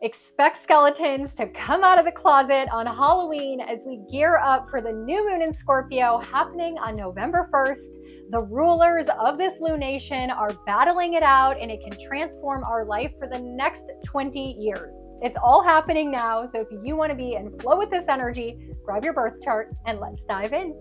Expect skeletons to come out of the closet on Halloween as we gear up for the new moon in Scorpio happening on November 1st. The rulers of this lunation are battling it out, and it can transform our life for the next 20 years. It's all happening now, so if you want to be in flow with this energy, grab your birth chart and let's dive in.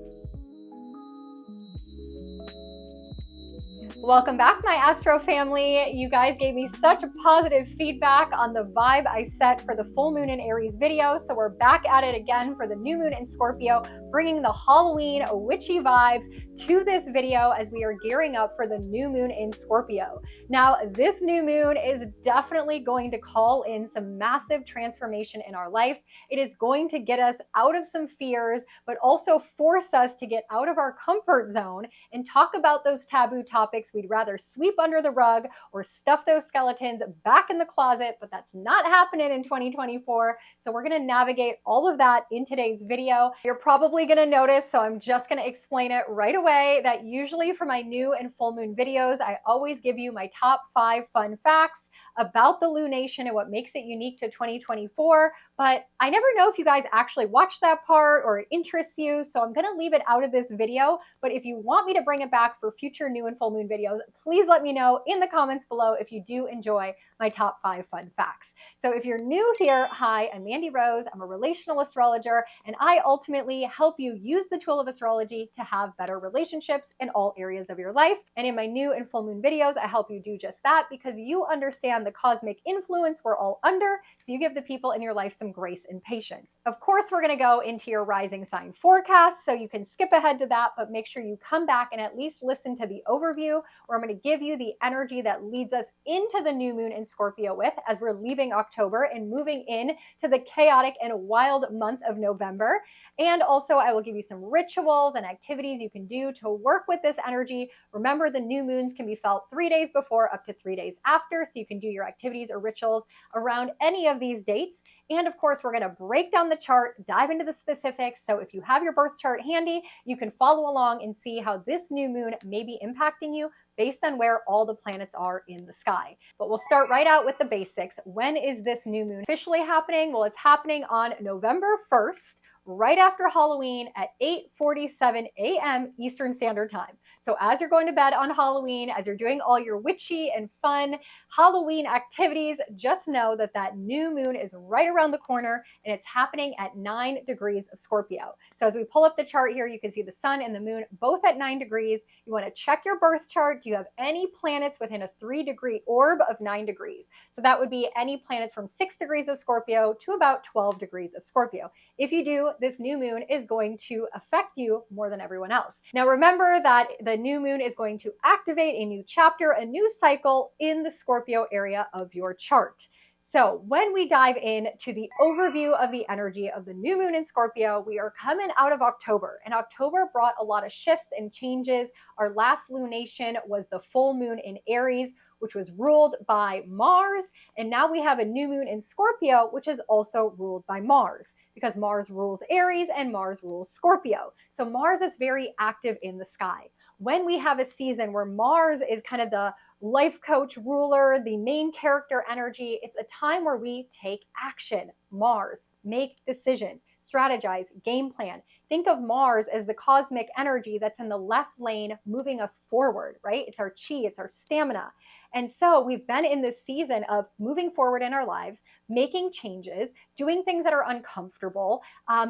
Welcome back, my Astro family. You guys gave me such positive feedback on the vibe I set for the full moon in Aries video, so we're back at it again for the new moon in Scorpio, bringing the Halloween witchy vibes to this video as we are gearing up for the new moon in Scorpio. Now, this new moon is definitely going to call in some massive transformation in our life. It is going to get us out of some fears, but also force us to get out of our comfort zone and talk about those taboo topics we'd rather sweep under the rug or stuff those skeletons back in the closet, but that's not happening in 2024. So we're going to navigate all of that in today's video. You're probably going to notice, so I'm just going to explain it right away, that usually for my new and full moon videos, I always give you my top 5 fun facts about the lunation and what makes it unique to 2024. But I never know if you guys actually watch that part or it interests you, so I'm going to leave it out of this video. But if you want me to bring it back for future new and full moon videos, please let me know in the comments below if you do enjoy my top 5 fun facts. So if you're new here, hi, I'm Mandy Rose. I'm a relational astrologer, and I ultimately help you use the tool of astrology to have better relationships in all areas of your life. And in my new and full moon videos, I help you do just that because you understand the cosmic influence we're all under, so you give the people in your life some grace and patience. Of course, we're going to go into your rising sign forecast, so you can skip ahead to that, but make sure you come back and at least listen to the overview, where I'm going to give you the energy that leads us into the new moon in Scorpio with, as we're leaving October and moving in to the chaotic and wild month of November. And also I will give you some rituals and activities you can do to work with this energy. Remember, the new moons can be felt 3 days before up to 3 days after, so you can do your activities or rituals around any of these dates. And of course, we're going to break down the chart, dive into the specifics. So if you have your birth chart handy, you can follow along and see how this new moon may be impacting you based on where all the planets are in the sky. But we'll start right out with the basics. When is this new moon officially happening? Well, it's happening on November 1st, right after Halloween at 8:47 a.m. Eastern Standard Time. So as you're going to bed on Halloween, as you're doing all your witchy and fun Halloween activities, just know that that new moon is right around the corner, and it's happening at 9 degrees of Scorpio. So as we pull up the chart here, you can see the sun and the moon both at 9 degrees. You want to check your birth chart. Do you have any planets within a 3-degree orb of 9 degrees? So that would be any planets from 6 degrees of Scorpio to about 12 degrees of Scorpio. If you do, this new moon is going to affect you more than everyone else. Now remember that the new moon is going to activate a new chapter, a new cycle in the Scorpio area of your chart. So when we dive into the overview of the energy of the new moon in Scorpio, we are coming out of October, and October brought a lot of shifts and changes. Our last lunation was the full moon in Aries, which was ruled by Mars. And now we have a new moon in Scorpio, which is also ruled by Mars, because Mars rules Aries and Mars rules Scorpio. So Mars is very active in the sky. When we have a season where Mars is kind of the life coach ruler, the main character energy, it's a time where we take action. Mars, make decisions, strategize, game plan. Think of Mars as the cosmic energy that's in the left lane moving us forward, right? It's our chi, it's our stamina. And so we've been in this season of moving forward in our lives, making changes, doing things that are uncomfortable,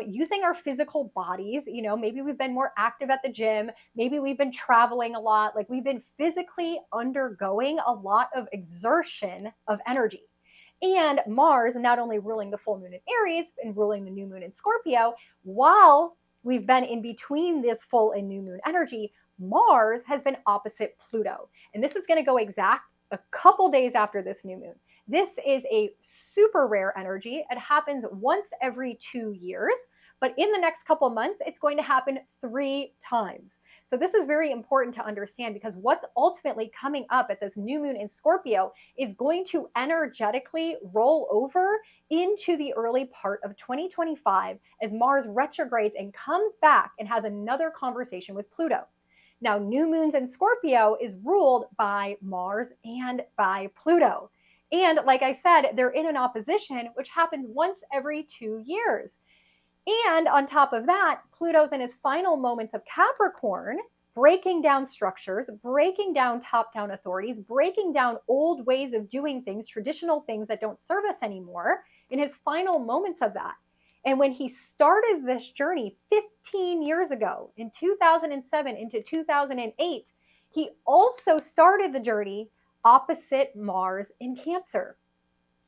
using our physical bodies. You know, maybe we've been more active at the gym. Maybe we've been traveling a lot. Like, we've been physically undergoing a lot of exertion of energy. And Mars, not only ruling the full moon in Aries and ruling the new moon in Scorpio, while we've been in between this full and new moon energy, Mars has been opposite Pluto. And this is going to go exact a couple days after this new moon. This is a super rare energy. It happens once every 2 years, but in the next couple months, it's going to happen 3 times. So this is very important to understand, because what's ultimately coming up at this new moon in Scorpio is going to energetically roll over into the early part of 2025 as Mars retrogrades and comes back and has another conversation with Pluto. Now, new moons in Scorpio is ruled by Mars and by Pluto. And like I said, they're in an opposition, which happens once every 2 years. And on top of that, Pluto's in his final moments of Capricorn, breaking down structures, breaking down top-down authorities, breaking down old ways of doing things, traditional things that don't serve us anymore, in his final moments of that. And when he started this journey 15 years ago, in 2007 into 2008, he also started the journey opposite Mars in Cancer.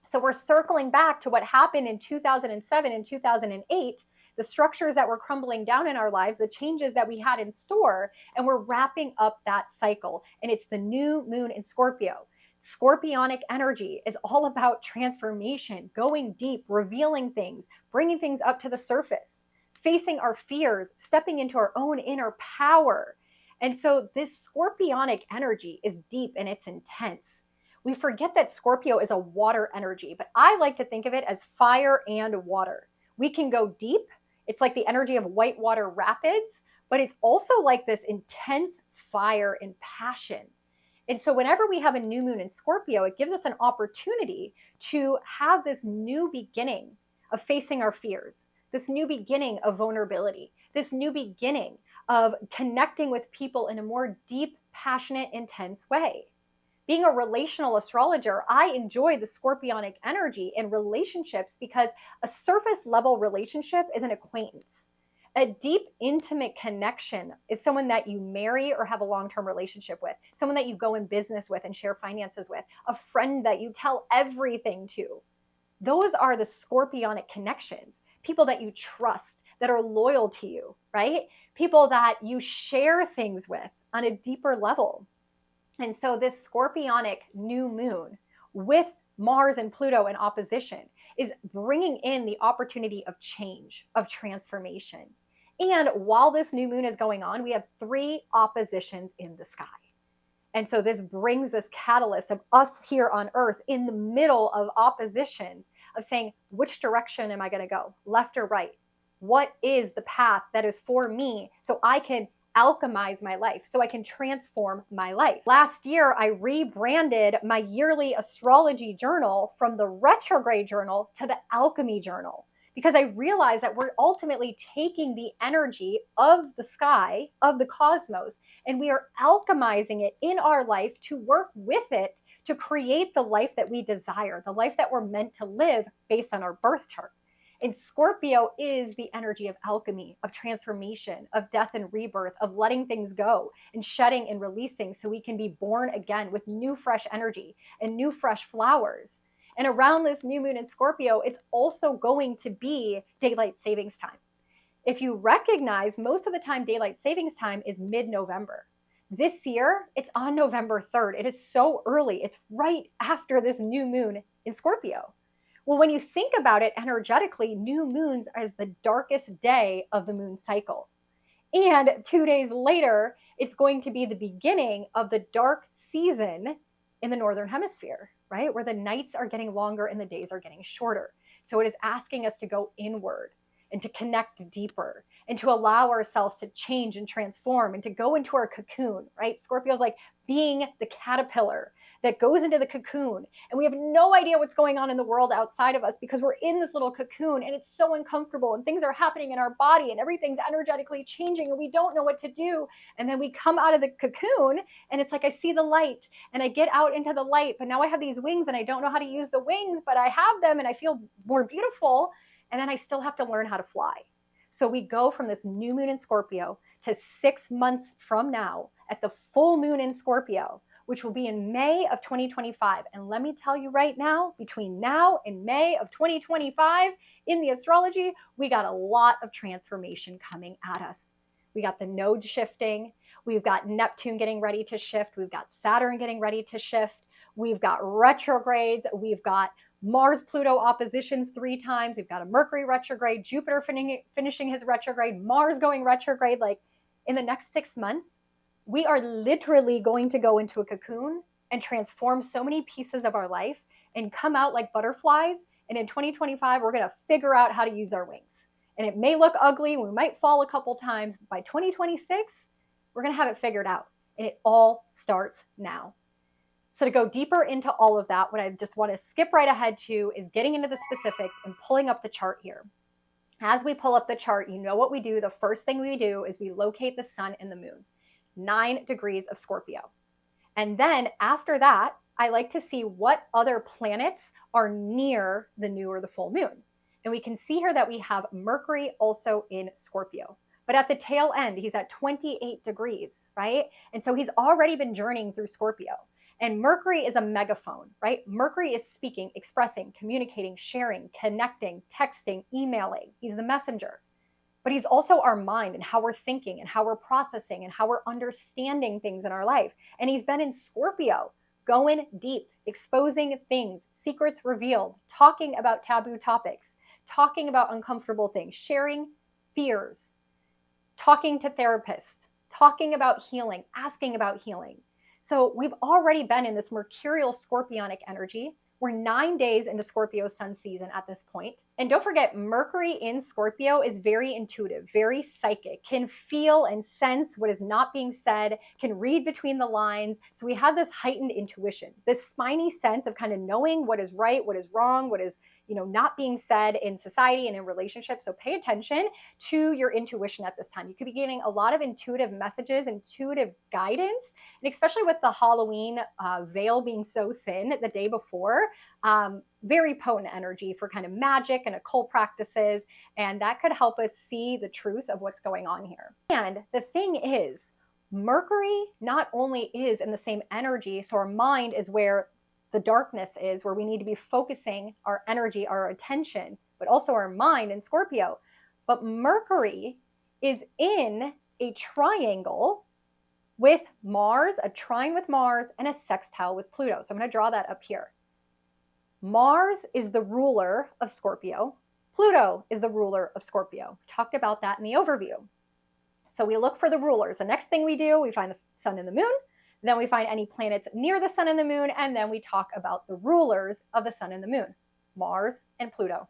So we're circling back to what happened in 2007 and 2008, the structures that were crumbling down in our lives, the changes that we had in store, and we're wrapping up that cycle. And it's the new moon in Scorpio. Scorpionic energy is all about transformation, going deep, revealing things, bringing things up to the surface, facing our fears, stepping into our own inner power. And so this Scorpionic energy is deep and it's intense. We forget that Scorpio is a water energy, but I like to think of it as fire and water. We can go deep. It's like the energy of whitewater rapids, but it's also like this intense fire and passion. And so whenever we have a new moon in Scorpio, it gives us an opportunity to have this new beginning of facing our fears, this new beginning of vulnerability, this new beginning of connecting with people in a more deep, passionate, intense way. Being a relational astrologer, I enjoy the Scorpionic energy in relationships because a surface level relationship is an acquaintance. A deep, intimate connection is someone that you marry or have a long-term relationship with, someone that you go in business with and share finances with, a friend that you tell everything to. Those are the Scorpionic connections, people that you trust, that are loyal to you, right? People that you share things with on a deeper level. And so this Scorpionic new moon with Mars and Pluto in opposition is bringing in the opportunity of change, of transformation. And while this new moon is going on, we have 3 oppositions in the sky. And so this brings this catalyst of us here on Earth in the middle of oppositions of saying, which direction am I going to go, left or right? What is the path that is for me so I can alchemize my life, so I can transform my life? Last year, I rebranded my yearly astrology journal from the retrograde journal to the alchemy journal, because I realized that we're ultimately taking the energy of the sky, of the cosmos, and we are alchemizing it in our life to work with it to create the life that we desire, the life that we're meant to live based on our birth chart. And Scorpio is the energy of alchemy, of transformation, of death and rebirth, of letting things go and shedding and releasing so we can be born again with new fresh energy and new fresh flowers. And around this new moon in Scorpio, it's also going to be daylight savings time. If you recognize, most of the time daylight savings time is mid-November. This year, it's on November 3rd. It is so early. It's right after this new moon in Scorpio. Well, when you think about it energetically, new moons is the darkest day of the moon cycle. And 2 days later, it's going to be the beginning of the dark season in the Northern Hemisphere, right? Where the nights are getting longer and the days are getting shorter. So it is asking us to go inward and to connect deeper and to allow ourselves to change and transform and to go into our cocoon, right? Scorpio's like being the caterpillar that goes into the cocoon, and we have no idea what's going on in the world outside of us because we're in this little cocoon and it's so uncomfortable and things are happening in our body and everything's energetically changing and we don't know what to do. And then we come out of the cocoon and it's like I see the light and I get out into the light, but now I have these wings and I don't know how to use the wings, but I have them and I feel more beautiful, and then I still have to learn how to fly. So we go from this new moon in Scorpio to 6 months from now at the full moon in Scorpio, which will be in May of 2025. And let me tell you right now, between now and May of 2025, in the astrology, we got a lot of transformation coming at us. We got the node shifting. We've got Neptune getting ready to shift. We've got Saturn getting ready to shift. We've got retrogrades. We've got Mars-Pluto oppositions 3 times. We've got a Mercury retrograde, Jupiter finishing his retrograde, Mars going retrograde. Like in the next 6 months, we are literally going to go into a cocoon and transform so many pieces of our life and come out like butterflies. And in 2025, we're going to figure out how to use our wings. And it may look ugly. We might fall a couple times. By 2026, we're going to have it figured out. And it all starts now. So to go deeper into all of that, what I just want to skip right ahead to is getting into the specifics and pulling up the chart here. As we pull up the chart, you know what we do. The first thing we do is we locate the sun and the moon, 9 degrees of Scorpio. And then after that, I like to see what other planets are near the new or the full moon. And we can see here that we have Mercury also in Scorpio. But at the tail end, he's at 28 degrees, right? And so he's already been journeying through Scorpio. And Mercury is a megaphone, right? Mercury is speaking, expressing, communicating, sharing, connecting, texting, emailing. He's the messenger. But he's also our mind and how we're thinking and how we're processing and how we're understanding things in our life. And he's been in Scorpio, going deep, exposing things, secrets revealed, talking about taboo topics, talking about uncomfortable things, sharing fears, talking to therapists, talking about healing, asking about healing. So we've already been in this mercurial Scorpionic energy. We're 9 days into Scorpio sun season at this point. And don't forget, Mercury in Scorpio is very intuitive, very psychic, can feel and sense what is not being said, can read between the lines. So we have this heightened intuition, this spiny sense of kind of knowing what is right, what is wrong, what is, not being said in society and in relationships. So pay attention to your intuition at this time. You could be getting a lot of intuitive messages, intuitive guidance, and especially with the Halloween veil being so thin the day before, very potent energy for kind of magic and occult practices. And that could help us see the truth of what's going on here. And the thing is, Mercury not only is in the same energy, so our mind is where the darkness is, where we need to be focusing our energy, our attention, but also our mind in Scorpio. But Mercury is in a triangle with Mars, a trine with Mars, and a sextile with Pluto. So I'm going to draw that up here. Mars is the ruler of Scorpio. Pluto is the ruler of Scorpio. We talked about that in the overview. So we look for the rulers. The next thing we do, we find the sun and the moon. Then we find any planets near the sun and the moon. And then we talk about the rulers of the sun and the moon, Mars and Pluto.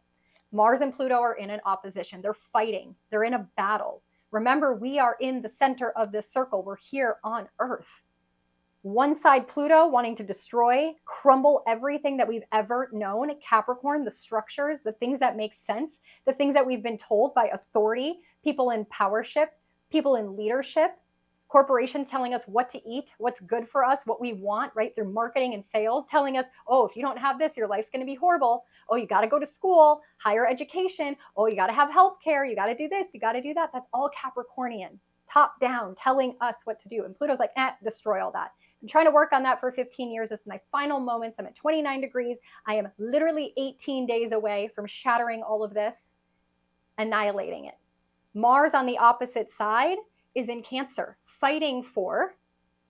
Mars and Pluto are in an opposition. They're fighting. They're in a battle. Remember, we are in the center of this circle. We're here on Earth. One side, Pluto, wanting to destroy, crumble everything that we've ever known. Capricorn, the structures, the things that make sense, the things that we've been told by authority, people in powership, people in leadership, corporations telling us what to eat, what's good for us, what we want, right? Through marketing and sales, telling us, oh, if you don't have this, your life's going to be horrible. Oh, you got to go to school, higher education. Oh, you got to have health care. You got to do this. You got to do that. That's all Capricornian, top down, telling us what to do. And Pluto's like, destroy all that. I'm trying to work on that for 15 years. This is my final moments. I'm at 29 degrees. I am literally 18 days away from shattering all of this, annihilating it. Mars on the opposite side is in Cancer, fighting for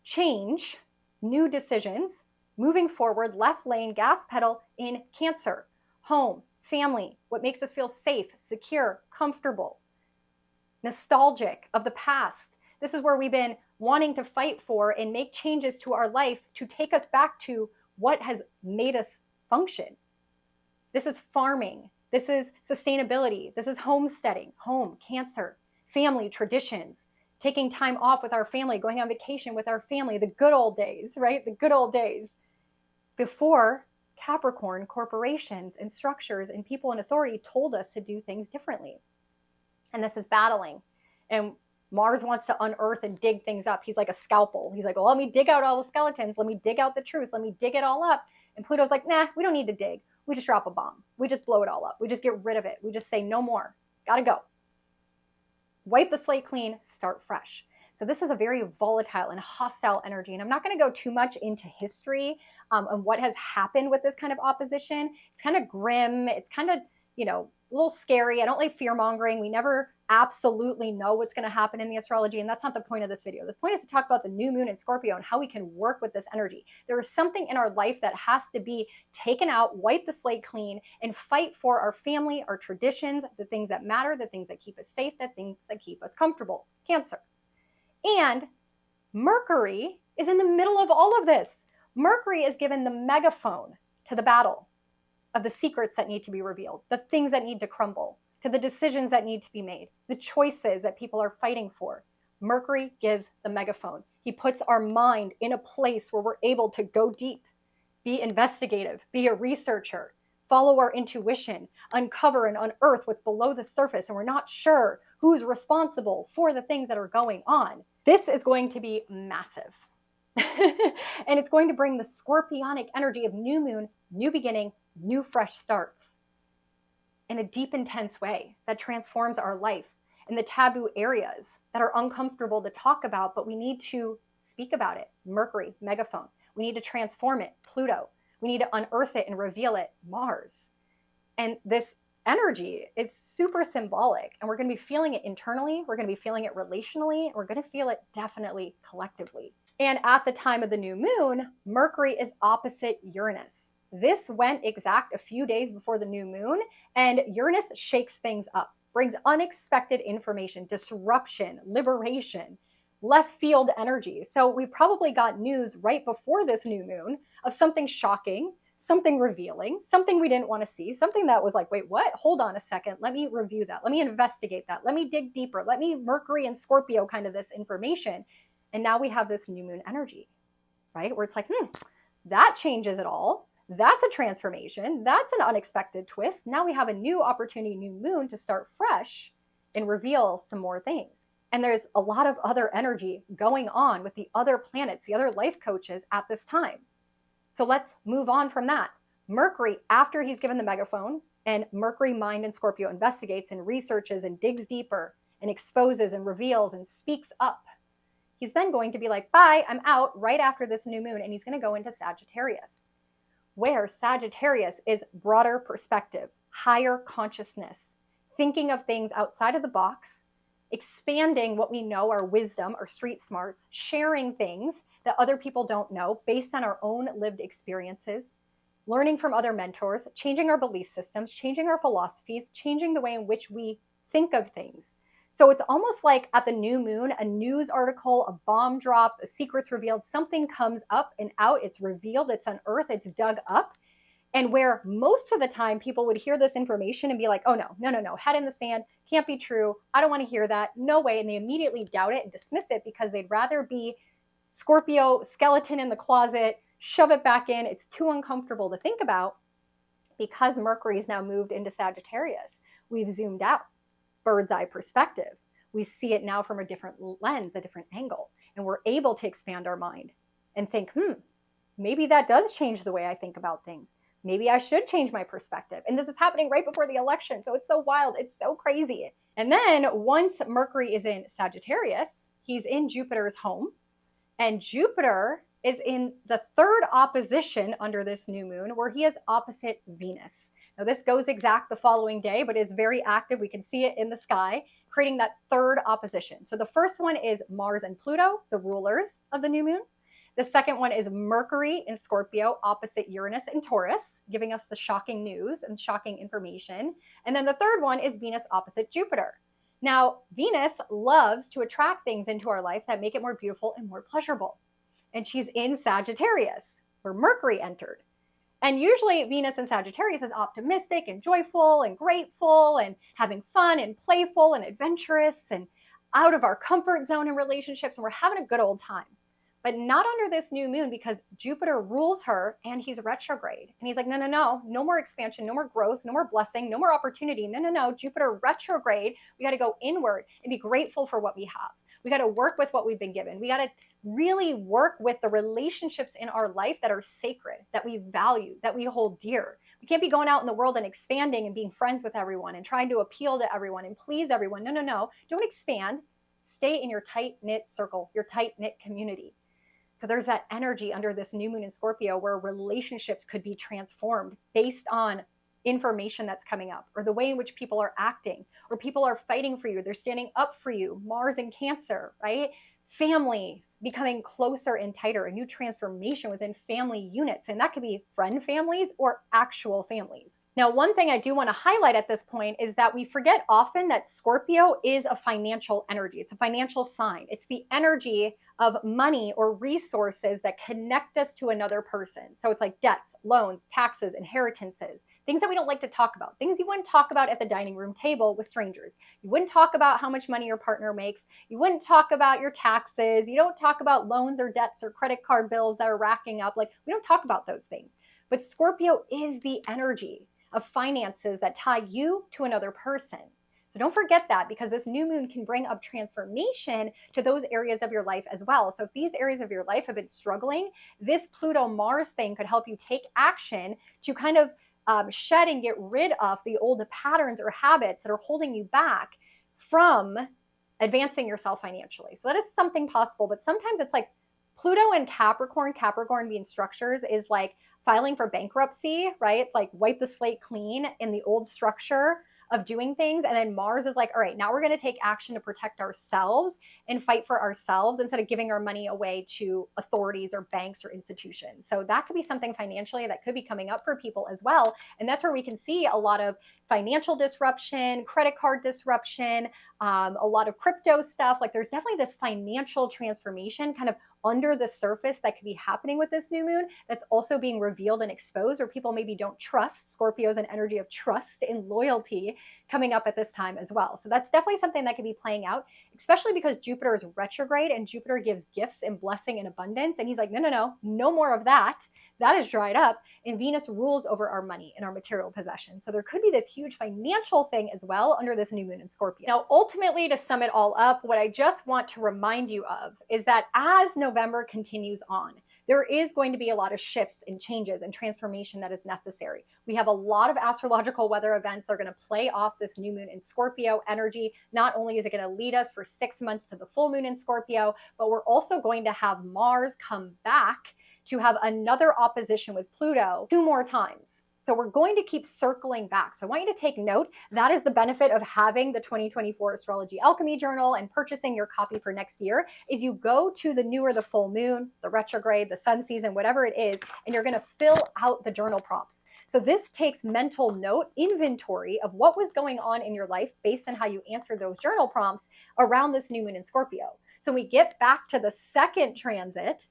change, new decisions, moving forward, left lane, gas pedal in Cancer. Home, family, what makes us feel safe, secure, comfortable, nostalgic of the past. This is where we've been wanting to fight for and make changes to our life to take us back to what has made us function. This is farming. This is sustainability. This is homesteading, home, Cancer, family, traditions, taking time off with our family, going on vacation with our family, the good old days, right? The good old days. Before Capricorn, corporations and structures and people in authority told us to do things differently. And this is battling. And Mars wants to unearth and dig things up. He's like a scalpel. He's like, well, let me dig out all the skeletons. Let me dig out the truth. Let me dig it all up. And Pluto's like, nah, we don't need to dig. We just drop a bomb. We just blow it all up. We just get rid of it. We just say no more. Gotta go. Wipe the slate clean, start fresh. So this is a very volatile and hostile energy. And I'm not going to go too much into history and what has happened with this kind of opposition. It's kind of grim. It's kind of, a little scary. I don't like fear mongering. We never absolutely know what's going to happen in the astrology. And that's not the point of this video. This point is to talk about the new moon in Scorpio and how we can work with this energy. There is something in our life that has to be taken out, wipe the slate clean, and fight for our family, our traditions, the things that matter, the things that keep us safe, the things that keep us comfortable. Cancer. And Mercury is in the middle of all of this. Mercury is given the megaphone to the battle of the secrets that need to be revealed, the things that need to crumble, to the decisions that need to be made, the choices that people are fighting for. Mercury gives the megaphone. He puts our mind in a place where we're able to go deep, be investigative, be a researcher, follow our intuition, uncover and unearth what's below the surface, and we're not sure who's responsible for the things that are going on. This is going to be massive. And it's going to bring the Scorpionic energy of new moon, new beginning, new fresh starts in a deep, intense way that transforms our life in the taboo areas that are uncomfortable to talk about, but we need to speak about it. Mercury, megaphone. We need to transform it. Pluto. We need to unearth it and reveal it. Mars. And this energy is super symbolic, and we're going to be feeling it internally. We're going to be feeling it relationally. And we're going to feel it definitely collectively. And at the time of the new moon, Mercury is opposite Uranus. This went exact a few days before the new moon, and Uranus shakes things up, brings unexpected information, disruption, liberation, left field energy. So we probably got news right before this new moon of something shocking, something revealing, something we didn't want to see, something that was like, wait, what? Hold on a second. Let me review that. Let me investigate that. Let me dig deeper. Let me Mercury and Scorpio kind of this information. And now we have this new moon energy, right? Where it's like, that changes it all. That's a transformation. That's an unexpected twist. Now we have a new opportunity, new moon to start fresh and reveal some more things. And there's a lot of other energy going on with the other planets, the other life coaches at this time. So let's move on from that. Mercury, after he's given the megaphone, and Mercury mind in Scorpio investigates and researches and digs deeper and exposes and reveals and speaks up. He's then going to be like, bye, I'm out right after this new moon. And he's going to go into Sagittarius, where Sagittarius is broader perspective, higher consciousness, thinking of things outside of the box, expanding what we know, our wisdom, our street smarts, sharing things that other people don't know based on our own lived experiences, learning from other mentors, changing our belief systems, changing our philosophies, changing the way in which we think of things. So it's almost like at the new moon, a news article, a bomb drops, a secret's revealed, something comes up and out, it's revealed, it's unearthed, it's dug up. And where most of the time people would hear this information and be like, oh no, head in the sand, can't be true, I don't want to hear that, no way. And they immediately doubt it and dismiss it because they'd rather be Scorpio, skeleton in the closet, shove it back in. It's too uncomfortable to think about. Because Mercury's now moved into Sagittarius, we've zoomed out. Bird's eye perspective. We see it now from a different lens, a different angle, and we're able to expand our mind and think, maybe that does change the way I think about things. Maybe I should change my perspective. And this is happening right before the election. So it's so wild. It's so crazy. And then once Mercury is in Sagittarius, he's in Jupiter's home, and Jupiter is in the third opposition under this new moon, where he is opposite Venus. Now this goes exact the following day, but is very active. We can see it in the sky, creating that third opposition. So the first one is Mars and Pluto, the rulers of the new moon. The second one is Mercury in Scorpio opposite Uranus and Taurus, giving us the shocking news and shocking information. And then the third one is Venus opposite Jupiter. Now, Venus loves to attract things into our life that make it more beautiful and more pleasurable. And she's in Sagittarius, where Mercury entered. And usually Venus in Sagittarius is optimistic and joyful and grateful and having fun and playful and adventurous and out of our comfort zone in relationships, and we're having a good old time. But not under this new moon, because Jupiter rules her and he's retrograde. And he's like, no more expansion, no more growth, no more blessing, no more opportunity. No, Jupiter retrograde. We got to go inward and be grateful for what we have. We got to work with what we've been given. We got to really work with the relationships in our life that are sacred, that we value, that we hold dear. We can't be going out in the world and expanding and being friends with everyone and trying to appeal to everyone and please everyone. No. Don't expand. Stay in your tight-knit circle, your tight-knit community. So there's that energy under this new moon in Scorpio where relationships could be transformed based on information that's coming up, or the way in which people are acting, or people are fighting for you. They're standing up for you. Mars in Cancer, right? Families becoming closer and tighter, a new transformation within family units. And that could be friend families or actual families. Now, one thing I do want to highlight at this point is that we forget often that Scorpio is a financial energy. It's a financial sign. It's the energy of money or resources that connect us to another person. So it's like debts, loans, taxes, inheritances, things that we don't like to talk about, things you wouldn't talk about at the dining room table with strangers. You wouldn't talk about how much money your partner makes. You wouldn't talk about your taxes. You don't talk about loans or debts or credit card bills that are racking up. Like, we don't talk about those things. But Scorpio is the energy of finances that tie you to another person. So don't forget that, because this new moon can bring up transformation to those areas of your life as well. So if these areas of your life have been struggling, this Pluto Mars thing could help you take action to kind of shed and get rid of the old patterns or habits that are holding you back from advancing yourself financially. So that is something possible, but sometimes it's like Pluto and Capricorn being structures is like filing for bankruptcy, right? It's like wipe the slate clean in the old structure of doing things. And then Mars is like, all right, now we're going to take action to protect ourselves and fight for ourselves instead of giving our money away to authorities or banks or institutions. So that could be something financially that could be coming up for people as well. And that's where we can see a lot of financial disruption, credit card disruption, a lot of crypto stuff. Like, there's definitely this financial transformation kind of under the surface that could be happening with this new moon that's also being revealed and exposed, where people maybe don't trust. Scorpio's an energy of trust and loyalty coming up at this time as well. So that's definitely something that could be playing out, especially because Jupiter is retrograde and Jupiter gives gifts and blessing and abundance. And he's like, no more of that. That is dried up. And Venus rules over our money and our material possessions. So there could be this huge financial thing as well under this new moon in Scorpio. Now, ultimately, to sum it all up, what I just want to remind you of is that as November continues on, there is going to be a lot of shifts and changes and transformation that is necessary. We have a lot of astrological weather events that are going to play off this new moon in Scorpio energy. Not only is it going to lead us for 6 months to the full moon in Scorpio, but we're also going to have Mars come back to have another opposition with Pluto 2 more times. So we're going to keep circling back. So I want you to take note. That is the benefit of having the 2024 Astrology Alchemy Journal and purchasing your copy for next year, is you go to the new or the full moon, the retrograde, the sun season, whatever it is, and you're going to fill out the journal prompts. So this takes mental note, inventory of what was going on in your life based on how you answered those journal prompts around this new moon in Scorpio. So we get back to the second transit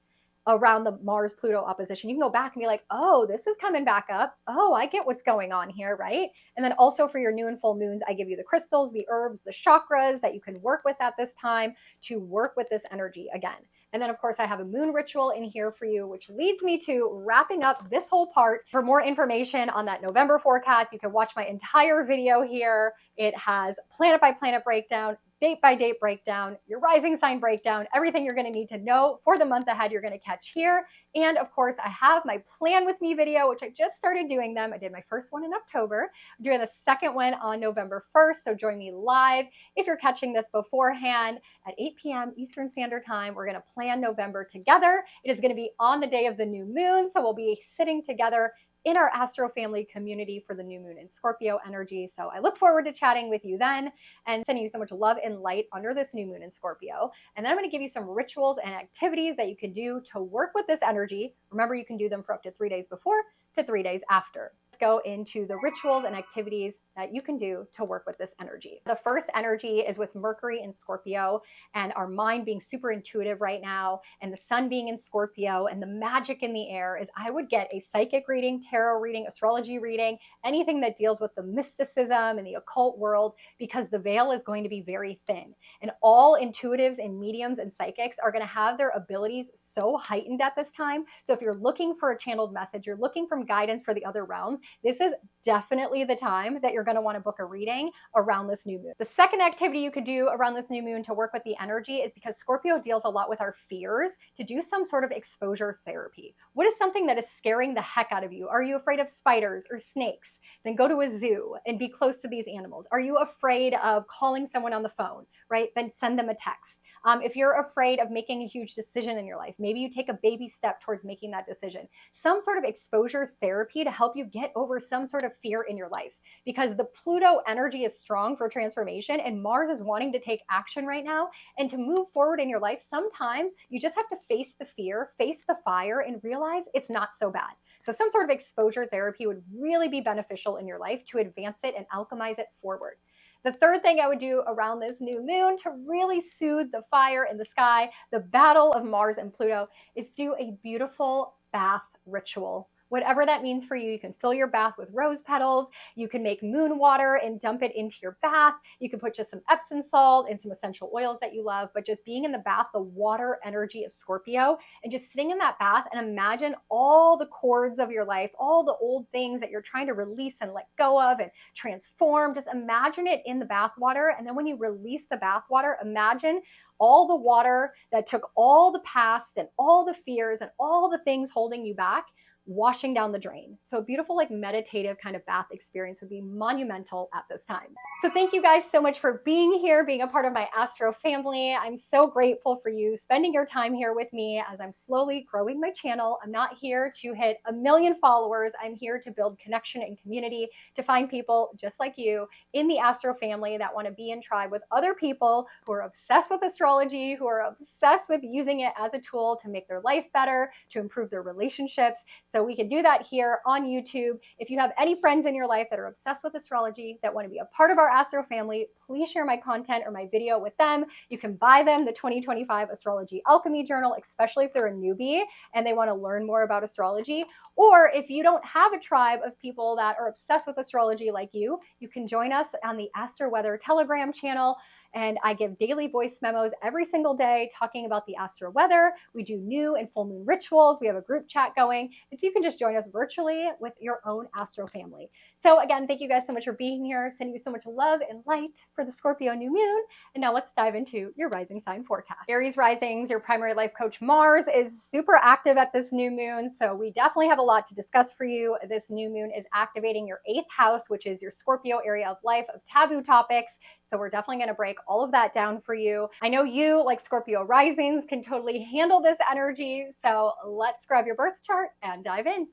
around the Mars-Pluto opposition, you can go back and be like, oh, this is coming back up. Oh, I get what's going on here, right? And then also for your new and full moons, I give you the crystals, the herbs, the chakras that you can work with at this time to work with this energy again. And then, of course, I have a moon ritual in here for you, which leads me to wrapping up this whole part. For more information on that November forecast, you can watch my entire video here. It has planet by planet breakdown, date by date breakdown, your rising sign breakdown, everything you're going to need to know for the month ahead, you're going to catch here. And of course, I have my plan with me video, which I just started doing them. I did my first one in October. I'm doing the second one on November 1st. So join me live if you're catching this beforehand at 8 p.m. Eastern Standard Time. We're going to plan November together. It is going to be on the day of the new moon. So we'll be sitting together in our Astro Family community for the new moon in Scorpio energy. So I look forward to chatting with you then and sending you so much love and light under this new moon in Scorpio. And then I'm going to give you some rituals and activities that you can do to work with this energy. Remember, you can do them for up to 3 days before to 3 days after. Let's go into the rituals and activities that you can do to work with this energy. The first energy is with Mercury in Scorpio and our mind being super intuitive right now, and the sun being in Scorpio and the magic in the air is I would get a psychic reading, tarot reading, astrology reading, anything that deals with the mysticism and the occult world, because the veil is going to be very thin. And all intuitives and mediums and psychics are going to have their abilities so heightened at this time. So if you're looking for a channeled message, you're looking for guidance for the other realms, this is definitely the time that you're going to want to book a reading around this new moon. The second activity you could do around this new moon to work with the energy is, because Scorpio deals a lot with our fears, to do some sort of exposure therapy. What is something that is scaring the heck out of you? Are you afraid of spiders or snakes? Then go to a zoo and be close to these animals. Are you afraid of calling someone on the phone, right? Then send them a text. If you're afraid of making a huge decision in your life, maybe you take a baby step towards making that decision. Some sort of exposure therapy to help you get over some sort of fear in your life, because the Pluto energy is strong for transformation and Mars is wanting to take action right now. And to move forward in your life, sometimes you just have to face the fear, face the fire, and realize it's not so bad. So some sort of exposure therapy would really be beneficial in your life to advance it and alchemize it forward. The third thing I would do around this new moon to really soothe the fire in the sky, the battle of Mars and Pluto, is do a beautiful bath ritual. Whatever that means for you, you can fill your bath with rose petals. You can make moon water and dump it into your bath. You can put just some Epsom salt and some essential oils that you love, but just being in the bath, the water energy of Scorpio, and just sitting in that bath and imagine all the cords of your life, all the old things that you're trying to release and let go of and transform. Just imagine it in the bath water. And then when you release the bath water, imagine all the water that took all the past and all the fears and all the things holding you back, washing down the drain. So a beautiful, like, meditative kind of bath experience would be monumental at this time. So thank you guys so much for being here, being a part of my Astro family. I'm so grateful for you spending your time here with me as I'm slowly growing my channel. I'm not here to hit 1 million followers. I'm here to build connection and community, to find people just like you in the Astro family that want to be in tribe with other people who are obsessed with astrology, who are obsessed with using it as a tool to make their life better, to improve their relationships. So we can do that here on YouTube. If you have any friends in your life that are obsessed with astrology, that want to be a part of our Astro family, please share my content or my video with them. You can buy them the 2025 Astrology Alchemy Journal, especially if they're a newbie and they want to learn more about astrology. Or if you don't have a tribe of people that are obsessed with astrology like you can join us on the Astro Weather Telegram channel. And I give daily voice memos every single day talking about the astro weather. We do new and full moon rituals. We have a group chat going. And so you can just join us virtually with your own Astro family. So again, thank you guys so much for being here. Sending you so much love and light for the Scorpio new moon. And now let's dive into your rising sign forecast. Aries Risings, your primary life coach Mars is super active at this new moon. So we definitely have a lot to discuss for you. This new moon is activating your 8th house, which is your Scorpio area of life of taboo topics. So we're definitely going to break all of that down for you. I know you, like Scorpio Risings, can totally handle this energy. So let's grab your birth chart and dive in.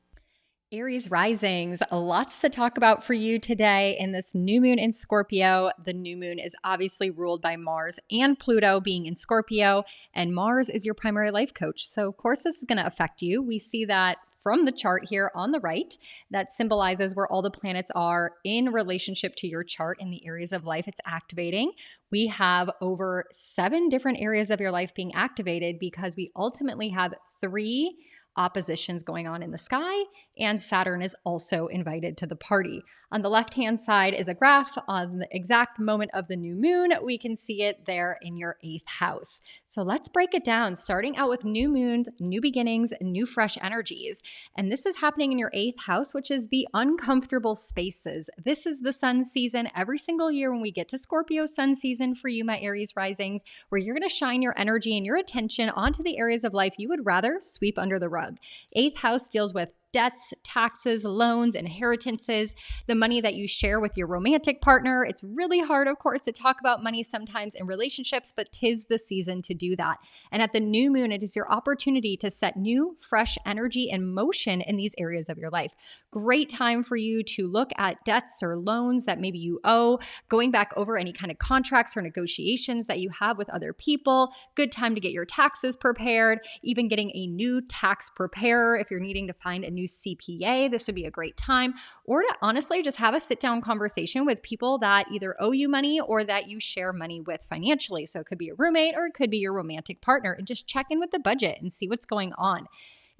Aries Risings, lots to talk about for you today in this new moon in Scorpio. The new moon is obviously ruled by Mars and Pluto being in Scorpio, and Mars is your primary life coach. So of course this is going to affect you. We see that from the chart here on the right that symbolizes where all the planets are in relationship to your chart in the areas of life it's activating. We have over 7 different areas of your life being activated because we ultimately have 3 oppositions going on in the sky, and Saturn is also invited to the party. On the left-hand side is a graph on the exact moment of the new moon. We can see it there in your 8th house. So let's break it down, starting out with new moons, new beginnings, new fresh energies. And this is happening in your 8th house, which is the uncomfortable spaces. This is the sun season every single year when we get to Scorpio sun season for you, my Aries risings, where you're going to shine your energy and your attention onto the areas of life you would rather sweep under the rug. 8th house deals with debts, taxes, loans, inheritances, the money that you share with your romantic partner. It's really hard, of course, to talk about money sometimes in relationships, but 'tis the season to do that. And at the new moon, it is your opportunity to set new, fresh energy and motion in these areas of your life. Great time for you to look at debts or loans that maybe you owe, going back over any kind of contracts or negotiations that you have with other people. Good time to get your taxes prepared, even getting a new tax preparer if you're needing to find a new CPA. This would be a great time. Or to honestly just have a sit-down conversation with people that either owe you money or that you share money with financially. So it could be a roommate or it could be your romantic partner, and just check in with the budget and see what's going on.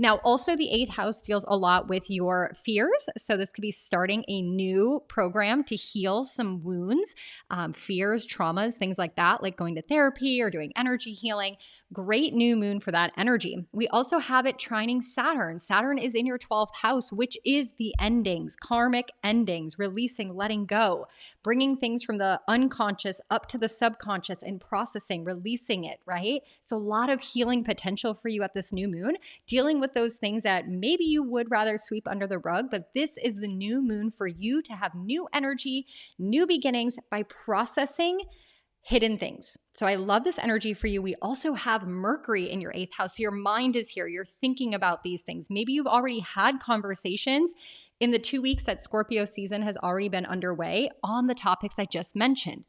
Now, also the 8th house deals a lot with your fears. So this could be starting a new program to heal some wounds, fears, traumas, things like that, like going to therapy or doing energy healing. Great new moon for that energy. We also have it trining Saturn. Saturn is in your 12th house, which is the endings, karmic endings, releasing, letting go, bringing things from the unconscious up to the subconscious and processing, releasing it, right? So a lot of healing potential for you at this new moon, dealing with those things that maybe you would rather sweep under the rug, but this is the new moon for you to have new energy, new beginnings by processing hidden things. So I love this energy for you. We also have Mercury in your 8th house. So your mind is here. You're thinking about these things. Maybe you've already had conversations in the 2 weeks that Scorpio season has already been underway on the topics I just mentioned.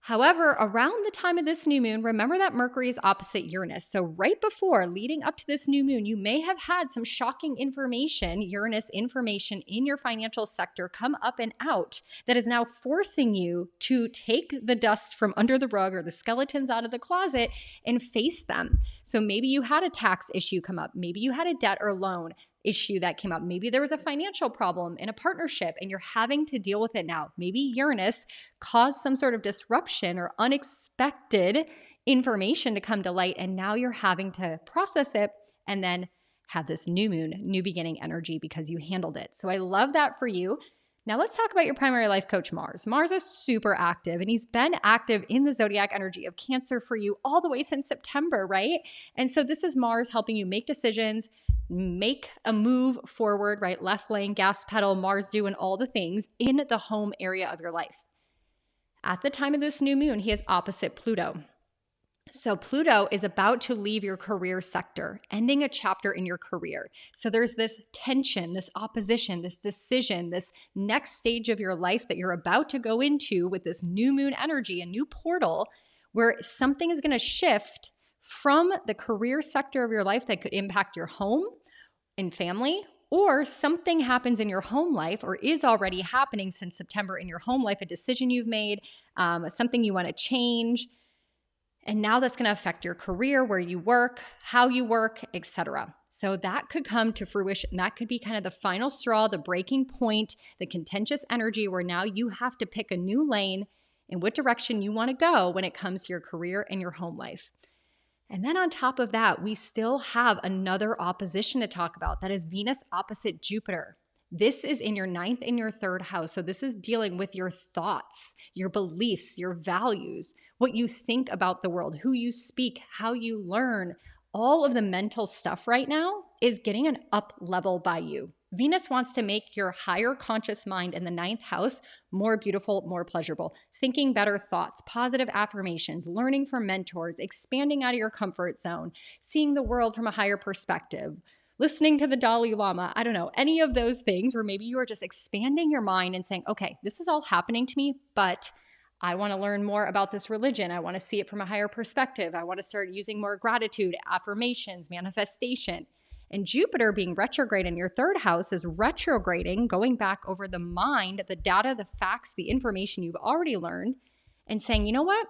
However, around the time of this new moon, remember that Mercury is opposite Uranus. So right before, leading up to this new moon, you may have had some shocking information, Uranus information in your financial sector come up and out that is now forcing you to take the dust from under the rug or the skeletons out of the closet and face them. So maybe you had a tax issue come up. Maybe you had a debt or loan issue that came up. Maybe there was a financial problem in a partnership and you're having to deal with it now. Maybe Uranus caused some sort of disruption or unexpected information to come to light, and now you're having to process it and then have this new moon, new beginning energy because you handled it. So I love that for you. Now let's talk about your primary life coach, Mars. Mars is super active, and he's been active in the zodiac energy of Cancer for you all the way since September, right? And so this is Mars helping you make decisions, make a move forward, right? Left lane, gas pedal, Mars doing all the things in the home area of your life. At the time of this new moon, he is opposite Pluto. So Pluto is about to leave your career sector, ending a chapter in your career. So there's this tension, this opposition, this decision, this next stage of your life that you're about to go into with this new moon energy, a new portal where something is going to shift from the career sector of your life that could impact your home and family, or something happens in your home life or is already happening since September in your home life, a decision you've made, something you want to change. And now that's going to affect your career, where you work, how you work, etc. So that could come to fruition. That could be kind of the final straw, the breaking point, the contentious energy where now you have to pick a new lane in what direction you want to go when it comes to your career and your home life. And then on top of that, we still have another opposition to talk about. That is Venus opposite Jupiter. This is in your 9th and your 3rd house. So this is dealing with your thoughts, your beliefs, your values, what you think about the world, who you speak, how you learn. All of the mental stuff right now is getting an up level by you. Venus wants to make your higher conscious mind in the 9th house more beautiful, more pleasurable, thinking better thoughts, positive affirmations, learning from mentors, expanding out of your comfort zone, seeing the world from a higher perspective, listening to the Dalai Lama, I don't know, any of those things where maybe you are just expanding your mind and saying, okay, this is all happening to me, but I want to learn more about this religion. I want to see it from a higher perspective. I want to start using more gratitude, affirmations, manifestation. And Jupiter being retrograde in your 3rd house is retrograding, going back over the mind, the data, the facts, the information you've already learned, and saying, you know what?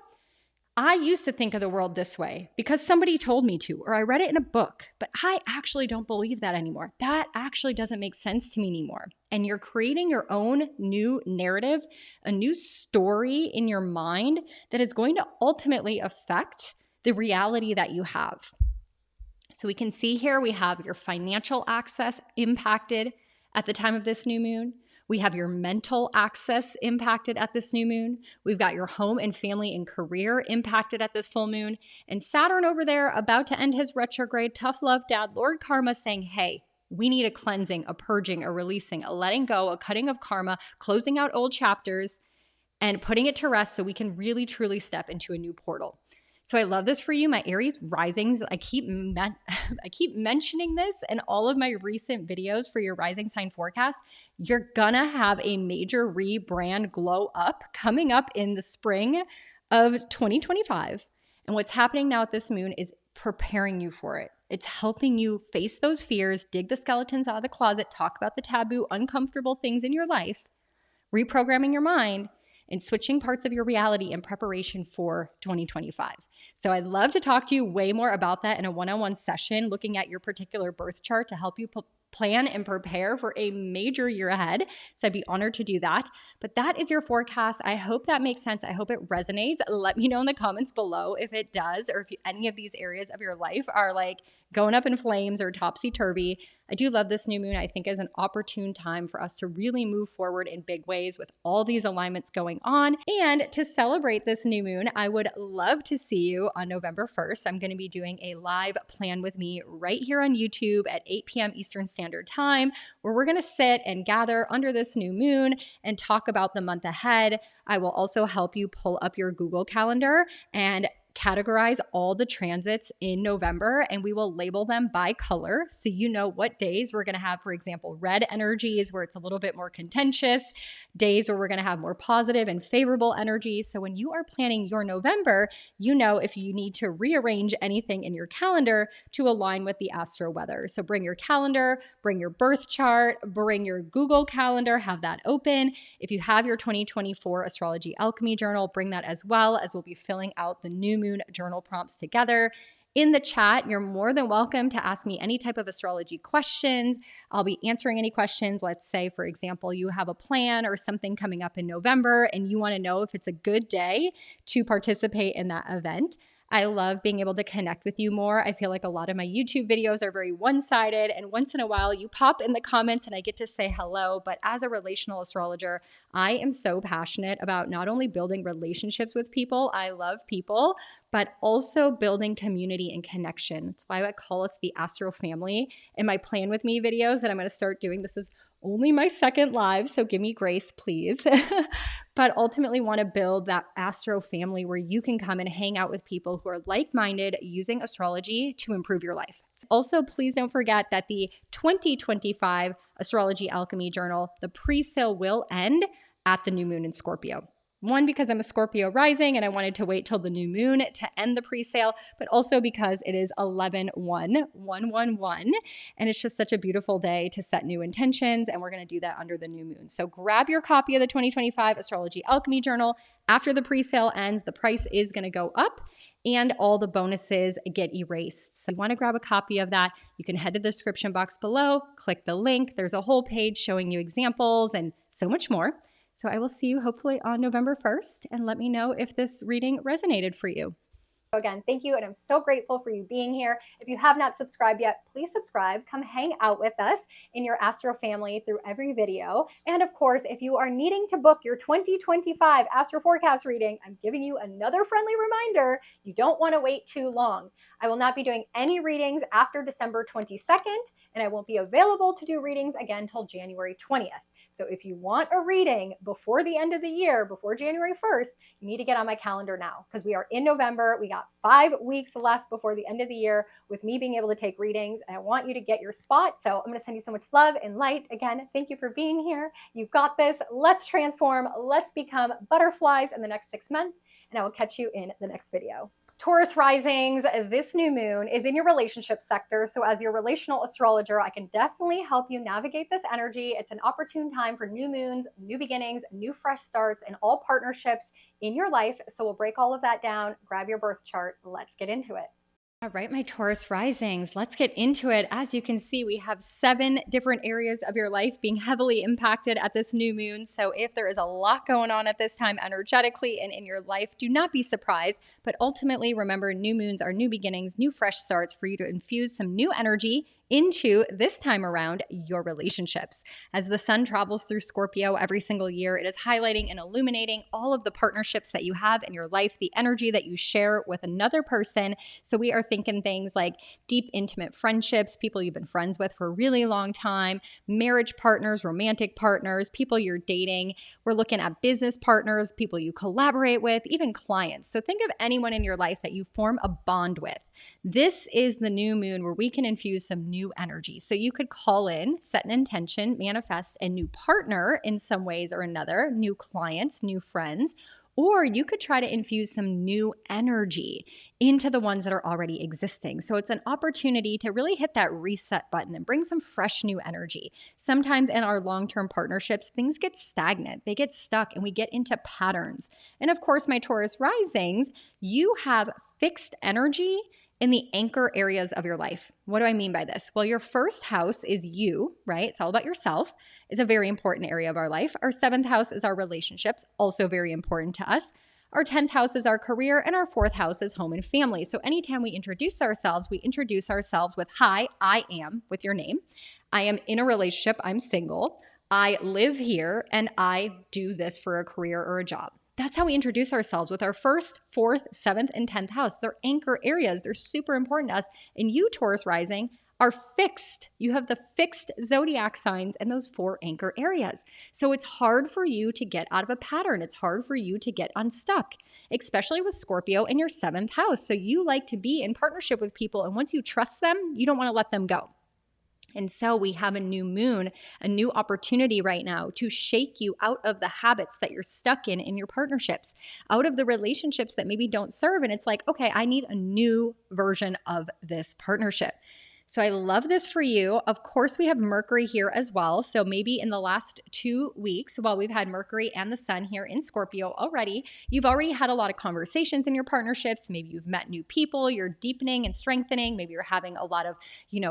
I used to think of the world this way because somebody told me to, or I read it in a book, but I actually don't believe that anymore. That actually doesn't make sense to me anymore. And you're creating your own new narrative, a new story in your mind that is going to ultimately affect the reality that you have. So we can see here we have your financial access impacted at the time of this new moon. We have your mental access impacted at this new moon. We've got your home and family and career impacted at this full moon. And Saturn over there about to end his retrograde, tough love dad, Lord Karma saying, hey, we need a cleansing, a purging, a releasing, a letting go, a cutting of karma, closing out old chapters and putting it to rest so we can really truly step into a new portal. So I love this for you, my Aries risings. I keep mentioning this in all of my recent videos for your rising sign forecast. You're gonna have a major rebrand glow up coming up in the spring of 2025. And what's happening now at this moon is preparing you for it. It's helping you face those fears, dig the skeletons out of the closet, talk about the taboo, uncomfortable things in your life, reprogramming your mind, and switching parts of your reality in preparation for 2025. So I'd love to talk to you way more about that in a one-on-one session, looking at your particular birth chart to help you plan and prepare for a major year ahead. So I'd be honored to do that. But that is your forecast. I hope that makes sense. I hope it resonates. Let me know in the comments below if it does, or if any of these areas of your life are like going up in flames or topsy-turvy. I do love this new moon. I think is an opportune time for us to really move forward in big ways with all these alignments going on. And to celebrate this new moon, I would love to see you on November 1st. I'm going to be doing a live plan with me right here on YouTube at 8 p.m. Eastern Standard Time, where we're going to sit and gather under this new moon and talk about the month ahead. I will also help you pull up your Google Calendar and categorize all the transits in November, and we will label them by color. So you know what days we're going to have, for example, red energies where it's a little bit more contentious, days where we're going to have more positive and favorable energies. So when you are planning your November, you know if you need to rearrange anything in your calendar to align with the astro weather. So bring your calendar, bring your birth chart, bring your Google Calendar, have that open. If you have your 2024 Astrology Alchemy Journal, bring that as well, as we'll be filling out the new moon journal prompts together. In the chat, you're more than welcome to ask me any type of astrology questions. I'll be answering any questions. Let's say, for example, you have a plan or something coming up in November and you want to know if it's a good day to participate in that event. I love being able to connect with you more. I feel like a lot of my YouTube videos are very one-sided, and once in a while you pop in the comments and I get to say hello. But as a relational astrologer, I am so passionate about not only building relationships with people, I love people, but also building community and connection. That's why I call us the Astro Family in my Plan With Me videos that I'm going to start doing. This is only my second live, so give me grace, please. But ultimately want to build that Astro family where you can come and hang out with people who are like-minded using astrology to improve your life. Also, please don't forget that the 2025 Astrology Alchemy Journal, the pre-sale will end at the new moon in Scorpio. One, because I'm a Scorpio rising and I wanted to wait till the new moon to end the pre-sale, but also because it is 11/1/111, and it's just such a beautiful day to set new intentions, and we're going to do that under the new moon. So grab your copy of the 2025 Astrology Alchemy Journal. After the pre-sale ends, the price is going to go up and all the bonuses get erased. So if you want to grab a copy of that, you can head to the description box below, click the link. There's a whole page showing you examples and so much more. So I will see you hopefully on November 1st, and let me know if this reading resonated for you. Again, thank you, and I'm so grateful for you being here. If you have not subscribed yet, please subscribe. Come hang out with us in your Astro family through every video. And of course, if you are needing to book your 2025 Astro Forecast reading, I'm giving you another friendly reminder. You don't want to wait too long. I will not be doing any readings after December 22nd, and I won't be available to do readings again till January 20th. So if you want a reading before the end of the year, before January 1st, you need to get on my calendar now, because we are in November. We got 5 weeks left before the end of the year with me being able to take readings, and I want you to get your spot. So I'm going to send you so much love and light. Again, thank you for being here. You've got this. Let's transform. Let's become butterflies in the next 6 months, and I will catch you in the next video. Taurus risings, this new moon is in your relationship sector. So as your relational astrologer, I can definitely help you navigate this energy. It's an opportune time for new moons, new beginnings, new fresh starts, and all partnerships in your life. So we'll break all of that down. Grab your birth chart. Let's get into it. All right, my Taurus risings, let's get into it. As you can see, we have 7 different areas of your life being heavily impacted at this new moon. So if there is a lot going on at this time energetically and in your life, do not be surprised. But ultimately, remember, new moons are new beginnings, new fresh starts for you to infuse some new energy into, this time around, your relationships. As the sun travels through Scorpio every single year, it is highlighting and illuminating all of the partnerships that you have in your life, the energy that you share with another person. So we are thinking things like deep, intimate friendships, people you've been friends with for a really long time, marriage partners, romantic partners, people you're dating. We're looking at business partners, people you collaborate with, even clients. So think of anyone in your life that you form a bond with. This is the new moon where we can infuse some new energy. So you could call in, set an intention, manifest a new partner in some ways or another, new clients, new friends, or you could try to infuse some new energy into the ones that are already existing. So it's an opportunity to really hit that reset button and bring some fresh new energy. Sometimes in our long-term partnerships, things get stagnant, they get stuck, and we get into patterns. And of course, my Taurus risings, you have fixed energy in the anchor areas of your life. What do I mean by this? Well, your first house is you, right? It's all about yourself. It's a very important area of our life. Our 7th house is our relationships, also very important to us. Our 10th house is our career, and our 4th house is home and family. So anytime we introduce ourselves with, hi, I am, with your name. I am in a relationship, I'm single. I live here, and I do this for a career or a job. That's how we introduce ourselves with our 1st, 4th, 7th, and 10th house. They're anchor areas. They're super important to us. And you, Taurus rising, are fixed. You have the fixed zodiac signs and those 4 anchor areas. So it's hard for you to get out of a pattern. It's hard for you to get unstuck, especially with Scorpio in your 7th house. So you like to be in partnership with people, and once you trust them, you don't want to let them go. And so we have a new moon, a new opportunity right now to shake you out of the habits that you're stuck in your partnerships, out of the relationships that maybe don't serve. And it's like, okay, I need a new version of this partnership. So I love this for you. Of course, we have Mercury here as well. So maybe in the last 2 weeks, while we've had Mercury and the Sun here in Scorpio already, you've already had a lot of conversations in your partnerships. Maybe you've met new people, you're deepening and strengthening. Maybe you're having a lot of,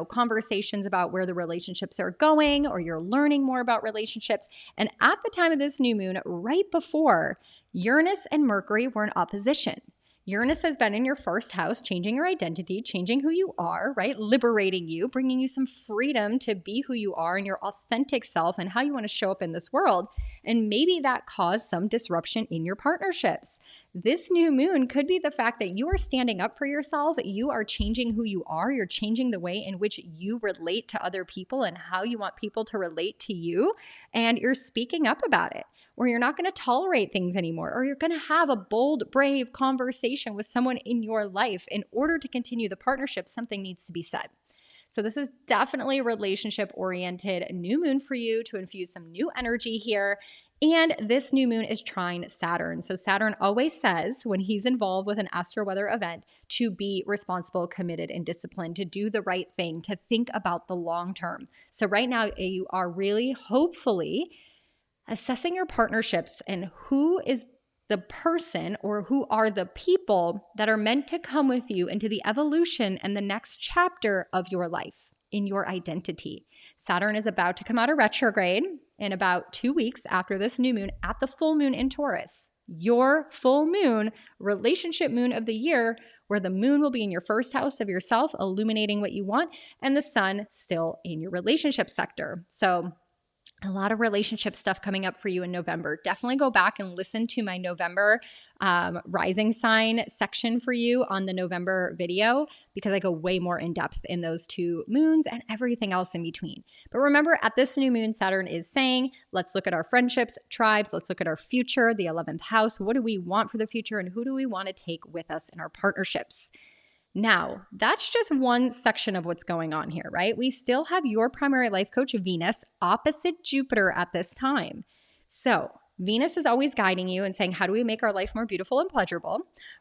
conversations about where the relationships are going, or you're learning more about relationships. And at the time of this new moon, right before, Uranus and Mercury were in opposition. Uranus has been in your 1st house, changing your identity, changing who you are, right? Liberating you, bringing you some freedom to be who you are and your authentic self and how you want to show up in this world. And maybe that caused some disruption in your partnerships. This new moon could be the fact that you are standing up for yourself. You are changing who you are. You're changing the way in which you relate to other people and how you want people to relate to you. And you're speaking up about it. Or you're not going to tolerate things anymore, or you're going to have a bold, brave conversation with someone in your life. In order to continue the partnership, something needs to be said. So this is definitely a relationship-oriented new moon for you to infuse some new energy here. And this new moon is trine Saturn. So Saturn always says when he's involved with an astro weather event to be responsible, committed, and disciplined, to do the right thing, to think about the long term. So right now you are really, hopefully, assessing your partnerships and who is the person or who are the people that are meant to come with you into the evolution and the next chapter of your life in your identity. Saturn is about to come out of retrograde in about 2 weeks after this new moon at the full moon in Taurus. Your full moon, relationship moon of the year, where the moon will be in your 1st house of yourself, illuminating what you want, and the sun still in your relationship sector. So a lot of relationship stuff coming up for you in November. Definitely go back and listen to my November rising sign section for you on the November video, because I go way more in depth in those 2 moons and everything else in between. But remember, at this new moon, Saturn is saying, let's look at our friendships, tribes, let's look at our future, the 11th house. What do we want for the future, and who do we want to take with us in our partnerships? Now, that's just one section of what's going on here, right? We still have your primary life coach, Venus, opposite Jupiter at this time. So Venus is always guiding you and saying, how do we make our life more beautiful and pleasurable?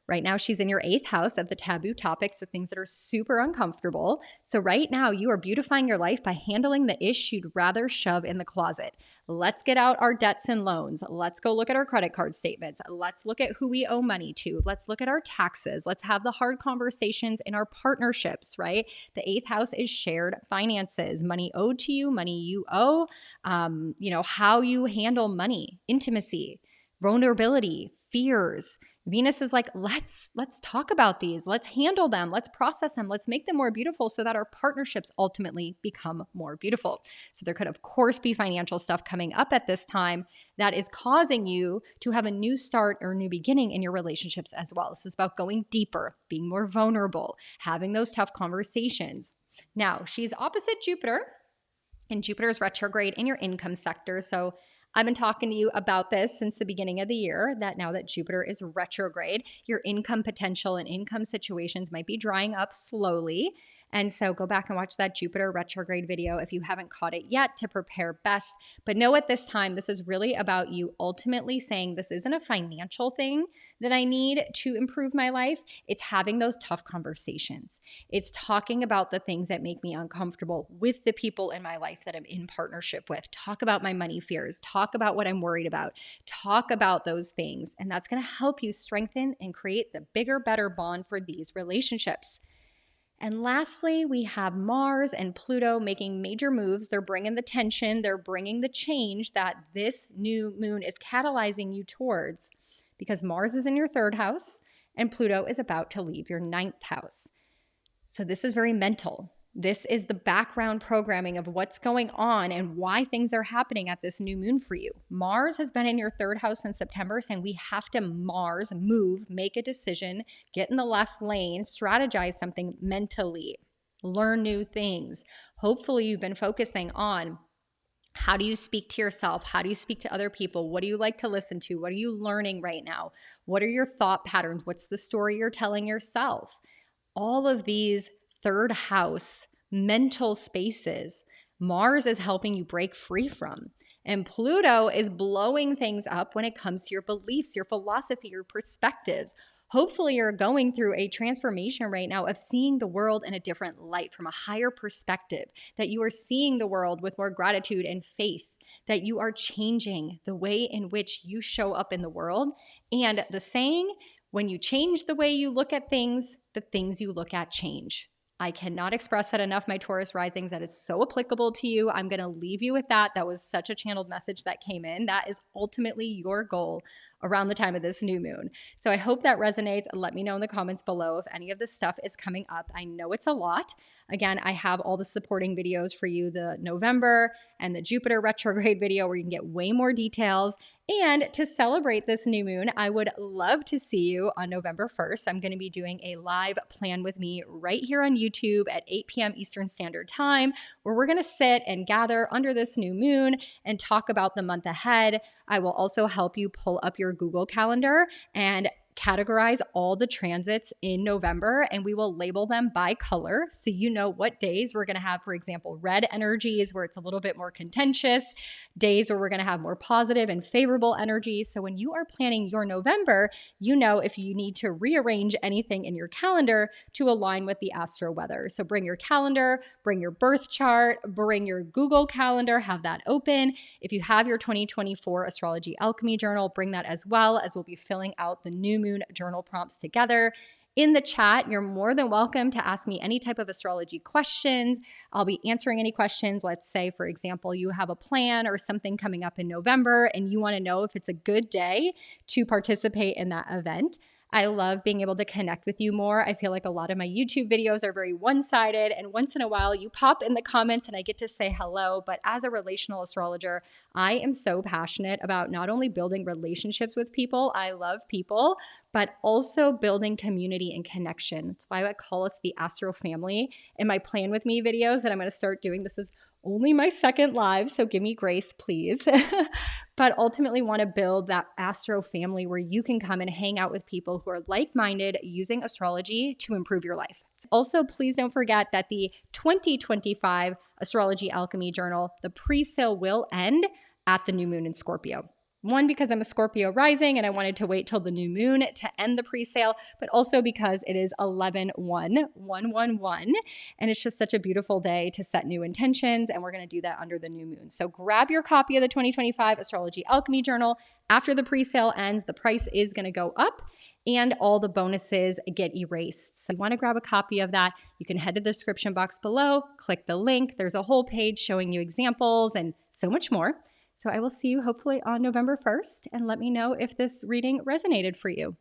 Right now, she's in your 8th house of the taboo topics, the things that are super uncomfortable. So right now, you are beautifying your life by handling the ish you'd rather shove in the closet. Let's get out our debts and loans. Let's go look at our credit card statements. Let's look at who we owe money to. Let's look at our taxes. Let's have the hard conversations in our partnerships, right? The 8th house is shared finances, money owed to you, money you owe, how you handle money, intimacy, vulnerability, fears. Venus is like, let's talk about these. Let's handle them. Let's process them. Let's make them more beautiful so that our partnerships ultimately become more beautiful. So there could, of course, be financial stuff coming up at this time that is causing you to have a new start or new beginning in your relationships as well. This is about going deeper, being more vulnerable, having those tough conversations. Now, she's opposite Jupiter, and Jupiter is retrograde in your income sector. So I've been talking to you about this since the beginning of the year, that now that Jupiter is retrograde, your income potential and income situations might be drying up slowly. And so go back and watch that Jupiter retrograde video if you haven't caught it yet to prepare best. But know at this time, this is really about you ultimately saying, this isn't a financial thing that I need to improve my life. It's having those tough conversations. It's talking about the things that make me uncomfortable with the people in my life that I'm in partnership with. Talk about my money fears. Talk about what I'm worried about. Talk about those things. And that's going to help you strengthen and create the bigger, better bond for these relationships. And lastly, we have Mars and Pluto making major moves. They're bringing the tension. They're bringing the change that this new moon is catalyzing you towards, because Mars is in your 3rd house and Pluto is about to leave your 9th house. So this is very mental. This is the background programming of what's going on and why things are happening at this new moon for you. Mars has been in your 3rd house since September, saying we have to move, make a decision, get in the left lane, strategize something mentally. learn new things. Hopefully you've been focusing on how do you speak to yourself? How do you speak to other people? What do you like to listen to? What are you learning right now? What are your thought patterns? What's the story you're telling yourself? All of these third house mental spaces, Mars is helping you break free from. And Pluto is blowing things up when it comes to your beliefs, your philosophy, your perspectives. Hopefully, you're going through a transformation right now of seeing the world in a different light from a higher perspective, that you are seeing the world with more gratitude and faith, that you are changing the way in which you show up in the world. And the saying, when you change the way you look at things, the things you look at change. I cannot express that enough, my Taurus risings. That is so applicable to you. I'm going to leave you with that. That was such a channeled message that came in. That is ultimately your goal around the time of this new moon. So I hope that resonates. Let me know in the comments below if any of this stuff is coming up. I know it's a lot. Again, I have all the supporting videos for you, the November and the Jupiter retrograde video where you can get way more details. And to celebrate this new moon, I would love to see you on November 1st. I'm going to be doing a live plan with me right here on YouTube at 8 p.m. Eastern Standard Time, where we're going to sit and gather under this new moon and talk about the month ahead. I will also help you pull up your Google Calendar and categorize all the transits in November, and we will label them by color so you know what days we're going to have. For example, red energies where it's a little bit more contentious, days where we're going to have more positive and favorable energy. So when you are planning your November, you know if you need to rearrange anything in your calendar to align with the astro weather. So bring your calendar, bring your birth chart, bring your Google Calendar, have that open. If you have your 2024 Astrology Alchemy Journal, bring that as well, as we'll be filling out the new moon journal prompts together. In the chat, you're more than welcome to ask me any type of astrology questions. I'll be answering any questions. Let's say, for example, you have a plan or something coming up in November and you want to know if it's a good day to participate in that event. I love being able to connect with you more. I feel like a lot of my YouTube videos are very one-sided, and once in a while you pop in the comments and I get to say hello. But as a relational astrologer, I am so passionate about not only building relationships with people, I love people, but also building community and connection. That's why I call us the Astro Family in my Plan With Me videos that I'm going to start doing. This is only my second live, so give me grace, please. But ultimately want to build that Astro family where you can come and hang out with people who are like-minded using astrology to improve your life. Also, please don't forget that the 2025 Astrology Alchemy Journal, the pre-sale will end at the new moon in Scorpio. One, because I'm a Scorpio rising and I wanted to wait till the new moon to end the pre-sale, but also because it is 11/1/111, and it's just such a beautiful day to set new intentions, and we're going to do that under the new moon. So grab your copy of the 2025 Astrology Alchemy Journal. After the pre-sale ends, the price is going to go up and all the bonuses get erased. So if you want to grab a copy of that, you can head to the description box below, click the link. There's a whole page showing you examples and so much more. So I will see you hopefully on November 1st, and let me know if this reading resonated for you.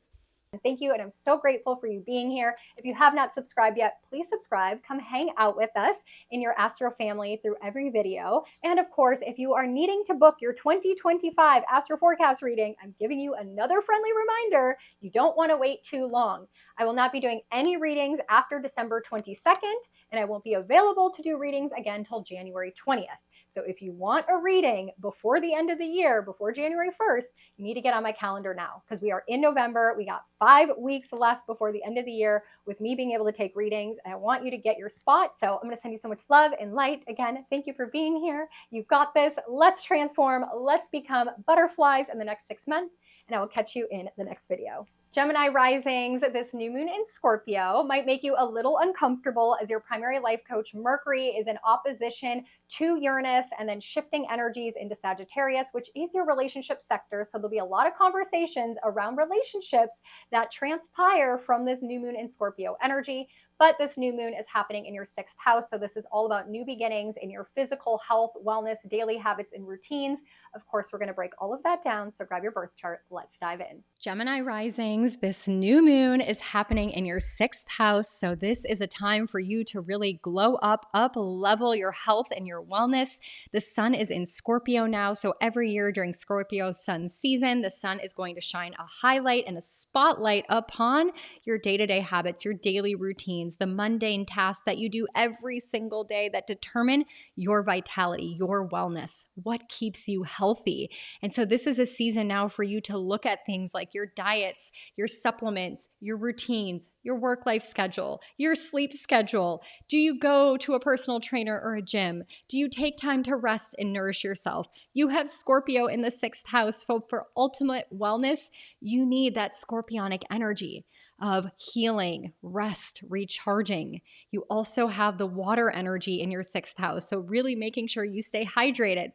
Thank you, and I'm so grateful for you being here. If you have not subscribed yet, please subscribe. Come hang out with us in your Astro family through every video. And of course, if you are needing to book your 2025 Astro Forecast reading, I'm giving you another friendly reminder. You don't want to wait too long. I will not be doing any readings after December 22nd, and I won't be available to do readings again till January 20th. So if you want a reading before the end of the year, before January 1st, you need to get on my calendar now, because we are in November. We got 5 weeks left before the end of the year with me being able to take readings, and I want you to get your spot. So I'm going to send you so much love and light. Again, thank you for being here. You've got this. Let's transform. Let's become butterflies in the next 6 months, and I will catch you in the next video. Gemini risings, this new moon in Scorpio might make you a little uncomfortable as your primary life coach Mercury is in opposition to Uranus and then shifting energies into Sagittarius, which is your relationship sector. So there'll be a lot of conversations around relationships that transpire from this new moon in Scorpio energy. But this new moon is happening in your 6th house. So this is all about new beginnings in your physical health, wellness, daily habits, and routines. Of course, we're going to break all of that down. So grab your birth chart. Let's dive in. Gemini risings, this new moon is happening in your 6th house. So this is a time for you to really glow up level your health and your wellness. The sun is in Scorpio now. So every year during Scorpio sun season, the sun is going to shine a highlight and a spotlight upon your day-to-day habits, your daily routines, routines, the mundane tasks that you do every single day that determine your vitality, your wellness, what keeps you healthy. And so this is a season now for you to look at things like your diets, your supplements, your routines, your work-life schedule, your sleep schedule. Do you go to a personal trainer or a gym? Do you take time to rest and nourish yourself? You have Scorpio in the 6th house, so for ultimate wellness, you need that Scorpionic energy of healing, rest, recharging. You also have the water energy in your 6th house, so really making sure you stay hydrated.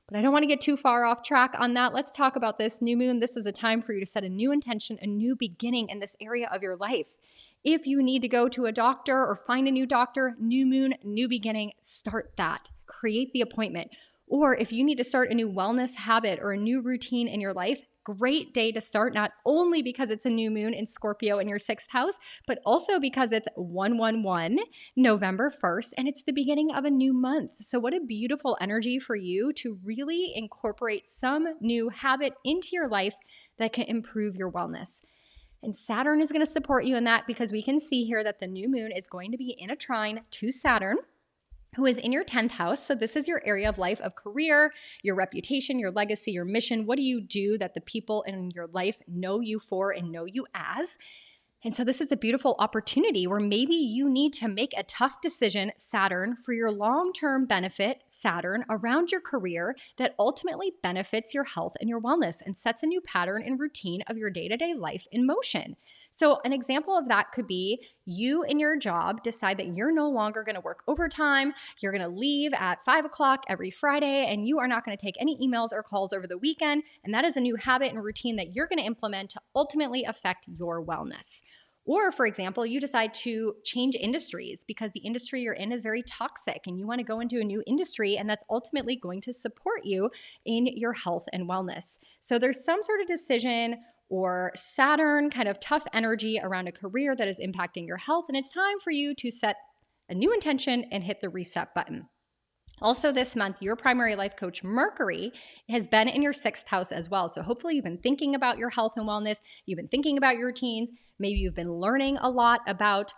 But I don't want to get too far off track on that. Let's talk about this new moon. This is a time for you to set a new intention, a new beginning in this area of your life. If you need to go to a doctor or find a new doctor, new moon, new beginning, start that. Create the appointment. Or if you need to start a new wellness habit or a new routine in your life, great day to start, not only because it's a new moon in Scorpio in your 6th house, but also because it's 1/1/1, November 1st, and it's the beginning of a new month. So what a beautiful energy for you to really incorporate some new habit into your life that can improve your wellness. And Saturn is going to support you in that because we can see here that the new moon is going to be in a trine to Saturn, who is in your 10th house. So this is your area of life of career, your reputation, your legacy, your mission. What do you do that the people in your life know you for and know you as? And so this is a beautiful opportunity where maybe you need to make a tough decision, Saturn, for your long-term benefit, Saturn, around your career that ultimately benefits your health and your wellness and sets a new pattern and routine of your day-to-day life in motion. So an example of that could be you in your job decide that you're no longer going to work overtime. You're going to leave at 5 o'clock every Friday, and you are not going to take any emails or calls over the weekend. And that is a new habit and routine that you're going to implement to ultimately affect your wellness. Or, for example, you decide to change industries because the industry you're in is very toxic and you want to go into a new industry, and that's ultimately going to support you in your health and wellness. So there's some sort of decision or Saturn kind of tough energy around a career that is impacting your health, and it's time for you to set a new intention and hit the reset button. Also this month, your primary life coach, Mercury, has been in your 6th house as well. So hopefully you've been thinking about your health and wellness. You've been thinking about your routines. Maybe you've been learning a lot about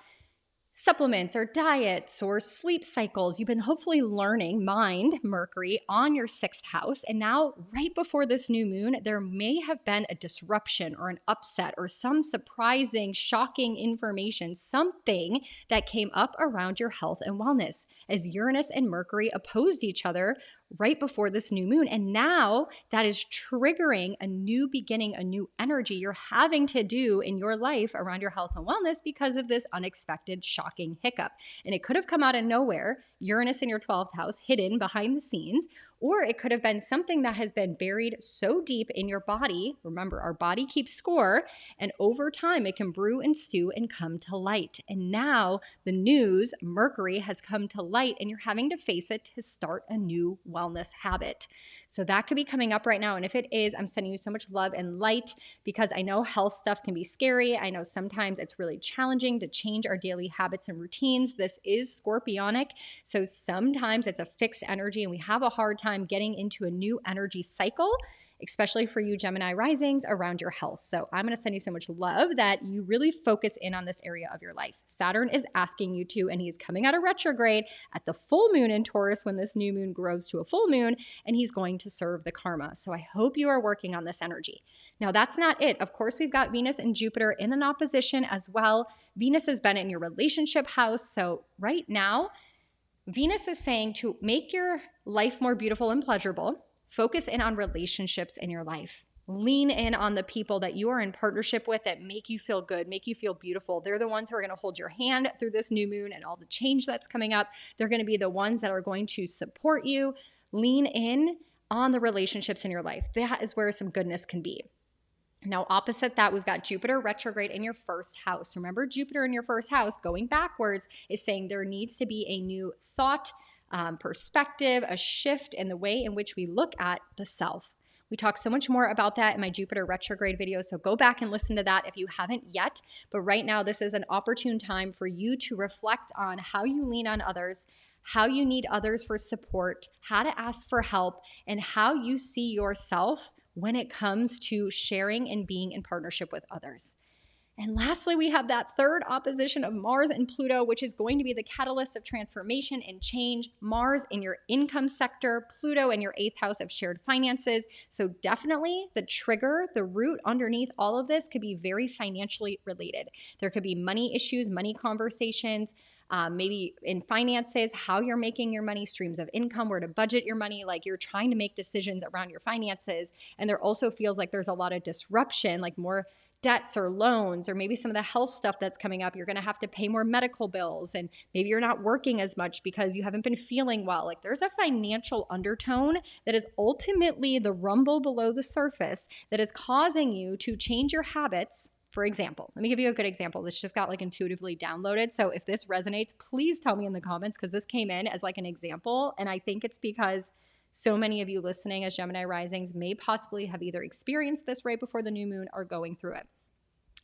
supplements or diets or sleep cycles. You've been hopefully learning, mind, Mercury, on your 6th house. And now, right before this new moon, there may have been a disruption or an upset or some surprising, shocking information, something that came up around your health and wellness as Uranus and Mercury opposed each other right before this new moon. And now that is triggering a new beginning, a new energy you're having to do in your life around your health and wellness because of this unexpected, shocking hiccup. And it could have come out of nowhere, Uranus in your 12th house, hidden behind the scenes, or it could have been something that has been buried so deep in your body. Remember, our body keeps score, and over time it can brew and stew and come to light. And now the news, Mercury, has come to light, and you're having to face it to start a new wellness habit. So that could be coming up right now. And if it is, I'm sending you so much love and light because I know health stuff can be scary. I know sometimes it's really challenging to change our daily habits and routines. This is Scorpionic. So sometimes it's a fixed energy and we have a hard time getting into a new energy cycle, especially for you Gemini Risings around your health. So I'm going to send you so much love that you really focus in on this area of your life. Saturn is asking you to, and he's coming out of retrograde at the full moon in Taurus when this new moon grows to a full moon, and he's going to serve the karma. So I hope you are working on this energy. Now, that's not it. Of course, we've got Venus and Jupiter in an opposition as well. Venus has been in your relationship house. So right now, Venus is saying to make your life more beautiful and pleasurable. Focus in on relationships in your life. Lean in on the people that you are in partnership with that make you feel good, make you feel beautiful. They're the ones who are going to hold your hand through this new moon and all the change that's coming up. They're going to be the ones that are going to support you. Lean in on the relationships in your life. That is where some goodness can be. Now, opposite that, we've got Jupiter retrograde in your 1st house. Remember, Jupiter in your 1st house, going backwards, is saying there needs to be a new thought, perspective, a shift in the way in which we look at the self. We talk so much more about that in my Jupiter retrograde video, so go back and listen to that if you haven't yet. But right now, this is an opportune time for you to reflect on how you lean on others, how you need others for support, how to ask for help, and how you see yourself when it comes to sharing and being in partnership with others. And lastly, we have that third opposition of Mars and Pluto, which is going to be the catalyst of transformation and change. Mars in your income sector, Pluto in your 8th house of shared finances. So definitely the trigger, the root underneath all of this could be very financially related. There could be money issues, money conversations, maybe in finances, how you're making your money, streams of income, where to budget your money, like you're trying to make decisions around your finances. And there also feels like there's a lot of disruption, like more debts or loans, or maybe some of the health stuff that's coming up. You're going to have to pay more medical bills, and maybe you're not working as much because you haven't been feeling well. Like there's a financial undertone that is ultimately the rumble below the surface that is causing you to change your habits. For example, let me give you a good example. This just got like intuitively downloaded. So if this resonates, please tell me in the comments, because this came in as like an example. And I think it's because so many of you listening as Gemini Risings may possibly have either experienced this right before the new moon or going through it.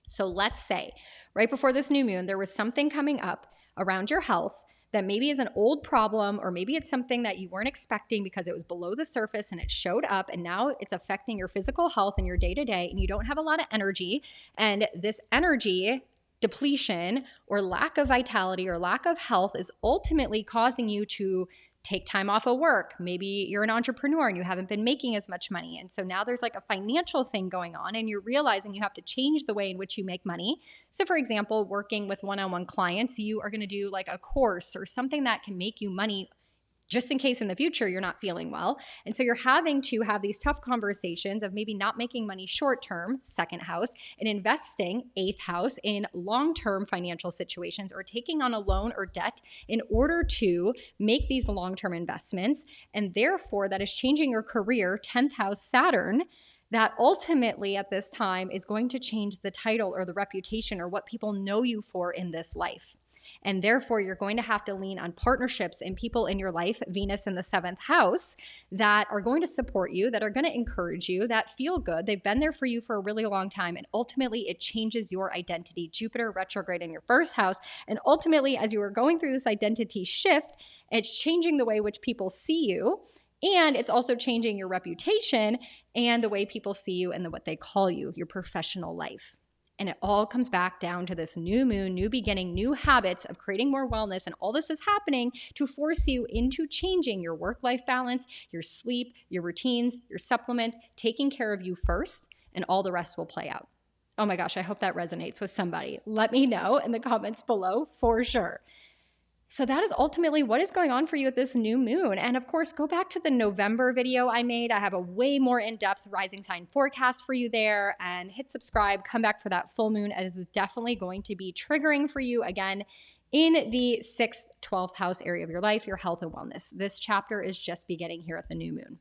So let's say right before this new moon, there was something coming up around your health that maybe is an old problem, or maybe it's something that you weren't expecting because it was below the surface and it showed up, and now it's affecting your physical health and your day-to-day, and you don't have a lot of energy. And this energy depletion or lack of vitality or lack of health is ultimately causing you to take time off of work. Maybe you're an entrepreneur and you haven't been making as much money. And so now there's like a financial thing going on, and you're realizing you have to change the way in which you make money. So for example, working with one-on-one clients, you are going to do like a course or something that can make you money just in case in the future you're not feeling well. And so you're having to have these tough conversations of maybe not making money short term, 2nd house, and investing, 8th house, in long-term financial situations, or taking on a loan or debt in order to make these long-term investments. And therefore that is changing your career, 10th house Saturn, that ultimately at this time is going to change the title or the reputation or what people know you for in this life. And therefore, you're going to have to lean on partnerships and people in your life, Venus in the 7th house, that are going to support you, that are going to encourage you, that feel good. They've been there for you for a really long time. And ultimately, it changes your identity. Jupiter retrograde in your 1st house. And ultimately, as you are going through this identity shift, it's changing the way in which people see you. And it's also changing your reputation and the way people see you and what they call you, your professional life. And it all comes back down to this new moon, new beginning, new habits of creating more wellness. And all this is happening to force you into changing your work-life balance, your sleep, your routines, your supplements, taking care of you first, and all the rest will play out. Oh my gosh, I hope that resonates with somebody. Let me know in the comments below for sure. So that is ultimately what is going on for you at this new moon. And of course, go back to the November video I made. I have a way more in-depth rising sign forecast for you there, and hit subscribe, come back for that full moon. It is definitely going to be triggering for you again in the 6th, 12th house area of your life, your health and wellness. This chapter is just beginning here at the new moon.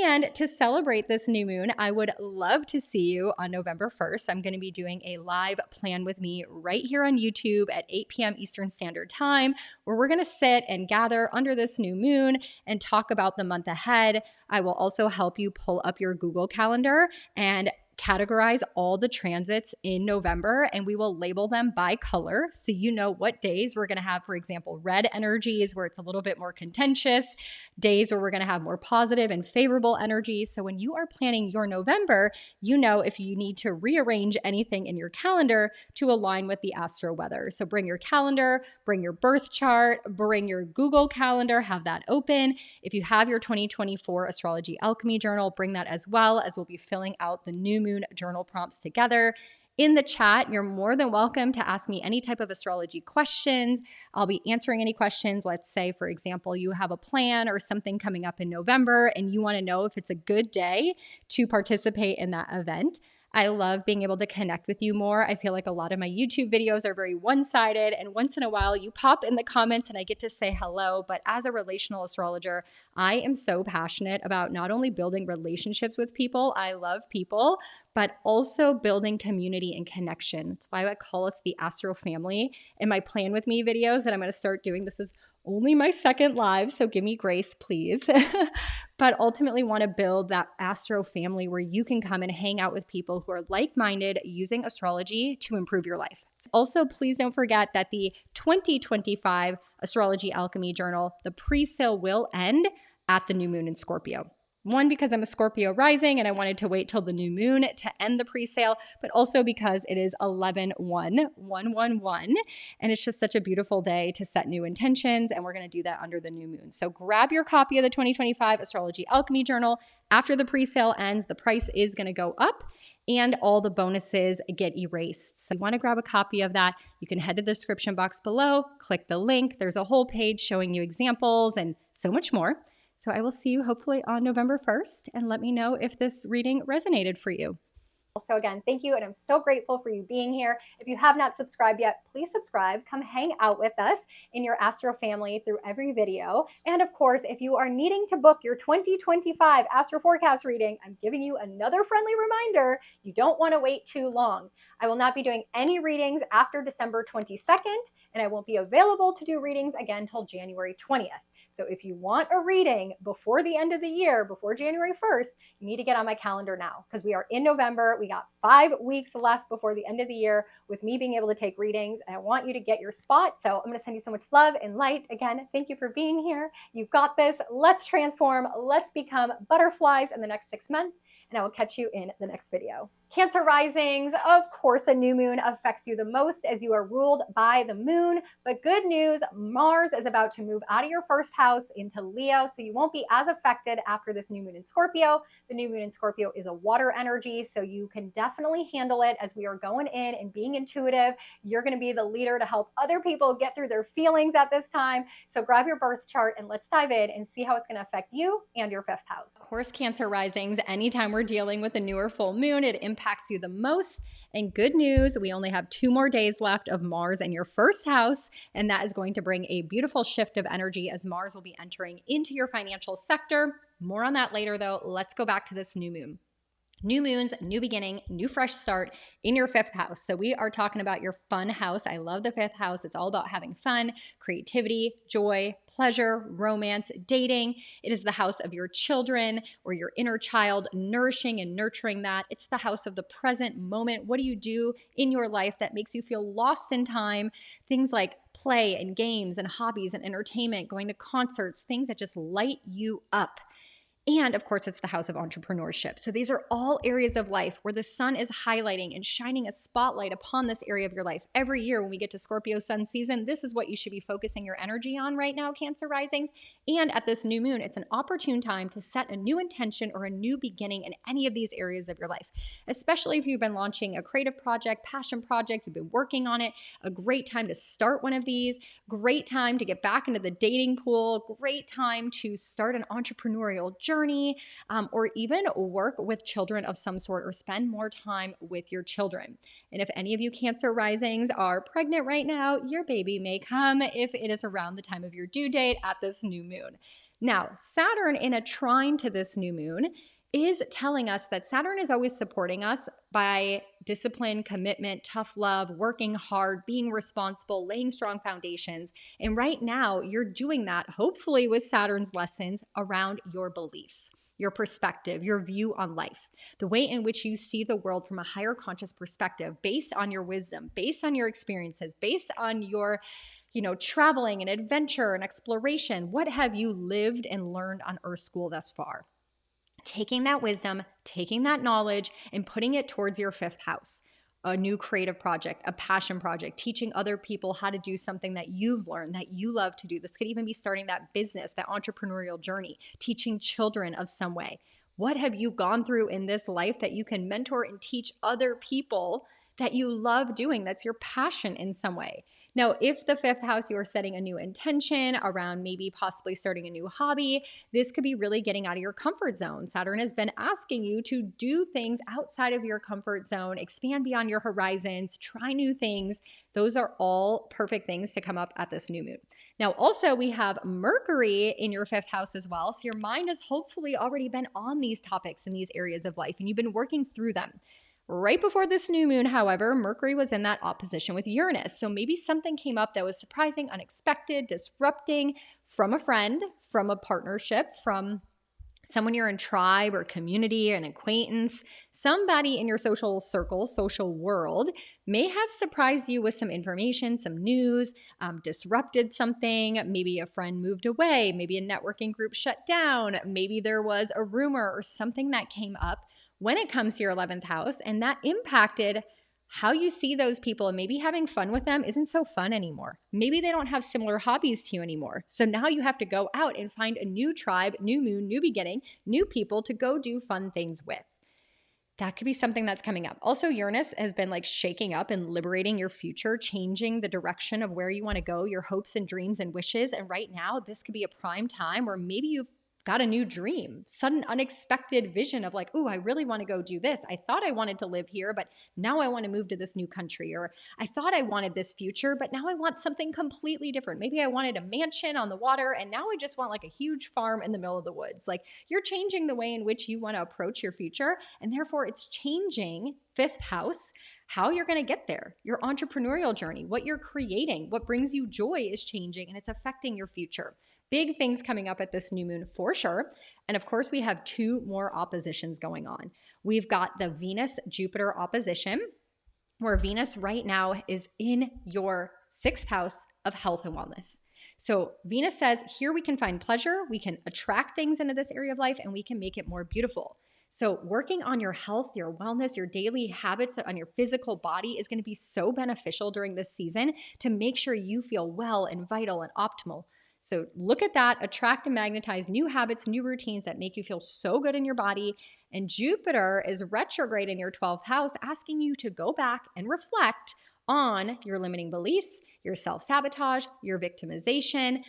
And to celebrate this new moon, I would love to see you on November 1st. I'm going to be doing a live plan with me right here on YouTube at 8 p.m. Eastern Standard Time, where we're going to sit and gather under this new moon and talk about the month ahead. I will also help you pull up your Google Calendar and categorize all the transits in November, and we will label them by color so you know what days we're going to have, for example, red energies where it's a little bit more contentious, days where we're going to have more positive and favorable energy. So when you are planning your November, you know if you need to rearrange anything in your calendar to align with the astro weather. So bring your calendar, bring your birth chart, bring your Google Calendar, have that open. If you have your 2024 Astrology Alchemy Journal, bring that as well, as we'll be filling out the new moon journal prompts together. In the chat, you're more than welcome to ask me any type of astrology questions. I'll be answering any questions. Let's say, for example, you have a plan or something coming up in November and you want to know if it's a good day to participate in that event. I love being able to connect with you more. I feel like a lot of my YouTube videos are very one-sided, and once in a while you pop in the comments and I get to say hello. But as a relational astrologer, I am so passionate about not only building relationships with people, I love people, but also building community and connection. That's why I call us the Astro Family in my Plan With Me videos that I'm going to start doing. This is only my 2nd live, so give me grace, please. But ultimately want to build that Astro family where you can come and hang out with people who are like-minded using astrology to improve your life. Also, please don't forget that the 2025 Astrology Alchemy Journal, the pre-sale will end at the new moon in Scorpio. One, because I'm a Scorpio rising and I wanted to wait till the new moon to end the pre-sale, but also because it is 11/1/111, and it's just such a beautiful day to set new intentions, and we're going to do that under the new moon. So grab your copy of the 2025 Astrology Alchemy Journal. After the pre-sale ends, the price is going to go up and all the bonuses get erased. So if you want to grab a copy of that, you can head to the description box below, click the link. There's a whole page showing you examples and so much more. So I will see you hopefully on November 1st, and let me know if this reading resonated for you. So again, thank you, and I'm so grateful for you being here. If you have not subscribed yet, please subscribe. Come hang out with us in your Astro family through every video. And of course, if you are needing to book your 2025 Astro Forecast reading, I'm giving you another friendly reminder. You don't want to wait too long. I will not be doing any readings after December 22nd, and I won't be available to do readings again until January 20th. So if you want a reading before the end of the year, before January 1st, you need to get on my calendar now because we are in November. We got 5 weeks left before the end of the year with me being able to take readings, and I want you to get your spot. So I'm going to send you so much love and light. Again, thank you for being here. You've got this. Let's transform. Let's become butterflies in the next 6 months, and I will catch you in the next video. Cancer risings, of course, a new moon affects you the most as you are ruled by the moon. But good news, Mars is about to move out of your first house into Leo, so you won't be as affected after this new moon in Scorpio. The new moon in Scorpio is a water energy, so you can definitely handle it as we are going in and being intuitive. You're going to be the leader to help other people get through their feelings at this time. So grab your birth chart and let's dive in and see how it's going to affect you and your 5th house. Of course, Cancer risings, anytime we're dealing with a new or full moon, it impacts you the most. And good news, we only have 2 more days left of Mars in your first house, and that is going to bring a beautiful shift of energy as Mars will be entering into your financial sector. More on that later though. Let's go back to this new moon. New moons, new beginning, new fresh start in your 5th house. So we are talking about your fun house. I love the 5th house. It's all about having fun, creativity, joy, pleasure, romance, dating. It is the house of your children or your inner child, nourishing and nurturing that. It's the house of the present moment. What do you do in your life that makes you feel lost in time? Things like play and games and hobbies and entertainment, going to concerts, things that just light you up. And of course, it's the house of entrepreneurship. So these are all areas of life where the sun is highlighting and shining a spotlight upon this area of your life. Every year when we get to Scorpio sun season, this is what you should be focusing your energy on right now, Cancer risings. And at this new moon, it's an opportune time to set a new intention or a new beginning in any of these areas of your life, especially if you've been launching a creative project, passion project, you've been working on it. A great time to start one of these, great time to get back into the dating pool, great time to start an entrepreneurial journey, or even work with children of some sort or spend more time with your children. And if any of you Cancer risings are pregnant right now, your baby may come if it is around the time of your due date at this new moon. Now, Saturn in a trine to this new moon is telling us that Saturn is always supporting us by discipline, commitment, tough love, working hard, being responsible, laying strong foundations. And right now, you're doing that, hopefully with Saturn's lessons around your beliefs, your perspective, your view on life, the way in which you see the world from a higher conscious perspective, based on your wisdom, based on your experiences, based on your traveling and adventure and exploration. What have you lived and learned on Earth School thus far? Taking that wisdom, taking that knowledge, and putting it towards your 5th house. A new creative project, a passion project, teaching other people how to do something that you've learned, that you love to do. This could even be starting that business, that entrepreneurial journey, teaching children of some way. What have you gone through in this life that you can mentor and teach other people that you love doing? That's your passion in some way. Now, if the 5th house, you are setting a new intention around maybe possibly starting a new hobby, this could be really getting out of your comfort zone. Saturn has been asking you to do things outside of your comfort zone, expand beyond your horizons, try new things. Those are all perfect things to come up at this new moon. Now, also we have Mercury in your 5th house as well. So your mind has hopefully already been on these topics in these areas of life and you've been working through them. Right before this new moon, however, Mercury was in that opposition with Uranus. So maybe something came up that was surprising, unexpected, disrupting from a friend, from a partnership, from someone you're in tribe or community, an acquaintance, somebody in your social circle, social world may have surprised you with some information, some news, disrupted something. Maybe a friend moved away, maybe a networking group shut down, maybe there was a rumor or something that came up when it comes to your 11th house, and that impacted how you see those people, and maybe having fun with them isn't so fun anymore. Maybe they don't have similar hobbies to you anymore. So now you have to go out and find a new tribe, new moon, new beginning, new people to go do fun things with. That could be something that's coming up. Also, Uranus has been like shaking up and liberating your future, changing the direction of where you want to go, your hopes and dreams and wishes. And right now, this could be a prime time where maybe you've got a new dream, sudden unexpected vision of like, oh, I really want to go do this. I thought I wanted to live here, but now I want to move to this new country. Or I thought I wanted this future, but now I want something completely different. Maybe I wanted a mansion on the water, and now I just want like a huge farm in the middle of the woods. Like, you're changing the way in which you want to approach your future, and therefore it's changing fifth house, how you're going to get there, your entrepreneurial journey, what you're creating, what brings you joy is changing, and it's affecting your future. Big things coming up at this new moon for sure. And of course, we have two more oppositions going on. We've got the Venus-Jupiter opposition, where Venus right now is in your sixth house of health and wellness. So Venus says, here we can find pleasure, we can attract things into this area of life, and we can make it more beautiful. So working on your health, your wellness, your daily habits on your physical body is going to be so beneficial during this season to make sure you feel well and vital and optimal. So look at that, attract and magnetize new habits, new routines that make you feel so good in your body. And Jupiter is retrograde in your 12th house, asking you to go back and reflect on your limiting beliefs, your self-sabotage, your victimization,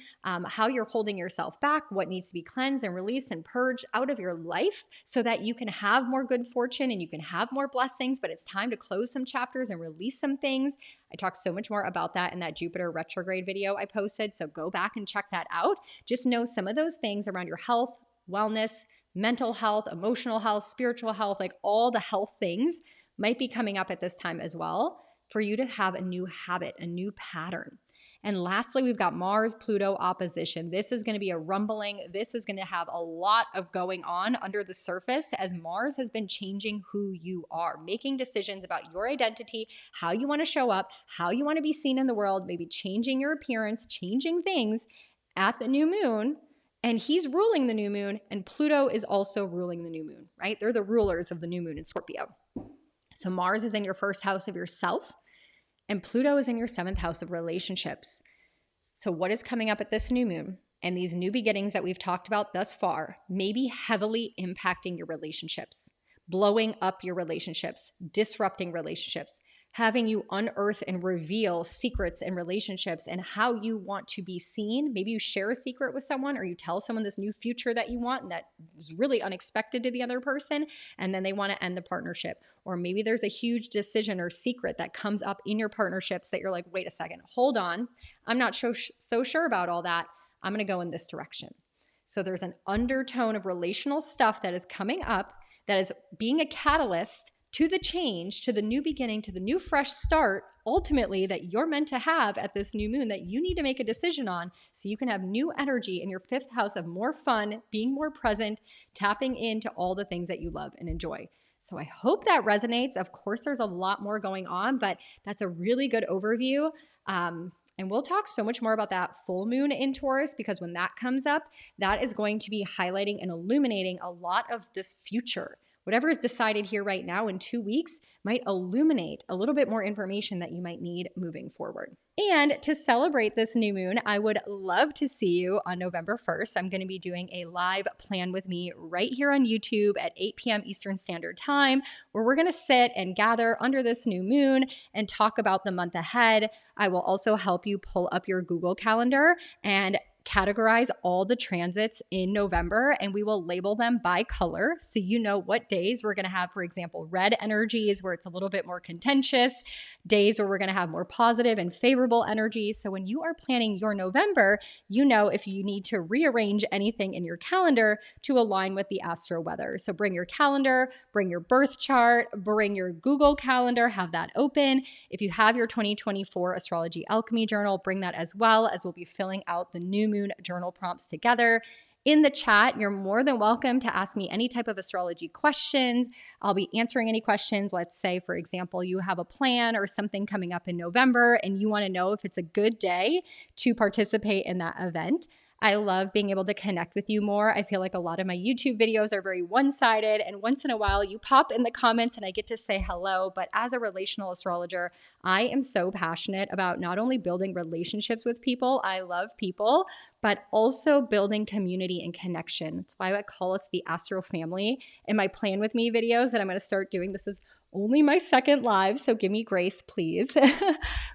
how you're holding yourself back, what needs to be cleansed and released and purged out of your life so that you can have more good fortune and you can have more blessings, but it's time to close some chapters and release some things. I talk so much more about that in that Jupiter retrograde video I posted, so go back and check that out. Just know some of those things around your health, wellness, mental health, emotional health, spiritual health, like all the health things might be coming up at this time as well, for you to have a new habit, a new pattern. And lastly, we've got Mars-Pluto opposition. This is going to be a rumbling. This is going to have a lot of going on under the surface as Mars has been changing who you are, making decisions about your identity, how you want to show up, how you want to be seen in the world, maybe changing your appearance, changing things at the new moon. And he's ruling the new moon, and Pluto is also ruling the new moon, right? They're the rulers of the new moon in Scorpio. So Mars is in your first house of yourself, and Pluto is in your seventh house of relationships. So what is coming up at this new moon and these new beginnings that we've talked about thus far may be heavily impacting your relationships, blowing up your relationships, disrupting relationships, having you unearth and reveal secrets in relationships and how you want to be seen. Maybe you share a secret with someone, or you tell someone this new future that you want and that was really unexpected to the other person, and then they want to end the partnership. Or maybe there's a huge decision or secret that comes up in your partnerships that you're like, wait a second, hold on. I'm not so sure about all that. I'm going to go in this direction. So there's an undertone of relational stuff that is coming up that is being a catalyst to the change, to the new beginning, to the new fresh start, ultimately, that you're meant to have at this new moon, that you need to make a decision on so you can have new energy in your fifth house of more fun, being more present, tapping into all the things that you love and enjoy. So I hope that resonates. Of course, there's a lot more going on, but that's a really good overview. And we'll talk so much more about that full moon in Taurus, because when that comes up, that is going to be highlighting and illuminating a lot of this future. Whatever is decided here right now in 2 weeks might illuminate a little bit more information that you might need moving forward. And to celebrate this new moon, I would love to see you on November 1st. I'm going to be doing a live plan with me right here on YouTube at 8 p.m. Eastern Standard Time, where we're going to sit and gather under this new moon and talk about the month ahead. I will also help you pull up your Google Calendar and categorize all the transits in November, and we will label them by color so you know what days we're going to have, for example, red energies where it's a little bit more contentious, days where we're going to have more positive and favorable energies. So when you are planning your November, you know if you need to rearrange anything in your calendar to align with the astro weather. So bring your calendar, bring your birth chart, bring your Google Calendar, have that open. If you have your 2024 Astrology Alchemy journal, bring that as well, as we'll be filling out the new moon journal prompts together. in the chat. You're more than welcome to ask me any type of astrology questions. I'll be answering any questions. Let's say, for example, you have a plan or something coming up in November and you want to know if it's a good day to participate in that event. I love being able to connect with you more. I feel like a lot of my YouTube videos are very one-sided, and once in a while you pop in the comments and I get to say hello. But as a relational astrologer, I am so passionate about not only building relationships with people, I love people, but also building community and connection. That's why I call us the Astro Family. In my Plan With Me videos that I'm going to start doing, this is only my second live, so give me grace, please.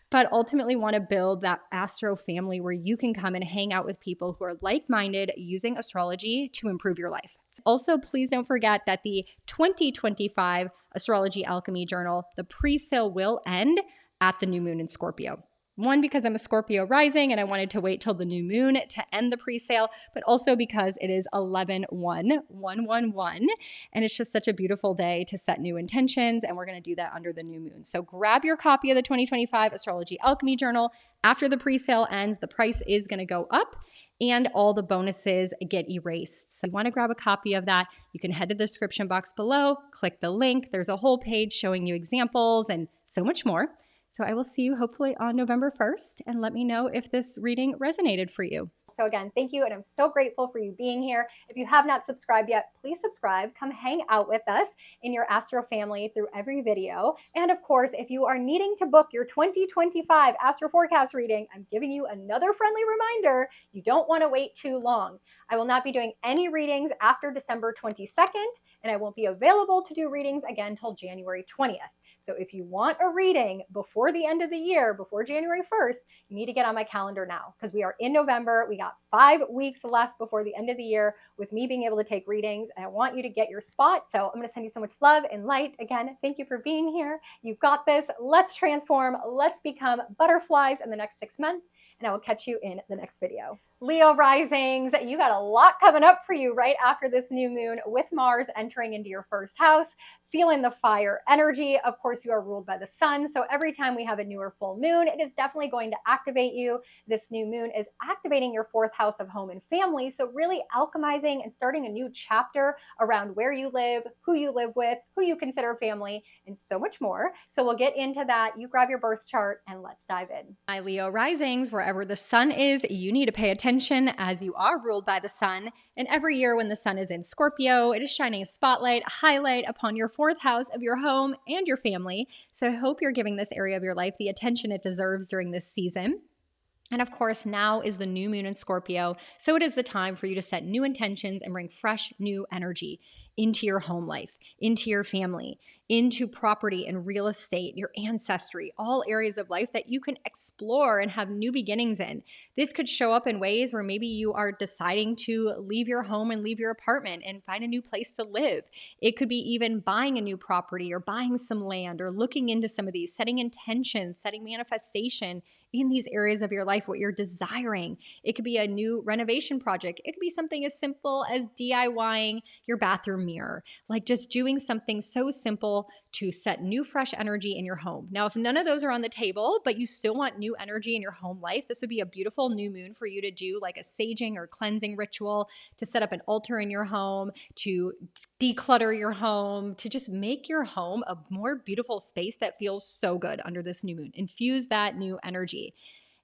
But ultimately want to build that Astro family where you can come and hang out with people who are like-minded using astrology to improve your life. Also, please don't forget that the 2025 Astrology Alchemy Journal, the pre-sale will end at the new moon in Scorpio. One, because I'm a Scorpio rising and I wanted to wait till the new moon to end the pre-sale, but also because it is 11/1/111, and it's just such a beautiful day to set new intentions, and we're going to do that under the new moon. So grab your copy of the 2025 Astrology Alchemy Journal. After the pre-sale ends, the price is going to go up and all the bonuses get erased. So if you want to grab a copy of that, you can head to the description box below, click the link. There's a whole page showing you examples and so much more. So I will see you hopefully on November 1st, and let me know if this reading resonated for you. So again, thank you, and I'm so grateful for you being here. If you have not subscribed yet, please subscribe. Come hang out with us in your Astro family through every video. And of course, if you are needing to book your 2025 Astro Forecast reading, I'm giving you another friendly reminder. You don't want to wait too long. I will not be doing any readings after December 22nd, and I won't be available to do readings again until January 20th. So if you want a reading before the end of the year, before January 1st, you need to get on my calendar now because we are in November. We got 5 weeks left before the end of the year with me being able to take readings, and I want you to get your spot. So I'm going to send you so much love and light. Again, thank you for being here. You've got this. Let's transform. Let's become butterflies in the next 6 months, and I will catch you in the next video. Leo risings, you got a lot coming up for you right after this new moon with Mars entering into your first house, feeling the fire energy. Of course, you are ruled by the sun. So every time we have a new or full moon, it is definitely going to activate you. This new moon is activating your 4th house of home and family. So really alchemizing and starting a new chapter around where you live, who you live with, who you consider family, and so much more. So we'll get into that. You grab your birth chart and let's dive in. My Leo risings, wherever the sun is, you need to pay attention as you are ruled by the sun. And every year when the sun is in Scorpio, it is shining a spotlight, a highlight upon your 4th house of your home and your family. So I hope you're giving this area of your life the attention it deserves during this season. And of course, now is the new moon in Scorpio, so it is the time for you to set new intentions and bring fresh new energy into your home life, into your family, into property and real estate, your ancestry, all areas of life that you can explore and have new beginnings in. This could show up in ways where maybe you are deciding to leave your home and leave your apartment and find a new place to live. It could be even buying a new property or buying some land or looking into some of these, setting intentions, setting manifestation in these areas of your life, what you're desiring. It could be a new renovation project. It could be something as simple as DIYing your bathroom mirror, like just doing something so simple to set new, fresh energy in your home. Now, if none of those are on the table, but you still want new energy in your home life, this would be a beautiful new moon for you to do like a saging or cleansing ritual, to set up an altar in your home, to declutter your home, to just make your home a more beautiful space that feels so good under this new moon. Infuse that new energy.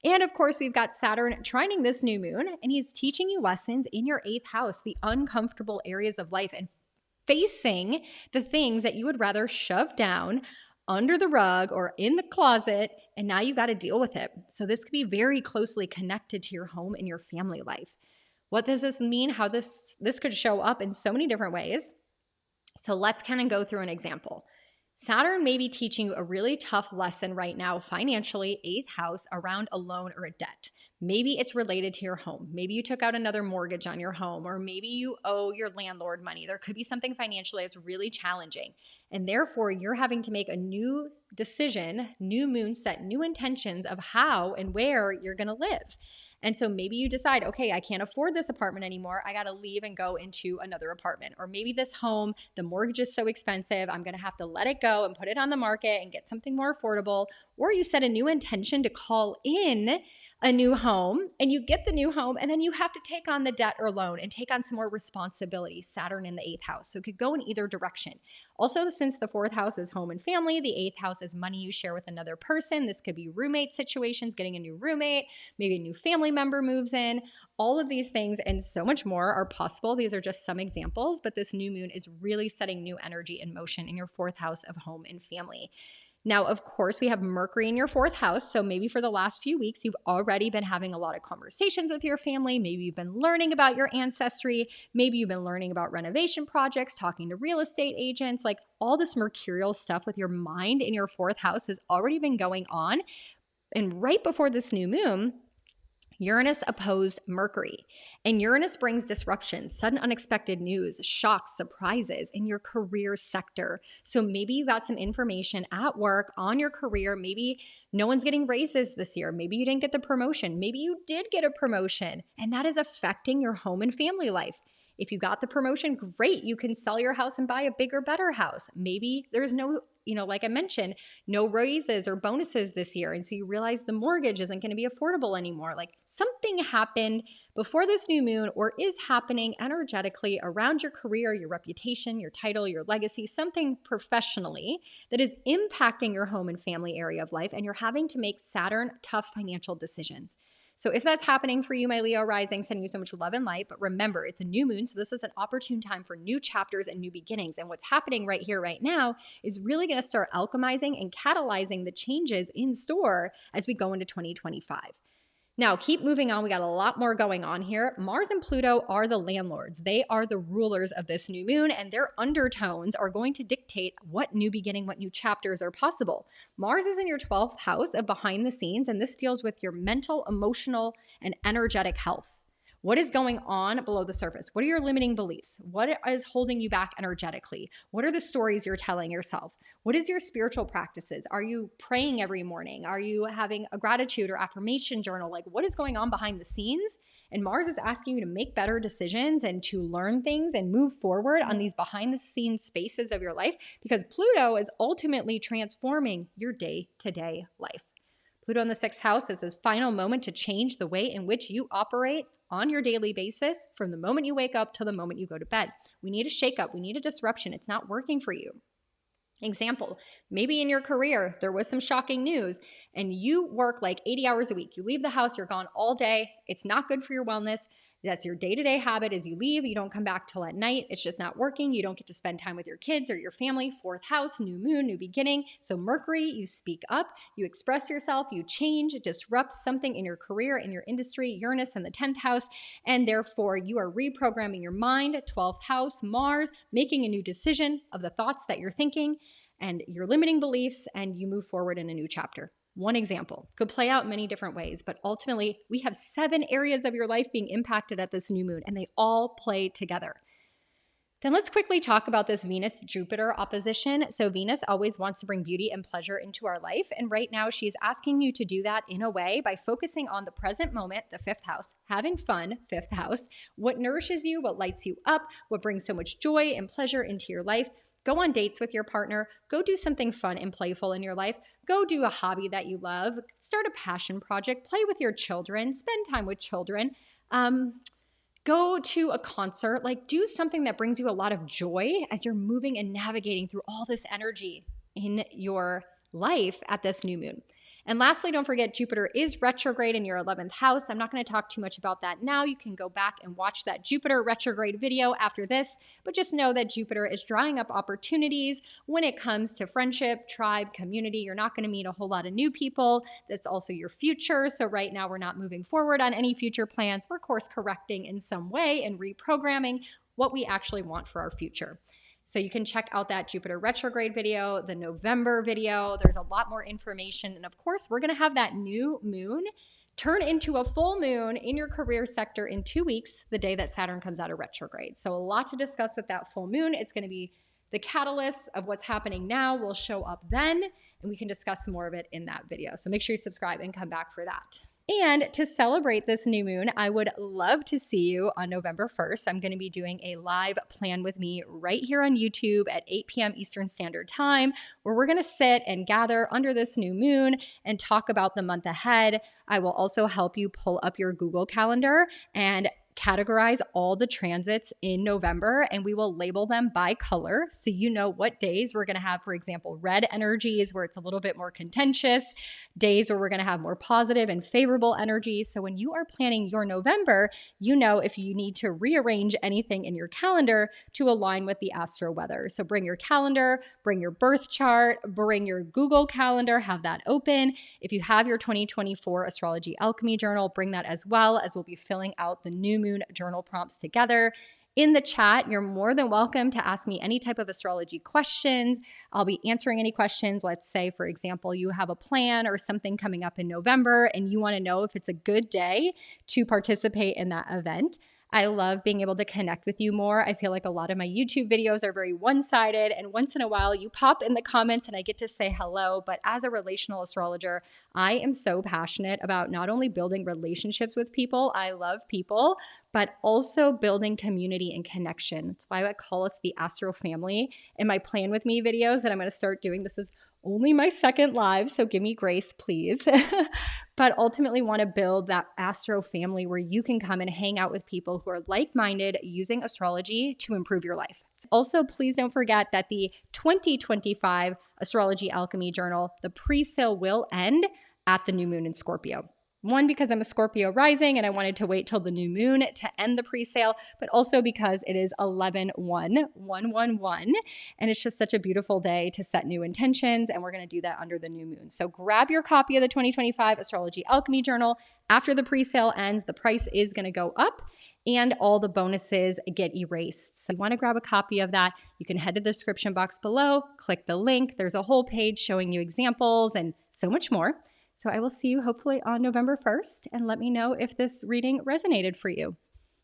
And of course, we've got Saturn trining this new moon, and he's teaching you lessons in your 8th house, the uncomfortable areas of life, and facing the things that you would rather shove down under the rug or in the closet, and now you got to deal with it. So this could be very closely connected to your home and your family life. What does this mean? How this could show up in so many different ways. So let's kind of go through an example. Saturn may be teaching you a really tough lesson right now financially, 8th house, around a loan or a debt. Maybe it's related to your home. Maybe you took out another mortgage on your home, or maybe you owe your landlord money. There could be something financially that's really challenging. And therefore, you're having to make a new decision, new moon, set new intentions of how and where you're going to live. And so maybe you decide, okay, I can't afford this apartment anymore. I got to leave and go into another apartment. Or maybe this home, the mortgage is so expensive, I'm going to have to let it go and put it on the market and get something more affordable. Or you set a new intention to call in a new home, and you get the new home, and then you have to take on the debt or loan and take on some more responsibility. Saturn in the 8th house. So it could go in either direction. Also, since the 4th house is home and family, the 8th house is money you share with another person. This could be roommate situations, getting a new roommate, maybe a new family member moves in. All of these things and so much more are possible. These are just some examples, but this new moon is really setting new energy in motion in your 4th house of home and family. Now, of course, we have Mercury in your 4th house. So maybe for the last few weeks, you've already been having a lot of conversations with your family. Maybe you've been learning about your ancestry. Maybe you've been learning about renovation projects, talking to real estate agents. Like all this mercurial stuff with your mind in your 4th house has already been going on. And right before this new moon, Uranus opposed Mercury, and Uranus brings disruption, sudden unexpected news, shocks, surprises in your career sector. So maybe you got some information at work on your career. Maybe no one's getting raises this year. Maybe you didn't get the promotion. Maybe you did get a promotion, and that is affecting your home and family life. If you got the promotion, great. You can sell your house and buy a bigger, better house. Maybe there's no, like I mentioned, no raises or bonuses this year. And so you realize the mortgage isn't going to be affordable anymore. Like something happened before this new moon or is happening energetically around your career, your reputation, your title, your legacy, something professionally that is impacting your home and family area of life. And you're having to make Saturn tough financial decisions. So if that's happening for you, my Leo rising, sending you so much love and light. But remember, it's a new moon, so this is an opportune time for new chapters and new beginnings. And what's happening right here, right now, is really going to start alchemizing and catalyzing the changes in store as we go into 2025. Now, keep moving on. We got a lot more going on here. Mars and Pluto are the landlords. They are the rulers of this new moon, and their undertones are going to dictate what new beginning, what new chapters are possible. Mars is in your 12th house of behind the scenes, and this deals with your mental, emotional, and energetic health. What is going on below the surface? What are your limiting beliefs? What is holding you back energetically? What are the stories you're telling yourself? What is your spiritual practices? Are you praying every morning? Are you having a gratitude or affirmation journal? Like what is going on behind the scenes? And Mars is asking you to make better decisions and to learn things and move forward on these behind the scenes spaces of your life because Pluto is ultimately transforming your day-to-day life. Pluto in the 6th house is his final moment to change the way in which you operate on your daily basis from the moment you wake up to the moment you go to bed. We need a shakeup. We need a disruption. It's not working for you. Example, maybe in your career, there was some shocking news and you work like 80 hours a week. You leave the house, you're gone all day. It's not good for your wellness. That's your day-to-day habit is you leave, you don't come back till at night. It's just not working. You don't get to spend time with your kids or your family. 4th house, new moon, new beginning. So Mercury, you speak up, you express yourself, you change, disrupt something in your career, in your industry, Uranus in the 10th house. And therefore you are reprogramming your mind, 12th house, Mars, making a new decision of the thoughts that you're thinking and your limiting beliefs, and you move forward in a new chapter. One example could play out many different ways, but ultimately we have 7 areas of your life being impacted at this new moon, and they all play together. Then let's quickly talk about this Venus-Jupiter opposition. So Venus always wants to bring beauty and pleasure into our life, and right now she's asking you to do that in a way by focusing on the present moment, the 5th house, having fun, 5th house, what nourishes you, what lights you up, what brings so much joy and pleasure into your life. Go on dates with your partner. Go do something fun and playful in your life. Go do a hobby that you love. Start a passion project. Play with your children. Spend time with children. Go to a concert. Like do something that brings you a lot of joy as you're moving and navigating through all this energy in your life at this new moon. And lastly, don't forget Jupiter is retrograde in your 11th house. I'm not going to talk too much about that now. You can go back and watch that Jupiter retrograde video after this, but just know that Jupiter is drawing up opportunities when it comes to friendship, tribe, community. You're not going to meet a whole lot of new people. That's also your future. So right now we're not moving forward on any future plans. We're course correcting in some way and reprogramming what we actually want for our future. So you can check out that Jupiter retrograde video, the November video. There's a lot more information. And of course, we're going to have that new moon turn into a full moon in your career sector in 2 weeks, the day that Saturn comes out of retrograde. So a lot to discuss with that full moon. It's going to be the catalyst of what's happening now will show up then, and we can discuss more of it in that video. So make sure you subscribe and come back for that. And to celebrate this new moon, I would love to see you on November 1st. I'm going to be doing a live plan with me right here on YouTube at 8 p.m. Eastern Standard Time, where we're going to sit and gather under this new moon and talk about the month ahead. I will also help you pull up your Google Calendar and categorize all the transits in November, and we will label them by color so you know what days we're going to have. For example, red energies where it's a little bit more contentious, days where we're going to have more positive and favorable energies. So when you are planning your November, you know if you need to rearrange anything in your calendar to align with the astro weather. So bring your calendar, bring your birth chart, bring your Google Calendar, have that open. If you have your 2024 Astrology Alchemy Journal, bring that as well, as we'll be filling out the new moon journal prompts together. In the chat, you're more than welcome to ask me any type of astrology questions. I'll be answering any questions. Let's say, for example, you have a plan or something coming up in November and you want to know if it's a good day to participate in that event. I love being able to connect with you more. I feel like a lot of my YouTube videos are very one-sided, and once in a while you pop in the comments and I get to say hello. But as a relational astrologer, I am so passionate about not only building relationships with people, I love people, but also building community and connection. That's why I call us the Astro Family. In my Plan With Me videos that I'm going to start doing, this is only my second live, so give me grace, please. But ultimately want to build that Astro family where you can come and hang out with people who are like-minded using astrology to improve your life. Also, please don't forget that the 2025 Astrology Alchemy Journal, the pre-sale will end at the new moon in Scorpio. One, because I'm a Scorpio rising and I wanted to wait till the new moon to end the pre-sale, but also because it is 11/1/111, and it's just such a beautiful day to set new intentions, and we're going to do that under the new moon. So grab your copy of the 2025 Astrology Alchemy Journal. After the pre-sale ends, the price is going to go up and all the bonuses get erased. So if you want to grab a copy of that, you can head to the description box below, click the link. There's a whole page showing you examples and so much more. So I will see you hopefully on November 1st, and let me know if this reading resonated for you.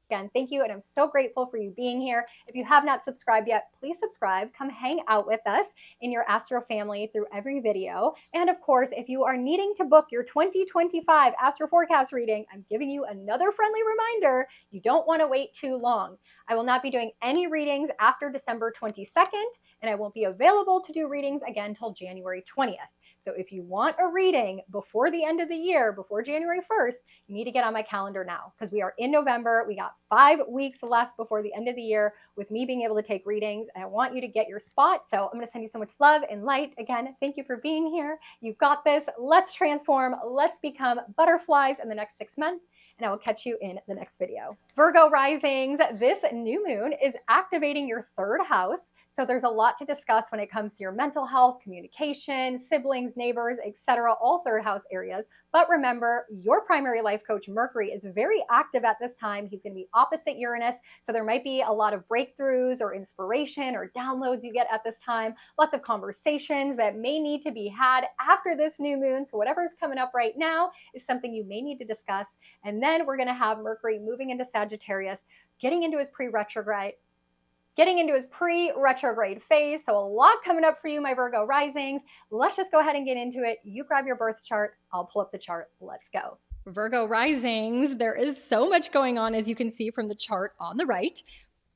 Again, thank you, and I'm so grateful for you being here. If you have not subscribed yet, please subscribe. Come hang out with us in your Astro family through every video. And of course, if you are needing to book your 2025 Astro Forecast reading, I'm giving you another friendly reminder. You don't want to wait too long. I will not be doing any readings after December 22nd, and I won't be available to do readings again till January 20th. So if you want a reading before the end of the year, before January 1st, you need to get on my calendar now, because we are in November. We got 5 weeks left before the end of the year with me being able to take readings, and I want you to get your spot. So I'm going to send you so much love and light. Again, thank you for being here. You've got this. Let's transform. Let's become butterflies in the next 6 months. And I will catch you in the next video. Virgo risings, this new moon is activating your 3rd house. So there's a lot to discuss when it comes to your mental health, communication, siblings, neighbors, etc., all 3rd house areas. But remember, your primary life coach, Mercury, is very active at this time. He's going to be opposite Uranus. So there might be a lot of breakthroughs or inspiration or downloads you get at this time. Lots of conversations that may need to be had after this new moon. So whatever is coming up right now is something you may need to discuss. And then we're going to have Mercury moving into Sagittarius, getting into his pre-retrograde phase. So a lot coming up for you, my Virgo risings. Let's just go ahead and get into it. You grab your birth chart. I'll pull up the chart. Let's go. Virgo risings, there is so much going on, as you can see from the chart on the right.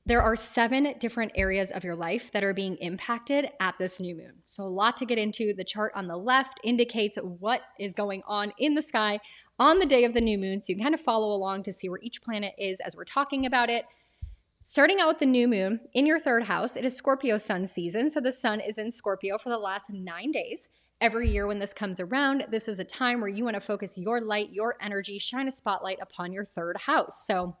There are 7 different areas of your life that are being impacted at this new moon. So a lot to get into. The chart on the left indicates what is going on in the sky on the day of the new moon. So you can kind of follow along to see where each planet is as we're talking about it. Starting out with the new moon in your 3rd house, it is Scorpio sun season. So the sun is in Scorpio for the last 9 days. Every year when this comes around, this is a time where you want to focus your light, your energy, shine a spotlight upon your 3rd house. So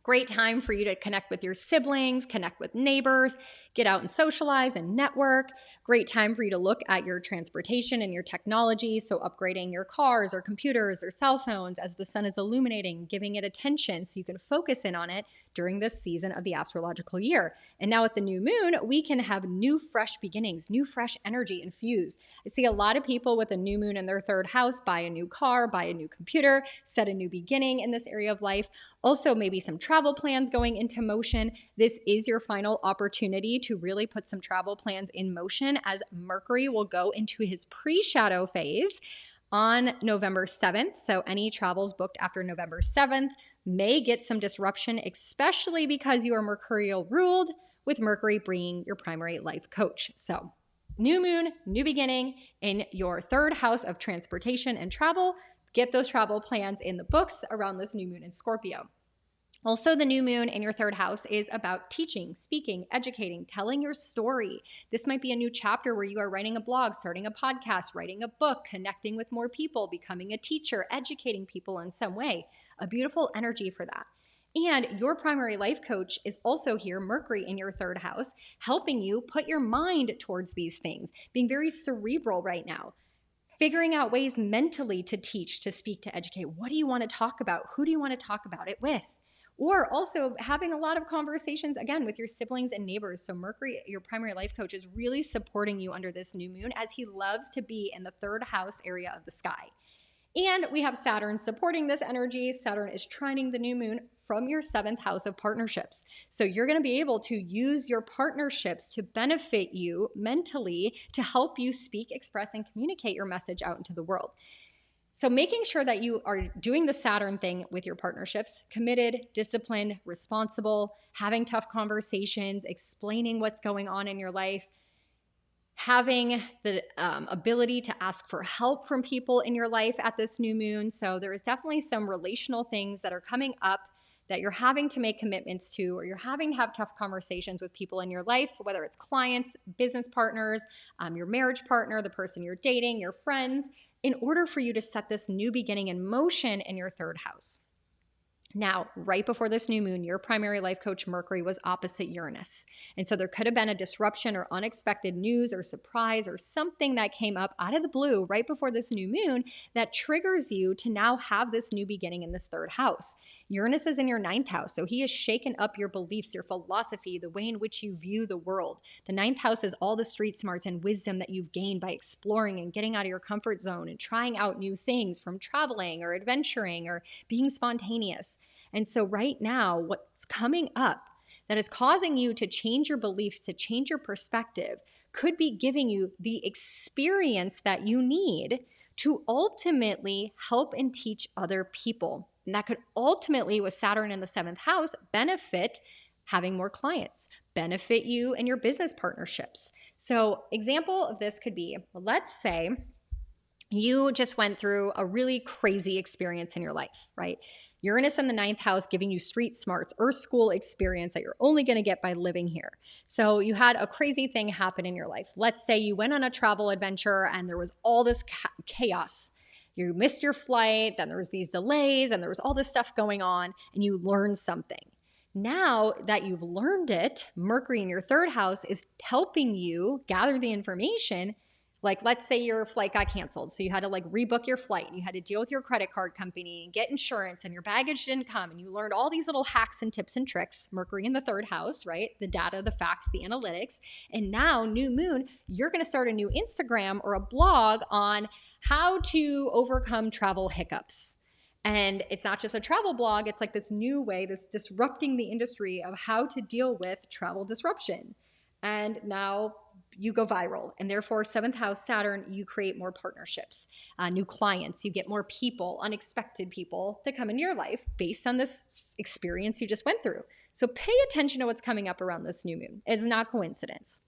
great time for you to connect with your siblings, connect with neighbors, get out and socialize and network. Great time for you to look at your transportation and your technology. So upgrading your cars or computers or cell phones as the sun is illuminating, giving it attention so you can focus in on it during this season of the astrological year. And now with the new moon, we can have new fresh beginnings, new fresh energy infused. I see a lot of people with a new moon in their 3rd house buy a new car, buy a new computer, set a new beginning in this area of life. Also maybe some travel plans going into motion. This is your final opportunity to really put some travel plans in motion, as Mercury will go into his pre-shadow phase on November 7th. So any travels booked after November 7th may get some disruption, especially because you are Mercurial ruled, with Mercury being your primary life coach. So new moon, new beginning in your third house of transportation and travel. Get those travel plans in the books around this new moon in Scorpio. Also, the new moon in your third house is about teaching, speaking, educating, telling your story. This might be a new chapter where you are writing a blog, starting a podcast, writing a book, connecting with more people, becoming a teacher, educating people in some way. A beautiful energy for that. And your primary life coach is also here, Mercury in your third house, helping you put your mind towards these things, being very cerebral right now. Figuring out ways mentally to teach, to speak, to educate. What do you want to talk about? Who do you want to talk about it with? Or also having a lot of conversations, again, with your siblings and neighbors. So Mercury, your primary life coach, is really supporting you under this new moon, as he loves to be in the third house area of the sky. And we have Saturn supporting this energy. Saturn is trining the new moon from your 7th house of partnerships. So you're going to be able to use your partnerships to benefit you mentally, to help you speak, express, and communicate your message out into the world. So making sure that you are doing the Saturn thing with your partnerships, committed, disciplined, responsible, having tough conversations, explaining what's going on in your life, having the ability to ask for help from people in your life at this new moon. So there is definitely some relational things that are coming up that you're having to make commitments to, or you're having to have tough conversations with people in your life, whether it's clients, business partners, your marriage partner, the person you're dating, your friends, in order for you to set this new beginning in motion in your third house. Now, right before this new moon, your primary life coach, Mercury, was opposite Uranus. And so there could have been a disruption or unexpected news or surprise or something that came up out of the blue right before this new moon that triggers you to now have this new beginning in this third house. Uranus is in your 9th house, so he has shaken up your beliefs, your philosophy, the way in which you view the world. The 9th house is all the street smarts and wisdom that you've gained by exploring and getting out of your comfort zone and trying out new things, from traveling or adventuring or being spontaneous. And so right now, what's coming up that is causing you to change your beliefs, to change your perspective, could be giving you the experience that you need to ultimately help and teach other people. And that could ultimately, with Saturn in the 7th house, benefit having more clients, benefit you and your business partnerships. So example of this could be, let's say you just went through a really crazy experience in your life, right? Uranus in the 9th house giving you street smarts, earth school experience that you're only going to get by living here. So you had a crazy thing happen in your life. Let's say you went on a travel adventure and there was all this chaos. You missed your flight, then there was these delays, and there was all this stuff going on, and you learned something. Now that you've learned it, Mercury in your 3rd house is helping you gather the information. Like, let's say your flight got canceled. So you had to rebook your flight. You had to deal with your credit card company and get insurance, and your baggage didn't come. And you learned all these little hacks and tips and tricks. Mercury in the 3rd house, right? The data, the facts, the analytics. And now, new moon, you're going to start a new Instagram or a blog on how to overcome travel hiccups. And it's not just a travel blog. It's like this new way, this disrupting the industry of how to deal with travel disruption. And now you go viral, and therefore 7th house Saturn, you create more partnerships, new clients, you get more people, unexpected people to come into your life based on this experience you just went through. So pay attention to what's coming up around this new moon. It's not coincidence.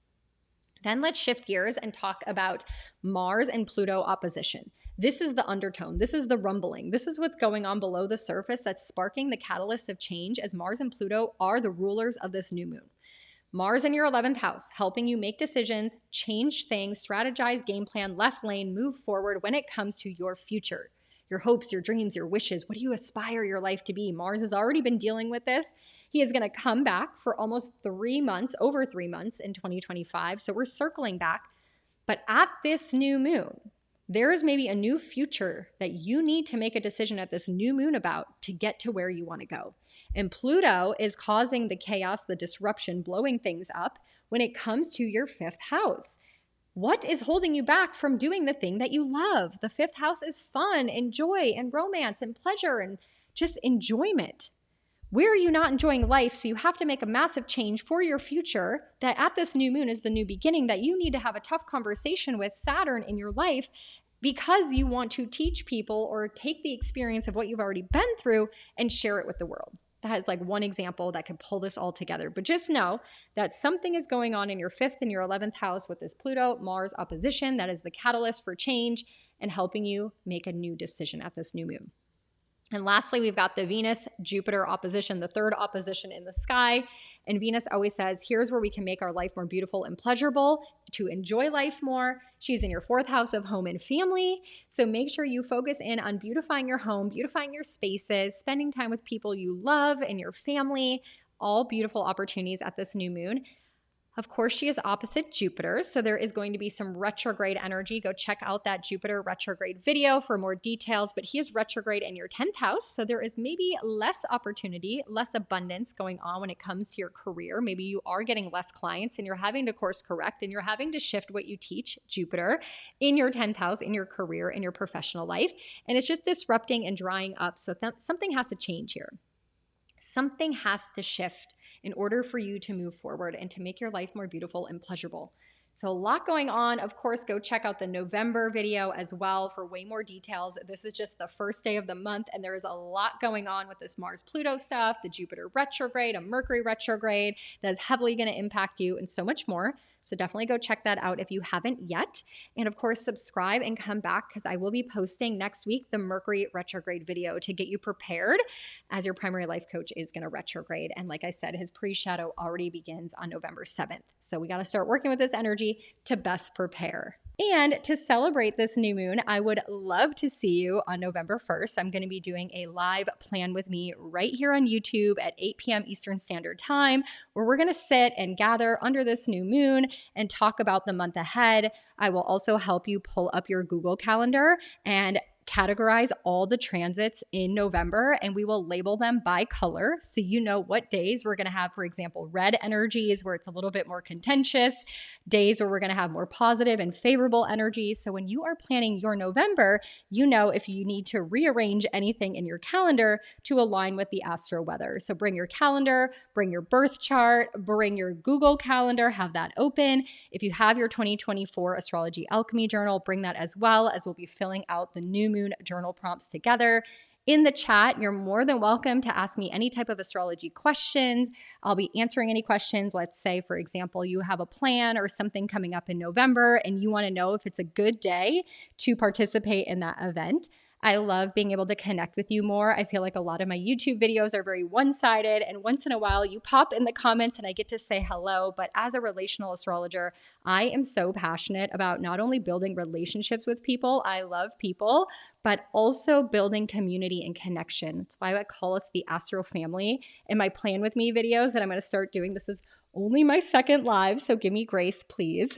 Then let's shift gears and talk about Mars and Pluto opposition. This is the undertone. This is the rumbling. This is what's going on below the surface that's sparking the catalyst of change, as Mars and Pluto are the rulers of this new moon. Mars in your 11th house, helping you make decisions, change things, strategize, game plan, left lane, move forward when it comes to your future, your hopes, your dreams, your wishes. What do you aspire your life to be? Mars has already been dealing with this. He is going to come back for almost 3 months, over 3 months in 2025. So we're circling back. But at this new moon, there is maybe a new future that you need to make a decision at this new moon about to get to where you want to go. And Pluto is causing the chaos, the disruption, blowing things up when it comes to your 5th house. What is holding you back from doing the thing that you love? The 5th house is fun and joy and romance and pleasure and just enjoyment. Where are you not enjoying life? So you have to make a massive change for your future that at this new moon is the new beginning, that you need to have a tough conversation with Saturn in your life because you want to teach people or take the experience of what you've already been through and share it with the world. That is like one example that can pull this all together. But just know that something is going on in your 5th and your 11th house with this Pluto Mars opposition that is the catalyst for change and helping you make a new decision at this new moon. And lastly, we've got the Venus-Jupiter opposition, the 3rd opposition in the sky. And Venus always says, here's where we can make our life more beautiful and pleasurable, to enjoy life more. She's in your 4th house of home and family. So make sure you focus in on beautifying your home, beautifying your spaces, spending time with people you love and your family, all beautiful opportunities at this new moon. Of course, she is opposite Jupiter, so there is going to be some retrograde energy. Go check out that Jupiter retrograde video for more details, but he is retrograde in your 10th house, so there is maybe less opportunity, less abundance going on when it comes to your career. Maybe you are getting less clients and you're having to course correct and you're having to shift what you teach, Jupiter, in your 10th house, in your career, in your professional life, and it's just disrupting and drying up, so something has to change here. Something has to shift in order for you to move forward and to make your life more beautiful and pleasurable. So a lot going on. Of course, go check out the November video as well for way more details. This is just the first day of the month, and there is a lot going on with this Mars-Pluto stuff, the Jupiter retrograde, a Mercury retrograde that is heavily going to impact you, and so much more. So definitely go check that out if you haven't yet. And of course, subscribe and come back because I will be posting next week the Mercury retrograde video to get you prepared as your primary life coach is going to retrograde. And like I said, his pre-shadow already begins on November 7th. So we got to start working with this energy to best prepare. And to celebrate this new moon, I would love to see you on November 1st. I'm going to be doing a live plan with me right here on YouTube at 8 p.m. Eastern Standard Time, where we're going to sit and gather under this new moon and talk about the month ahead. I will also help you pull up your Google Calendar and categorize all the transits in November, and we will label them by color so you know what days we're going to have, for example, red energies where it's a little bit more contentious, days where we're going to have more positive and favorable energies. So when you are planning your November, you know if you need to rearrange anything in your calendar to align with the astro weather. So bring your calendar, bring your birth chart, bring your Google Calendar, have that open. If you have your 2024 Astrology Alchemy Journal, bring that as well, as we'll be filling out the new moon journal prompts together. In the chat, you're more than welcome to ask me any type of astrology questions. I'll be answering any questions. Let's say, for example, you have a plan or something coming up in November and you want to know if it's a good day to participate in that event. I love being able to connect with you more. I feel like a lot of my YouTube videos are very one-sided, and once in a while you pop in the comments and I get to say hello. But as a relational astrologer, I am so passionate about not only building relationships with people, I love people, but also building community and connection. That's why I call us the Astro Family. In my Plan With Me videos that I'm going to start doing, this is only my second live, so give me grace, please.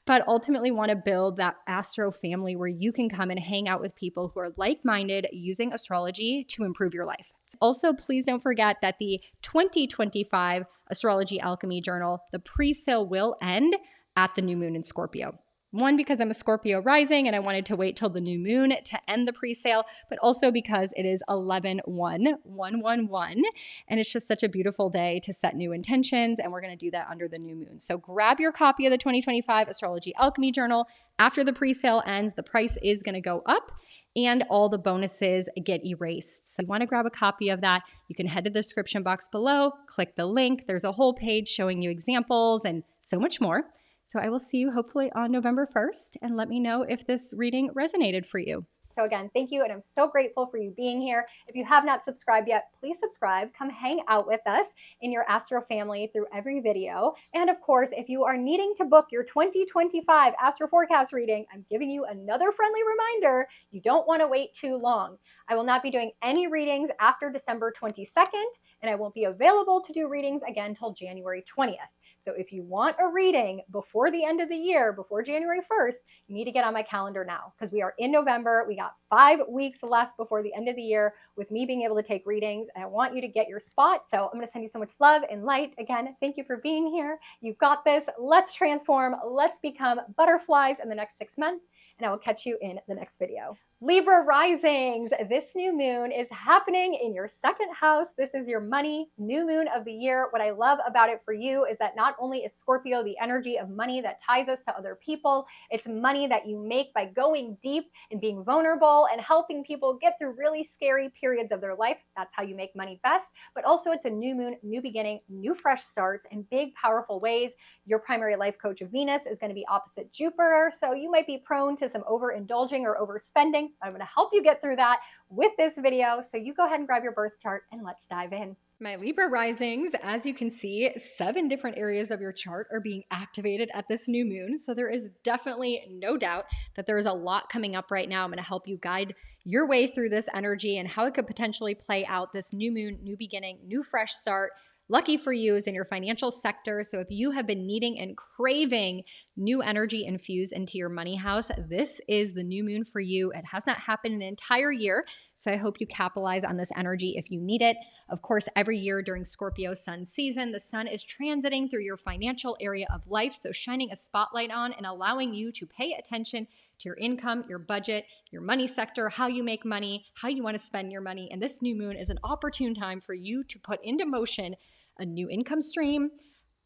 But ultimately want to build that Astro family where you can come and hang out with people who are like-minded using astrology to improve your life. Also, please don't forget that the 2025 Astrology Alchemy Journal, the pre-sale will end at the new moon in Scorpio. One, because I'm a Scorpio rising and I wanted to wait till the new moon to end the pre-sale, but also because it is 11/1/111, and it's just such a beautiful day to set new intentions, and we're going to do that under the new moon. So grab your copy of the 2025 Astrology Alchemy Journal. After the pre-sale ends, the price is going to go up and all the bonuses get erased. So if you want to grab a copy of that, you can head to the description box below, click the link. There's a whole page showing you examples and so much more. So I will see you hopefully on November 1st, and let me know if this reading resonated for you. So again, thank you, and I'm so grateful for you being here. If you have not subscribed yet, please subscribe. Come hang out with us in your Astro family through every video. And of course, if you are needing to book your 2025 Astro Forecast reading, I'm giving you another friendly reminder. You don't want to wait too long. I will not be doing any readings after December 22nd, and I won't be available to do readings again till January 20th. So if you want a reading before the end of the year, before January 1st, you need to get on my calendar now because we are in November. We got 5 weeks left before the end of the year with me being able to take readings, and I want you to get your spot. So I'm going to send you so much love and light. Again, thank you for being here. You've got this. Let's transform. Let's become butterflies in the next 6 months. and I will catch you in the next video. Libra Risings, this new moon is happening in your second house. This is your money new moon of the year. What I love about it for you is that not only is Scorpio the energy of money that ties us to other people, it's money that you make by going deep and being vulnerable and helping people get through really scary periods of their life. That's how you make money best. But also it's a new moon, new beginning, new fresh starts in big, powerful ways. Your primary life coach of Venus is going to be opposite Jupiter, so you might be prone to some overindulging or overspending. I'm going to help you get through that with this video. So you go ahead and grab your birth chart and let's dive in. My Libra risings, as you can see, 7 different areas of your chart are being activated at this new moon. So there is definitely no doubt that there is a lot coming up right now. I'm going to help you guide your way through this energy and how it could potentially play out this new moon, new beginning, new fresh start. Lucky for you is in your financial sector. So if you have been needing and craving new energy infused into your money house, this is the new moon for you. It has not happened in an entire year. So I hope you capitalize on this energy if you need it. Of course, every year during Scorpio sun season, the sun is transiting through your financial area of life. So shining a spotlight on and allowing you to pay attention to your income, your budget, your money sector, how you make money, how you want to spend your money. And this new moon is an opportune time for you to put into motion a new income stream,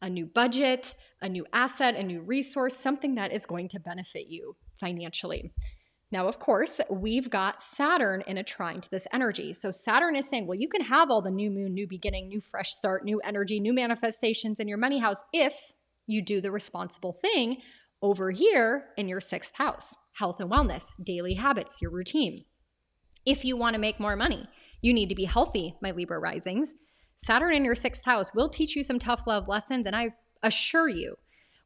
a new budget, a new asset, a new resource, something that is going to benefit you financially. Now, of course, we've got Saturn in a trine to this energy. So Saturn is saying, well, you can have all the new moon, new beginning, new fresh start, new energy, new manifestations in your money house if you do the responsible thing over here in your 6th house, health and wellness, daily habits, your routine. If you want to make more money, you need to be healthy, my Libra risings. Saturn in your 6th house will teach you some tough love lessons, and I assure you,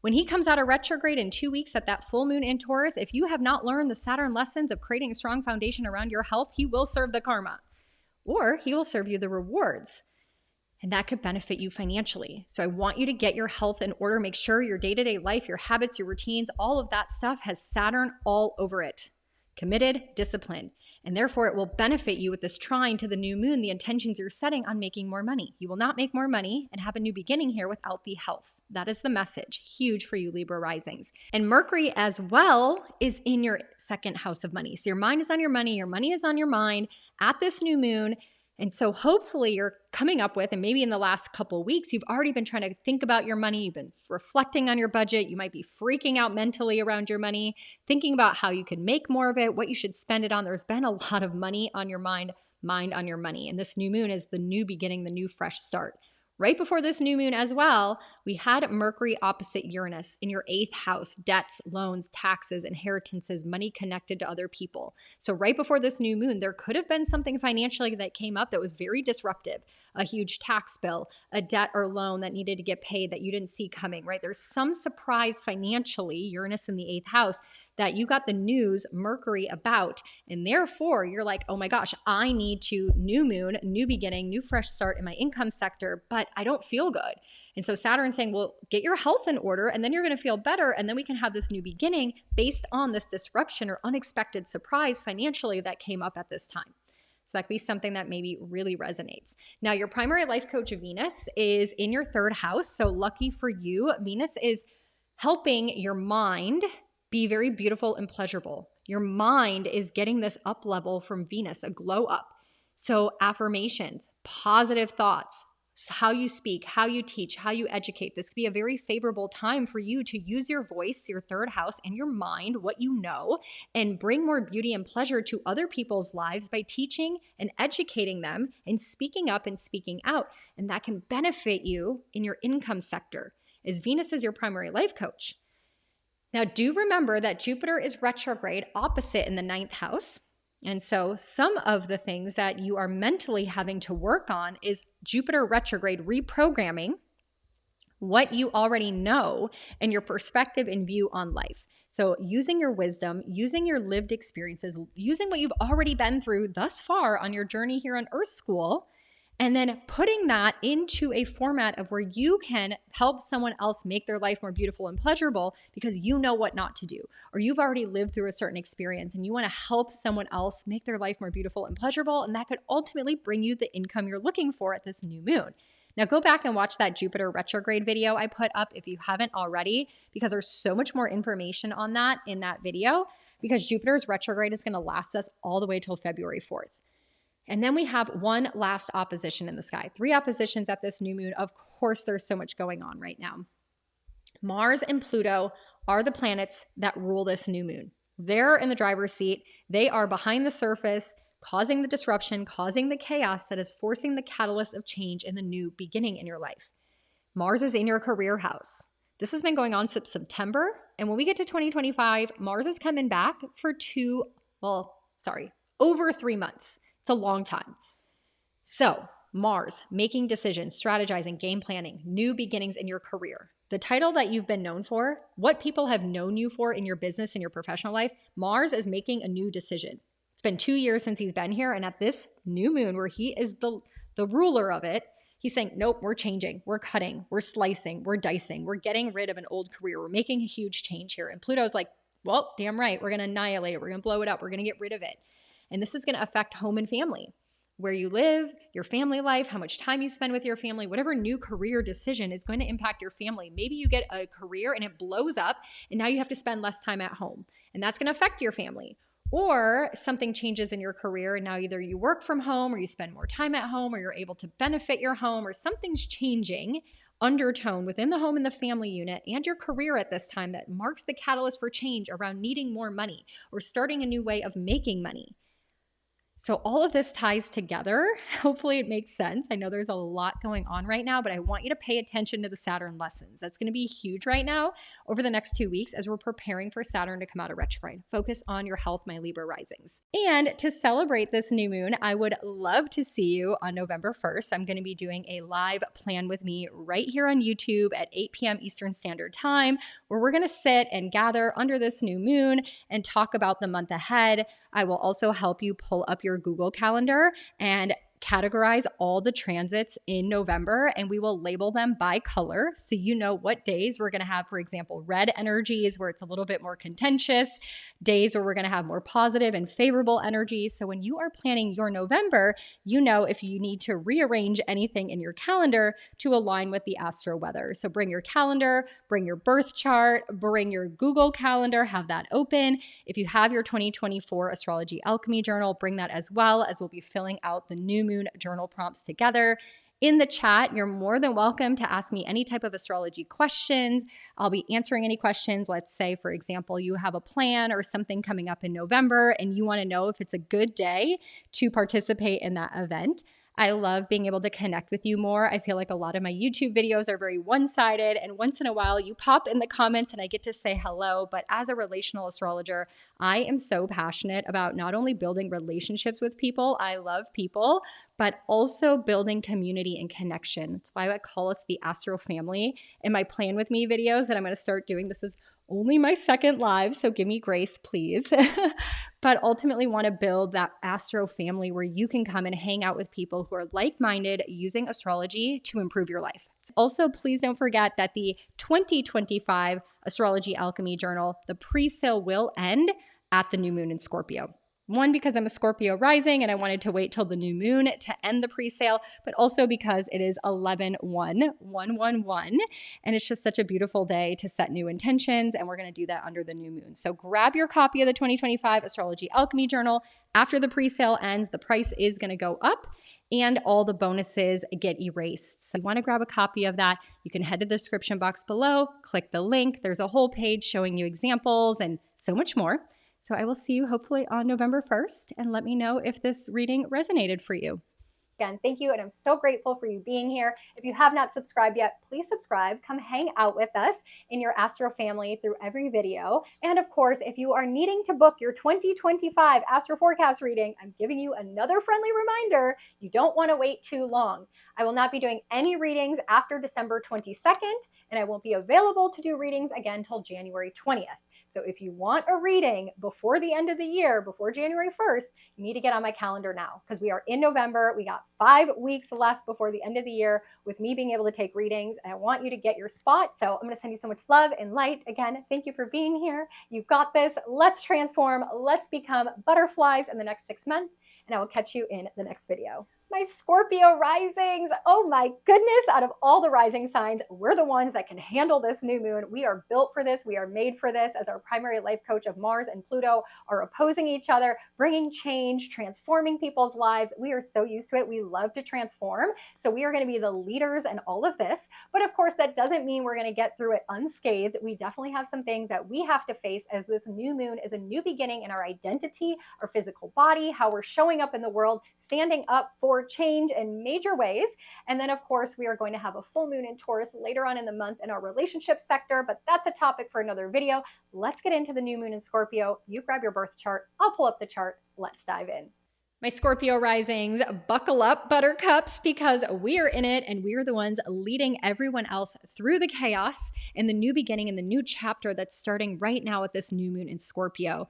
when he comes out of retrograde in 2 weeks at that full moon in Taurus, if you have not learned the Saturn lessons of creating a strong foundation around your health, he will serve the karma, or he will serve you the rewards, and that could benefit you financially. So I want you to get your health in order. Make sure your day-to-day life, your habits, your routines, all of that stuff has Saturn all over it. Committed, disciplined. And therefore, it will benefit you with this trine to the new moon, the intentions you're setting on making more money. You will not make more money and have a new beginning here without the health. That is the message. Huge for you, Libra risings. And Mercury as well is in your 2nd house of money. So your mind is on your money is on your mind at this new moon. And so hopefully you're coming up with, and maybe in the last couple of weeks, you've already been trying to think about your money. You've been reflecting on your budget. You might be freaking out mentally around your money, thinking about how you can make more of it, what you should spend it on. There's been a lot of money on your mind on your money. And this new moon is the new beginning, the new fresh start. Right before this new moon as well, we had Mercury opposite Uranus in your 8th house, debts, loans, taxes, inheritances, money connected to other people. So right before this new moon, there could have been something financially that came up that was very disruptive, a huge tax bill, a debt or loan that needed to get paid that you didn't see coming, right? There's some surprise financially, Uranus in the 8th house, that you got the news, Mercury, about, and therefore you're like, oh my gosh, I need to new moon, new beginning, new fresh start in my income sector, but I don't feel good. And so Saturn's saying, well, get your health in order and then you're going to feel better. And then we can have this new beginning based on this disruption or unexpected surprise financially that came up at this time. So that could be something that maybe really resonates. Now, your primary life coach of Venus is in your 3rd house. So lucky for you, Venus is helping your mind be very beautiful and pleasurable. Your mind is getting this up level from Venus, a glow up. So affirmations, positive thoughts, how you speak, how you teach, how you educate. This could be a very favorable time for you to use your voice, your 3rd house, and your mind, what you know, and bring more beauty and pleasure to other people's lives by teaching and educating them and speaking up and speaking out. And that can benefit you in your income sector, as Venus is your primary life coach. Now, do remember that Jupiter is retrograde opposite in the 9th house. And so some of the things that you are mentally having to work on is Jupiter retrograde reprogramming what you already know and your perspective and view on life. So using your wisdom, using your lived experiences, using what you've already been through thus far on your journey here on Earth School, and then putting that into a format of where you can help someone else make their life more beautiful and pleasurable because you know what not to do, or you've already lived through a certain experience and you want to help someone else make their life more beautiful and pleasurable. And that could ultimately bring you the income you're looking for at this new moon. Now go back and watch that Jupiter retrograde video I put up if you haven't already, because there's so much more information on that in that video, because Jupiter's retrograde is going to last us all the way till February 4th. And then we have one last opposition in the sky. 3 oppositions at this new moon. Of course, there's so much going on right now. Mars and Pluto are the planets that rule this new moon. They're in the driver's seat. They are behind the surface, causing the disruption, causing the chaos that is forcing the catalyst of change in the new beginning in your life. Mars is in your career house. This has been going on since September. And when we get to 2025, Mars is coming back for over 3 months. It's a long time. So Mars, making decisions, strategizing, game planning, new beginnings in your career. The title that you've been known for, what people have known you for in your business and your professional life, Mars is making a new decision. It's been 2 years since he's been here. And at this new moon where he is the ruler of it, he's saying, nope, we're changing, we're cutting, we're slicing, we're dicing, we're getting rid of an old career. We're making a huge change here. And Pluto's like, well, damn right. We're going to annihilate it. We're going to blow it up. We're going to get rid of it. And this is going to affect home and family, where you live, your family life, how much time you spend with your family. Whatever new career decision is going to impact your family. Maybe you get a career and it blows up and now you have to spend less time at home, and that's going to affect your family. Or something changes in your career and now either you work from home or you spend more time at home, or you're able to benefit your home, or something's changing undertone within the home and the family unit and your career at this time that marks the catalyst for change around needing more money or starting a new way of making money. So all of this ties together. Hopefully it makes sense. I know there's a lot going on right now, but I want you to pay attention to the Saturn lessons. That's going to be huge right now over the next 2 weeks as we're preparing for Saturn to come out of retrograde. Focus on your health, my Libra risings. And to celebrate this new moon, I would love to see you on November 1st. I'm going to be doing a live plan with me right here on YouTube at 8 p.m. Eastern Standard Time, where we're going to sit and gather under this new moon and talk about the month ahead. I will also help you pull up your Google Calendar and categorize all the transits in November, and we will label them by color so you know what days we're going to have, for example, red energies where it's a little bit more contentious, days where we're going to have more positive and favorable energies. So when you are planning your November, you know if you need to rearrange anything in your calendar to align with the astro weather. So bring your calendar, bring your birth chart, bring your Google Calendar, have that open. If you have your 2024 Astrology Alchemy Journal, bring that as well, as we'll be filling out the new moon journal prompts together. In the chat, you're more than welcome to ask me any type of astrology questions. I'll be answering any questions. Let's say, for example, you have a plan or something coming up in November and you want to know if it's a good day to participate in that event. I love being able to connect with you more. I feel like a lot of my YouTube videos are very one-sided, and once in a while you pop in the comments and I get to say hello. But as a relational astrologer, I am so passionate about not only building relationships with people, I love people, but also building community and connection. That's why I call us the Astro Family in my Plan With Me videos that I'm going to start doing. This is only my second live, so give me grace, please. But ultimately want to build that Astro family where you can come and hang out with people who are like-minded using astrology to improve your life. Also, please don't forget that the 2025 Astrology Alchemy Journal, the pre-sale will end at the new moon in Scorpio. One, because I'm a Scorpio rising and I wanted to wait till the new moon to end the pre-sale, but also because it is 11/1/111, and it's just such a beautiful day to set new intentions, and we're going to do that under the new moon. So grab your copy of the 2025 Astrology Alchemy Journal. After the pre-sale ends, the price is going to go up and all the bonuses get erased. So if you want to grab a copy of that, you can head to the description box below, click the link. There's a whole page showing you examples and so much more. So I will see you hopefully on November 1st, and let me know if this reading resonated for you. Again, thank you, and I'm so grateful for you being here. If you have not subscribed yet, please subscribe. Come hang out with us in your Astro family through every video. And of course, if you are needing to book your 2025 Astro Forecast reading, I'm giving you another friendly reminder. You don't want to wait too long. I will not be doing any readings after December 22nd, and I won't be available to do readings again until January 20th. So if you want a reading before the end of the year, before January 1st, you need to get on my calendar now, because we are in November. We got 5 weeks left before the end of the year with me being able to take readings, and I want you to get your spot. So I'm going to send you so much love and light. Again, thank you for being here. You've got this. Let's transform. Let's become butterflies in the next 6 months, and I will catch you in the next video. Bye. My Scorpio risings. Oh my goodness. Out of all the rising signs, we're the ones that can handle this new moon. We are built for this. We are made for this, as our primary life coach of Mars and Pluto are opposing each other, bringing change, transforming people's lives. We are so used to it. We love to transform. So we are going to be the leaders in all of this. But of course, that doesn't mean we're going to get through it unscathed. We definitely have some things that we have to face, as this new moon is a new beginning in our identity, our physical body, how we're showing up in the world, standing up for change in major ways. And then, of course, we are going to have a full moon in Taurus later on in the month in our relationship sector, but that's a topic for another video. Let's get into the new moon in Scorpio. You grab your birth chart. I'll pull up the chart. Let's dive in. My Scorpio risings, buckle up, buttercups, because we're in it and we're the ones leading everyone else through the chaos and the new beginning and the new chapter that's starting right now with this new moon in Scorpio.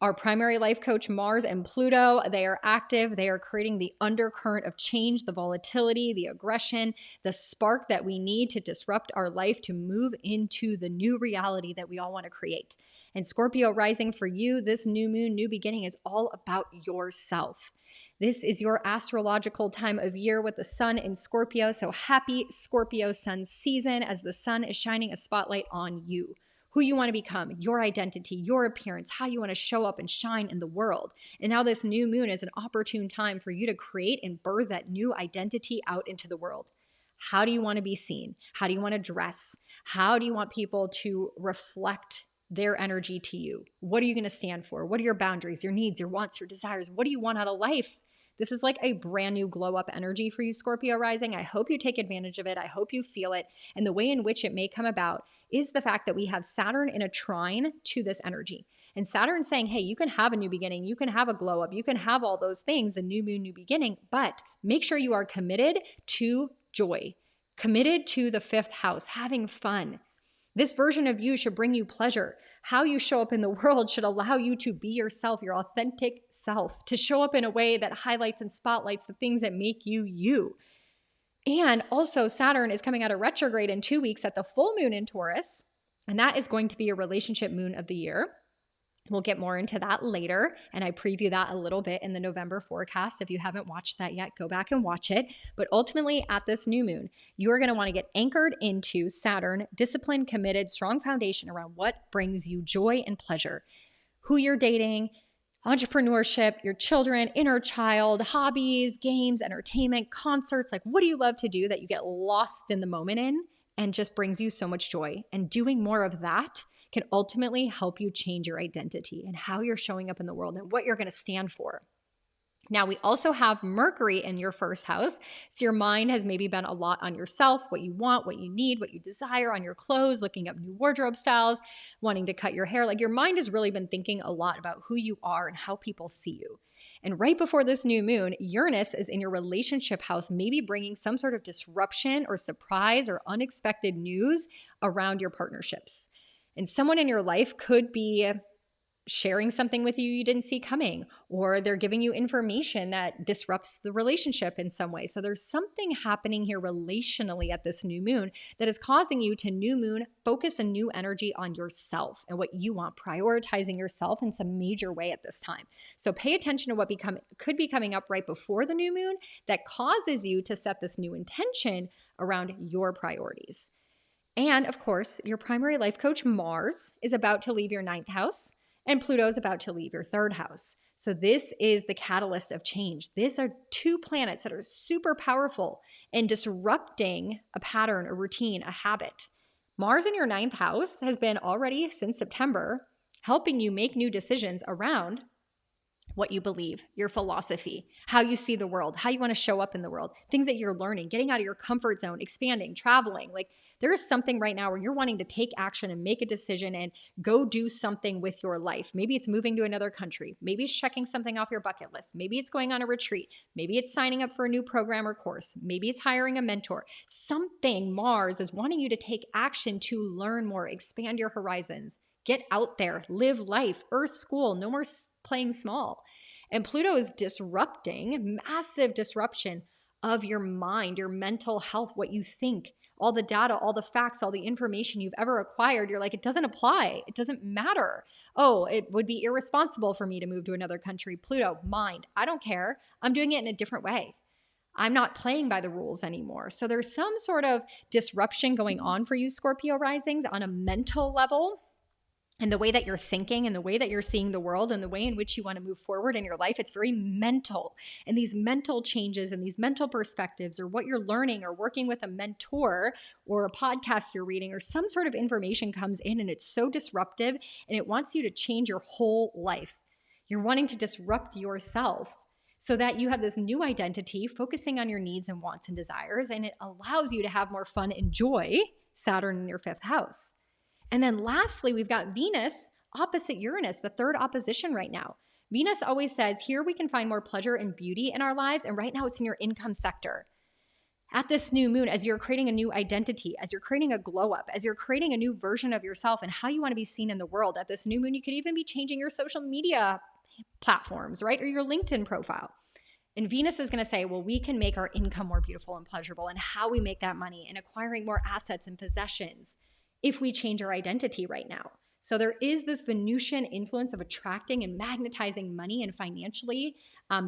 Our primary life coach, Mars and Pluto, they are active. They are creating the undercurrent of change, the volatility, the aggression, the spark that we need to disrupt our life to move into the new reality that we all want to create. And Scorpio rising, for you, this new moon, new beginning is all about yourself. This is your astrological time of year with the sun in Scorpio. So happy Scorpio sun season, as the sun is shining a spotlight on you, who you want to become, your identity, your appearance, how you want to show up and shine in the world. And now this new moon is an opportune time for you to create and birth that new identity out into the world. How do you want to be seen? How do you want to dress? How do you want people to reflect their energy to you? What are you going to stand for? What are your boundaries, your needs, your wants, your desires? What do you want out of life? This is like a brand new glow up energy for you, Scorpio rising. I hope you take advantage of it. I hope you feel it. And the way in which it may come about is the fact that we have Saturn in a trine to this energy. And Saturn's saying, hey, you can have a new beginning. You can have a glow up. You can have all those things, the new moon, new beginning, but make sure you are committed to joy, committed to the fifth house, having fun. This version of you should bring you pleasure. How you show up in the world should allow you to be yourself, your authentic self, to show up in a way that highlights and spotlights the things that make you you. And also, Saturn is coming out of retrograde in 2 weeks at the full moon in Taurus, and that is going to be a relationship moon of the year. We'll get more into that later, and I preview that a little bit in the November forecast. If you haven't watched that yet, go back and watch it. But ultimately, at this new moon, you are going to want to get anchored into Saturn, disciplined, committed, strong foundation around what brings you joy and pleasure, who you're dating, entrepreneurship, your children, inner child, hobbies, games, entertainment, concerts. Like, what do you love to do that you get lost in the moment in and just brings you so much joy? And doing more of that can ultimately help you change your identity and how you're showing up in the world and what you're going to stand for. Now, we also have Mercury in your first house. So your mind has maybe been a lot on yourself, what you want, what you need, what you desire, on your clothes, looking up new wardrobe styles, wanting to cut your hair. Like, your mind has really been thinking a lot about who you are and how people see you. And right before this new moon, Uranus is in your relationship house, maybe bringing some sort of disruption or surprise or unexpected news around your partnerships. And someone in your life could be sharing something with you didn't see coming, or they're giving you information that disrupts the relationship in some way. So there's something happening here relationally at this new moon that is causing you to new moon focus a new energy on yourself and what you want, prioritizing yourself in some major way at this time. So pay attention to what could be coming up right before the new moon that causes you to set this new intention around your priorities. And of course, your primary life coach, Mars, is about to leave your ninth house, and Pluto is about to leave your third house. So this is the catalyst of change. These are two planets that are super powerful in disrupting a pattern, a routine, a habit. Mars in your ninth house has been already since September helping you make new decisions around what you believe, your philosophy, how you see the world, how you want to show up in the world, things that you're learning, getting out of your comfort zone, expanding, traveling. Like, there is something right now where you're wanting to take action and make a decision and go do something with your life. Maybe it's moving to another country. Maybe it's checking something off your bucket list. Maybe it's going on a retreat. Maybe it's signing up for a new program or course. Maybe it's hiring a mentor. Something Mars is wanting you to take action to learn more, expand your horizons. Get out there, live life, earth school, no more playing small. And Pluto is disrupting, massive disruption of your mind, your mental health, what you think, all the data, all the facts, all the information you've ever acquired. You're like, it doesn't apply. It doesn't matter. Oh, it would be irresponsible for me to move to another country. Pluto, mind, I don't care. I'm doing it in a different way. I'm not playing by the rules anymore. So there's some sort of disruption going on for you, Scorpio risings, on a mental level, and the way that you're thinking and the way that you're seeing the world and the way in which you want to move forward in your life. It's very mental. And these mental changes and these mental perspectives, or what you're learning or working with a mentor or a podcast you're reading or some sort of information comes in, and it's so disruptive and it wants you to change your whole life. You're wanting to disrupt yourself so that you have this new identity, focusing on your needs and wants and desires, and it allows you to have more fun and joy, Saturn in your 5th house. And then lastly, we've got Venus opposite Uranus, the 3rd opposition right now. Venus always says, here we can find more pleasure and beauty in our lives, and right now it's in your income sector. At this new moon, as you're creating a new identity, as you're creating a glow up, as you're creating a new version of yourself and how you want to be seen in the world, at this new moon, you could even be changing your social media platforms, right? Or your LinkedIn profile. And Venus is going to say, well, we can make our income more beautiful and pleasurable, and how we make that money and acquiring more assets and possessions if we change our identity right now. So there is this Venusian influence of attracting and magnetizing money and financially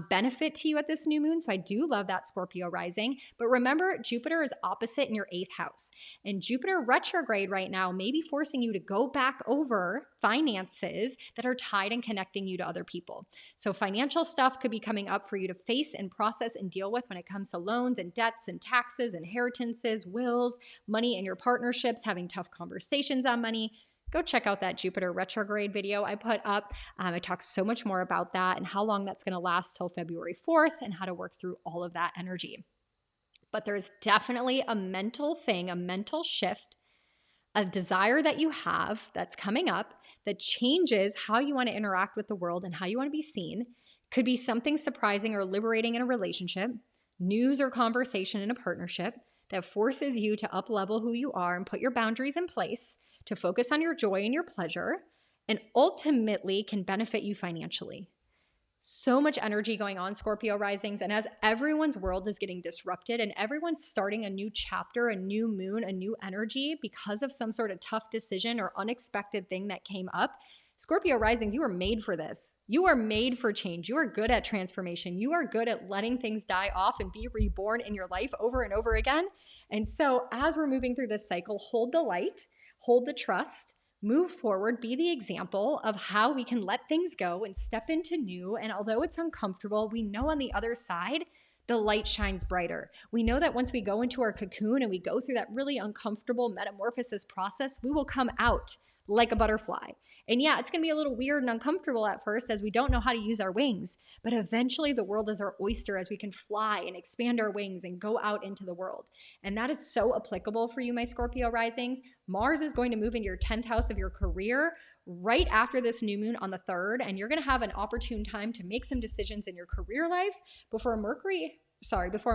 benefit to you at this new moon. So I do love that, Scorpio rising. But remember, Jupiter is opposite in your 8th house. And Jupiter retrograde right now may be forcing you to go back over finances that are tied and connecting you to other people. So financial stuff could be coming up for you to face and process and deal with when it comes to loans and debts and taxes, inheritances, wills, money in your partnerships, having tough conversations on money. Go check out that Jupiter retrograde video I put up. I talk so much more about that and how long that's going to last till February 4th and how to work through all of that energy. But there's definitely a mental thing, a mental shift, a desire that you have that's coming up that changes how you want to interact with the world and how you want to be seen. Could be something surprising or liberating in a relationship, news or conversation in a partnership that forces you to up-level who you are and put your boundaries in place to focus on your joy and your pleasure, and ultimately can benefit you financially. So much energy going on, Scorpio risings. And as everyone's world is getting disrupted and everyone's starting a new chapter, a new moon, a new energy because of some sort of tough decision or unexpected thing that came up, Scorpio risings, you are made for this. You are made for change. You are good at transformation. You are good at letting things die off and be reborn in your life over and over again. And so as we're moving through this cycle, hold the light, hold the trust, move forward, be the example of how we can let things go and step into new. And although it's uncomfortable, we know on the other side, the light shines brighter. We know that once we go into our cocoon and we go through that really uncomfortable metamorphosis process, we will come out like a butterfly. And yeah, it's going to be a little weird and uncomfortable at first as we don't know how to use our wings, but eventually the world is our oyster as we can fly and expand our wings and go out into the world. And that is so applicable for you, my Scorpio risings. Mars is going to move into your 10th house of your career right after this new moon on the 3rd, and you're going to have an opportune time to make some decisions in your career life before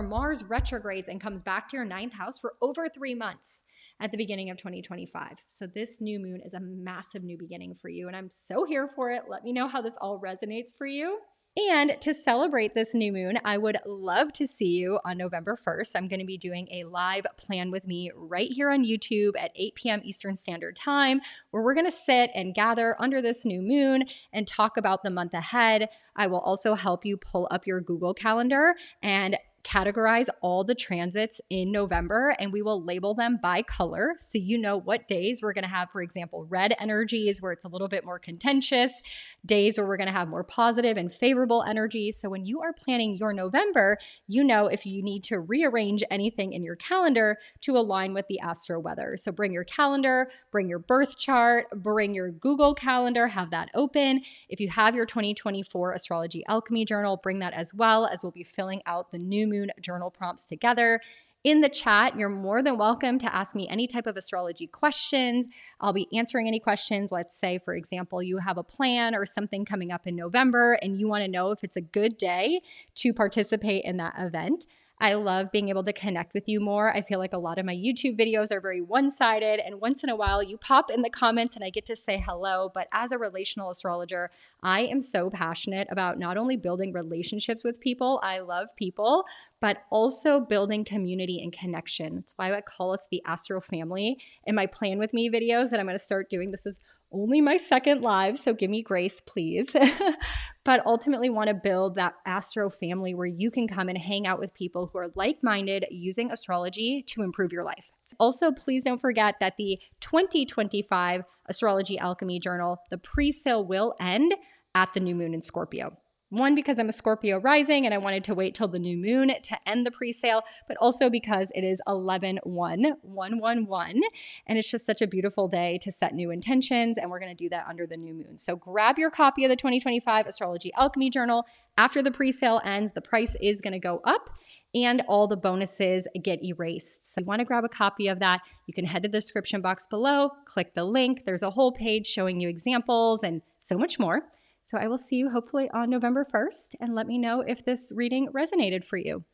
Mars retrogrades and comes back to your 9th house for over 3 months at the beginning of 2025. So this new moon is a massive new beginning for you, and I'm so here for it. Let me know how this all resonates for you. And to celebrate this new moon, I would love to see you on November 1st. I'm going to be doing a live plan with me right here on YouTube at 8 p.m. Eastern Standard Time, where we're going to sit and gather under this new moon and talk about the month ahead. I will also help you pull up your Google Calendar and categorize all the transits in November, and we will label them by color so you know what days we're going to have, for example, red energies where it's a little bit more contentious, days where we're going to have more positive and favorable energies. So when you are planning your November, you know if you need to rearrange anything in your calendar to align with the astro weather. So bring your calendar, bring your birth chart, bring your Google Calendar, have that open. If you have your 2024 Astrology Alchemy Journal, bring that as well, as we'll be filling out the new moon journal prompts together. In the chat, you're more than welcome to ask me any type of astrology questions. I'll be answering any questions. Let's say, for example, you have a plan or something coming up in November and you want to know if it's a good day to participate in that event. I love being able to connect with you more. I feel like a lot of my YouTube videos are very one-sided, and once in a while you pop in the comments and I get to say hello. But as a relational astrologer, I am so passionate about not only building relationships with people, I love people, but also building community and connection. That's why I call us the Astro Family in my Plan With Me videos that I'm going to start doing. This is only my second live, so give me grace, please. But ultimately want to build that Astro family where you can come and hang out with people who are like-minded using astrology to improve your life. Also, please don't forget that the 2025 Astrology Alchemy Journal, the pre-sale will end at the new moon in Scorpio. One, because I'm a Scorpio rising and I wanted to wait till the new moon to end the pre-sale, but also because it is 11/1/111, and it's just such a beautiful day to set new intentions, and we're going to do that under the new moon. So grab your copy of the 2025 Astrology Alchemy Journal. After the pre-sale ends, the price is going to go up and all the bonuses get erased. So if you want to grab a copy of that, you can head to the description box below, click the link. There's a whole page showing you examples and so much more. So I will see you hopefully on November 1st, and let me know if this reading resonated for you.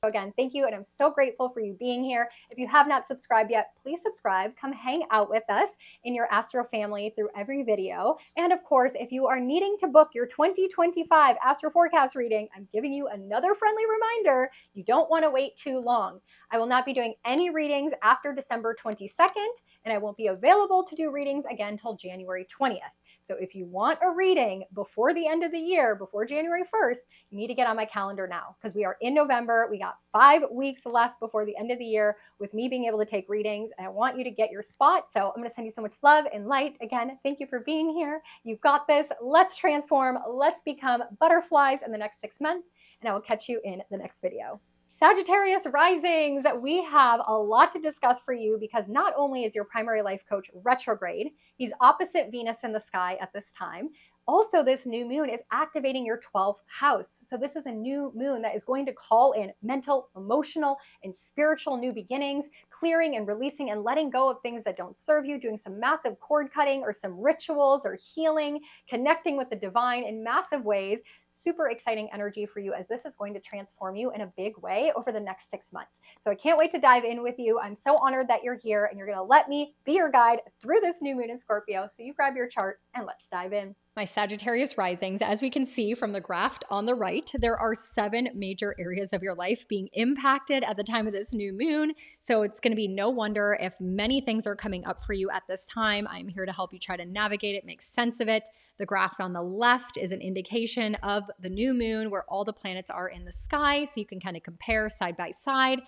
Again, thank you, and I'm so grateful for you being here. If you have not subscribed yet, please subscribe. Come hang out with us in your Astro family through every video. And of course, if you are needing to book your 2025 Astro Forecast reading, I'm giving you another friendly reminder. You don't want to wait too long. I will not be doing any readings after December 22nd, and I won't be available to do readings again till January 20th. So if you want a reading before the end of the year, before January 1st, you need to get on my calendar now because we are in November. We got 5 weeks left before the end of the year with me being able to take readings, and I want you to get your spot. So I'm going to send you so much love and light. Again, thank you for being here. You've got this. Let's transform. Let's become butterflies in the next 6 months, and I will catch you in the next video. Sagittarius Risings, we have a lot to discuss for you because not only is your primary life coach retrograde, he's opposite Venus in the sky at this time. Also, this new moon is activating your 12th house. So this is a new moon that is going to call in mental, emotional, and spiritual new beginnings, clearing and releasing and letting go of things that don't serve you, doing some massive cord cutting or some rituals or healing, connecting with the divine in massive ways. Super exciting energy for you as this is going to transform you in a big way over the next 6 months. So I can't wait to dive in with you. I'm so honored that you're here and you're going to let me be your guide through this new moon in Scorpio. So you grab your chart and let's dive in. My Sagittarius risings, as we can see from the graph on the right, there are 7 major areas of your life being impacted at the time of this new moon. So it's going to be no wonder if many things are coming up for you at this time. I'm here to help you try to navigate it, make sense of it. The graph on the left is an indication of the new moon where all the planets are in the sky. So you can kind of compare side by side.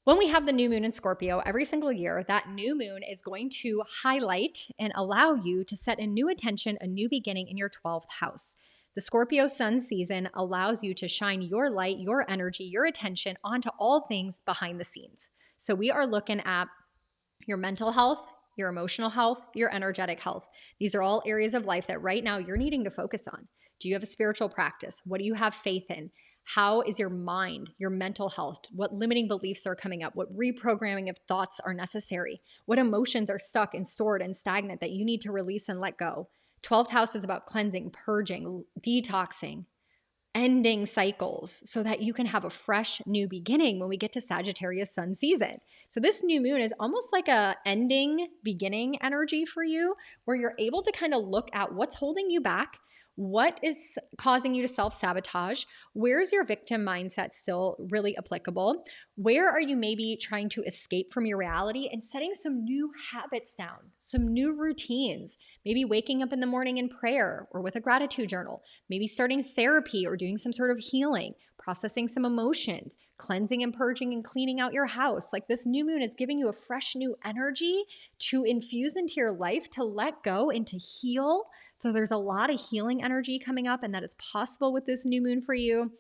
When we have the new moon in Scorpio every single year, that new moon is going to highlight and allow you to set a new intention, a new beginning in your 12th house. The Scorpio sun season allows you to shine your light, your energy, your attention onto all things behind the scenes. So we are looking at your mental health, your emotional health, your energetic health. These are all areas of life that right now you're needing to focus on. Do you have a spiritual practice? What do you have faith in? How is your mind, your mental health? What limiting beliefs are coming up? What reprogramming of thoughts are necessary? What emotions are stuck and stored and stagnant that you need to release and let go? 12th house is about cleansing, purging, detoxing, ending cycles so that you can have a fresh new beginning when we get to Sagittarius sun season. So this new moon is almost like a ending beginning energy for you where you're able to kind of look at what's holding you back. What is causing you to self-sabotage? Where's your victim mindset still really applicable? Where are you maybe trying to escape from your reality and setting some new habits down, some new routines? Maybe waking up in the morning in prayer or with a gratitude journal, maybe starting therapy or doing some sort of healing, processing some emotions, cleansing and purging and cleaning out your house. Like this new moon is giving you a fresh new energy to infuse into your life, to let go and to heal. So there's a lot of healing energy coming up, and that is possible with this new moon for you.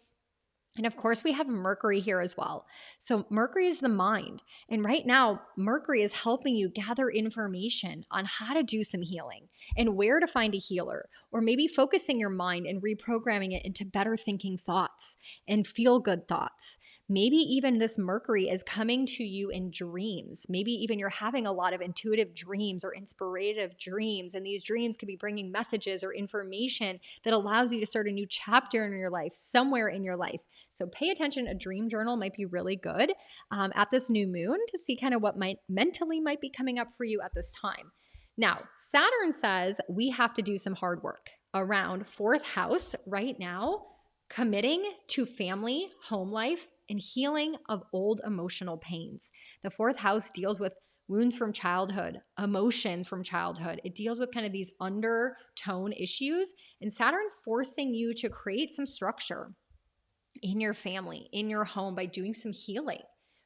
And of course, we have Mercury here as well. So Mercury is the mind. And right now, Mercury is helping you gather information on how to do some healing and where to find a healer, or maybe focusing your mind and reprogramming it into better thinking thoughts and feel good thoughts. Maybe even this Mercury is coming to you in dreams. Maybe even you're having a lot of intuitive dreams or inspirative dreams. And these dreams could be bringing messages or information that allows you to start a new chapter in your life, somewhere in your life. So pay attention. A dream journal might be really good at this new moon to see kind of what mentally might be coming up for you at this time. Now, Saturn says we have to do some hard work around 4th house right now, committing to family, home life, and healing of old emotional pains. The 4th house deals with wounds from childhood, emotions from childhood. It deals with kind of these undertone issues, and Saturn's forcing you to create some structure in your family, in your home, by doing some healing,